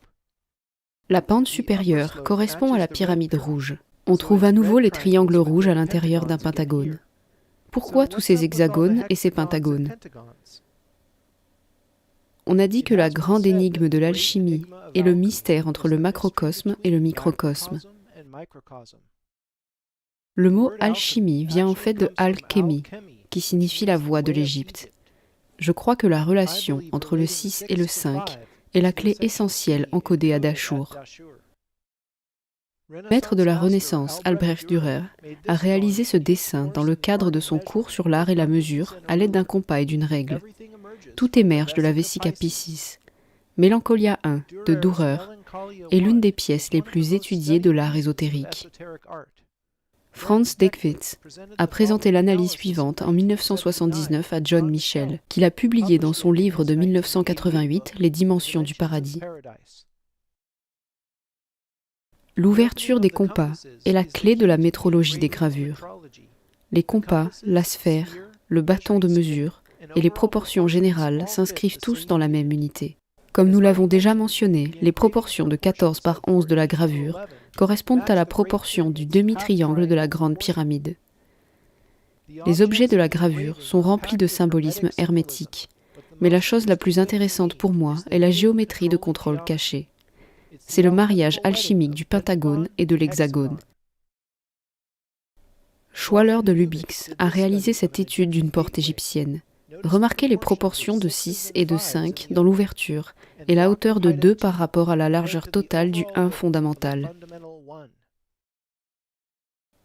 La pente supérieure correspond à la pyramide rouge. On trouve à nouveau les triangles rouges à l'intérieur d'un pentagone. Pourquoi tous ces hexagones et ces pentagones ? On a dit que la grande énigme de l'alchimie est le mystère entre le macrocosme et le microcosme. Le mot alchimie vient en fait de al-Kémi, qui signifie la voie de l'Égypte. Je crois que la relation entre le 6 et le 5 est la clé essentielle encodée à Dachour. Maître de la Renaissance, Albrecht Dürer, a réalisé ce dessin dans le cadre de son cours sur l'art et la mesure à l'aide d'un compas et d'une règle. Tout émerge de la Vesica Piscis. Mélancolia I de Dürer est l'une des pièces les plus étudiées de l'art ésotérique. Franz Deckwitz a présenté l'analyse suivante en 1979 à John Michel, qu'il a publié dans son livre de 1988, Les dimensions du paradis. L'ouverture des compas est la clé de la métrologie des gravures. Les compas, la sphère, le bâton de mesure et les proportions générales s'inscrivent tous dans la même unité. Comme nous l'avons déjà mentionné, les proportions de 14 par 11 de la gravure correspondent à la proportion du demi-triangle de la grande pyramide. Les objets de la gravure sont remplis de symbolisme hermétique, mais la chose la plus intéressante pour moi est la géométrie de contrôle cachée. C'est le mariage alchimique du pentagone et de l'hexagone. Schwaller de Lubix a réalisé cette étude d'une porte égyptienne. Remarquez les proportions de 6 et de 5 dans l'ouverture et la hauteur de 2 par rapport à la largeur totale du 1 fondamental.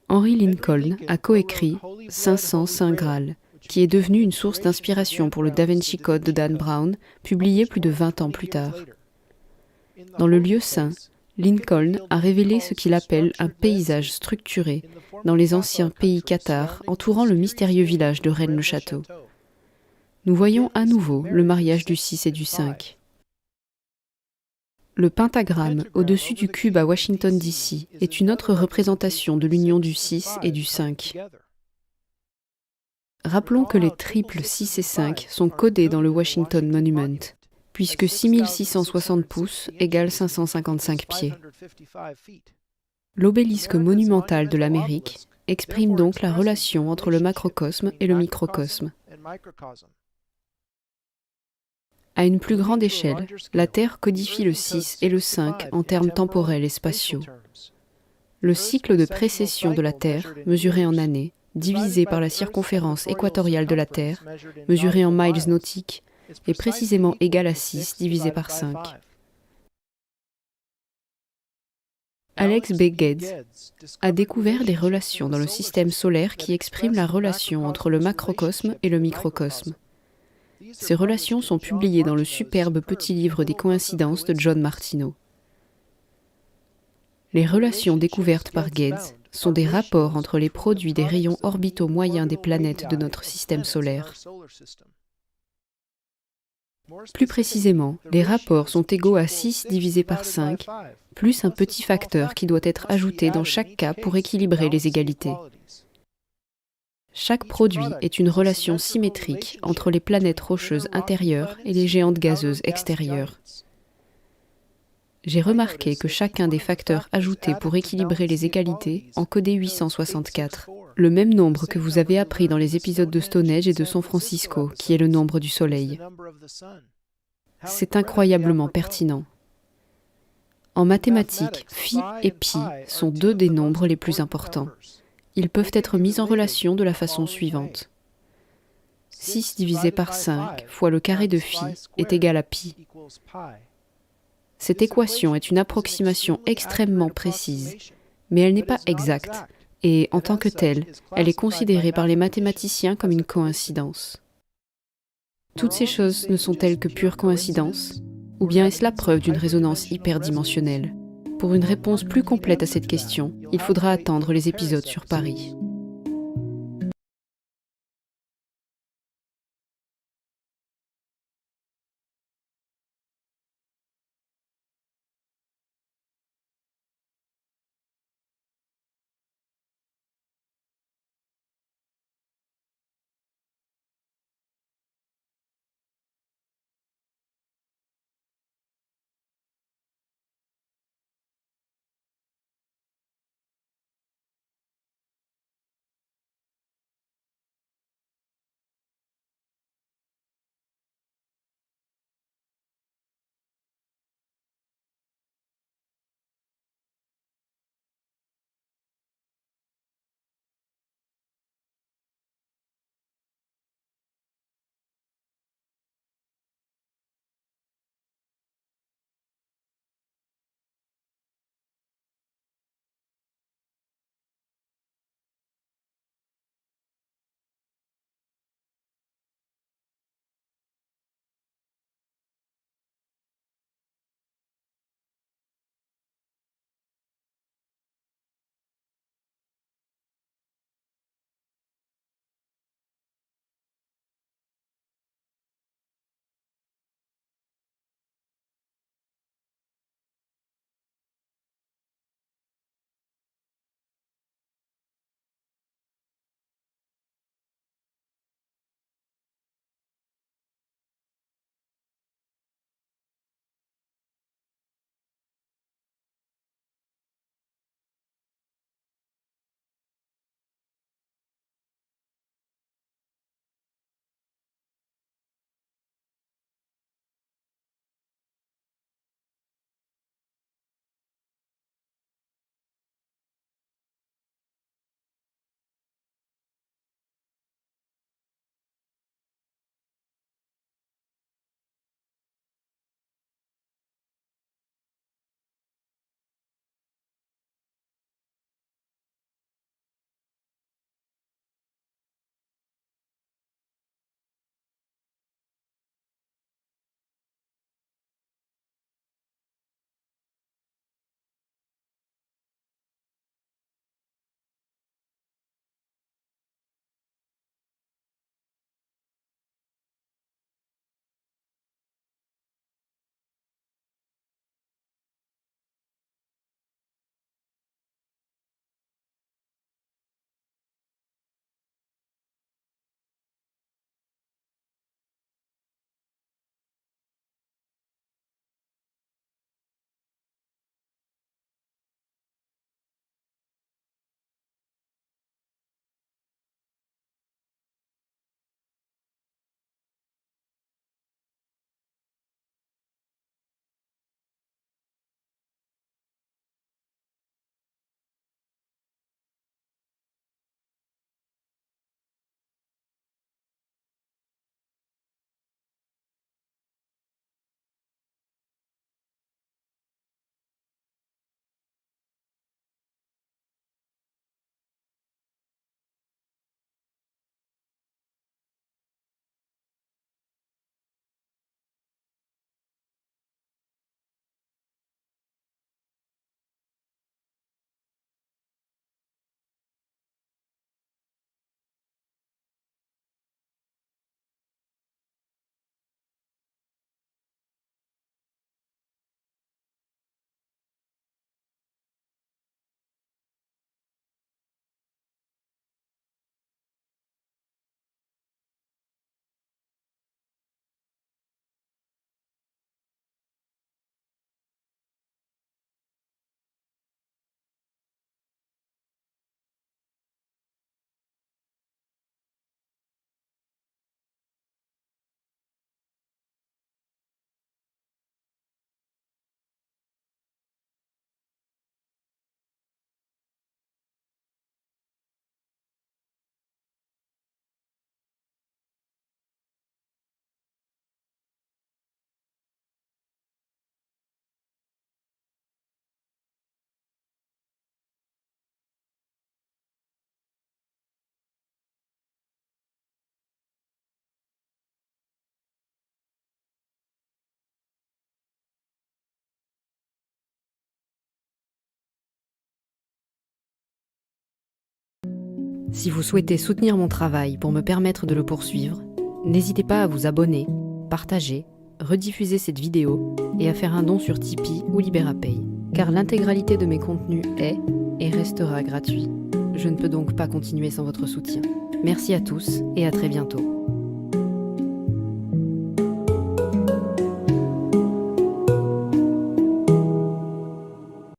Henry Lincoln a coécrit 500 Saint Graal, qui est devenu une source d'inspiration pour le Da Vinci Code de Dan Brown, publié plus de 20 ans plus tard. Dans le lieu saint, Lincoln a révélé ce qu'il appelle un paysage structuré dans les anciens pays cathares entourant le mystérieux village de Rennes-le-Château. Nous voyons à nouveau le mariage du 6 et du 5. Le pentagramme au-dessus du cube à Washington DC est une autre représentation de l'union du 6 et du 5. Rappelons que les triples 6 et 5 sont codés dans le Washington Monument, puisque 6660 pouces égale 555 pieds. L'obélisque monumental de l'Amérique exprime donc la relation entre le macrocosme et le microcosme. À une plus grande échelle, la Terre codifie le 6 et le 5 en termes temporels et spatiaux. Le cycle de précession de la Terre, mesuré en années, divisé par la circonférence équatoriale de la Terre, mesurée en miles nautiques, est précisément égal à 6 divisé par 5. Alex B. Geddes a découvert des relations dans le système solaire qui expriment la relation entre le macrocosme et le microcosme. Ces relations sont publiées dans le superbe petit livre des coïncidences de John Martineau. Les relations découvertes par Geddes sont des rapports entre les produits des rayons orbitaux moyens des planètes de notre système solaire. Plus précisément, les rapports sont égaux à 6 divisé par 5, plus un petit facteur qui doit être ajouté dans chaque cas pour équilibrer les égalités. Chaque produit est une relation symétrique entre les planètes rocheuses intérieures et les géantes gazeuses extérieures. J'ai remarqué que chacun des facteurs ajoutés pour équilibrer les égalités encodait 864, le même nombre que vous avez appris dans les épisodes de Stonehenge et de San Francisco, qui est le nombre du Soleil. C'est incroyablement pertinent. En mathématiques, phi et pi sont deux des nombres les plus importants. Ils peuvent être mis en relation de la façon suivante. 6 divisé par 5 fois le carré de phi est égal à pi. Cette équation est une approximation extrêmement précise, mais elle n'est pas exacte, et en tant que telle, elle est considérée par les mathématiciens comme une coïncidence. Toutes ces choses ne sont-elles que pure coïncidence? Ou bien est-ce la preuve d'une résonance hyperdimensionnelle? Pour une réponse plus complète à cette question, il faudra attendre les épisodes sur Paris. Si vous souhaitez soutenir mon travail pour me permettre de le poursuivre, n'hésitez pas à vous abonner, partager, rediffuser cette vidéo et à faire un don sur Tipeee ou Liberapay, car l'intégralité de mes contenus est et restera gratuit. Je ne peux donc pas continuer sans votre soutien. Merci à tous et à très bientôt.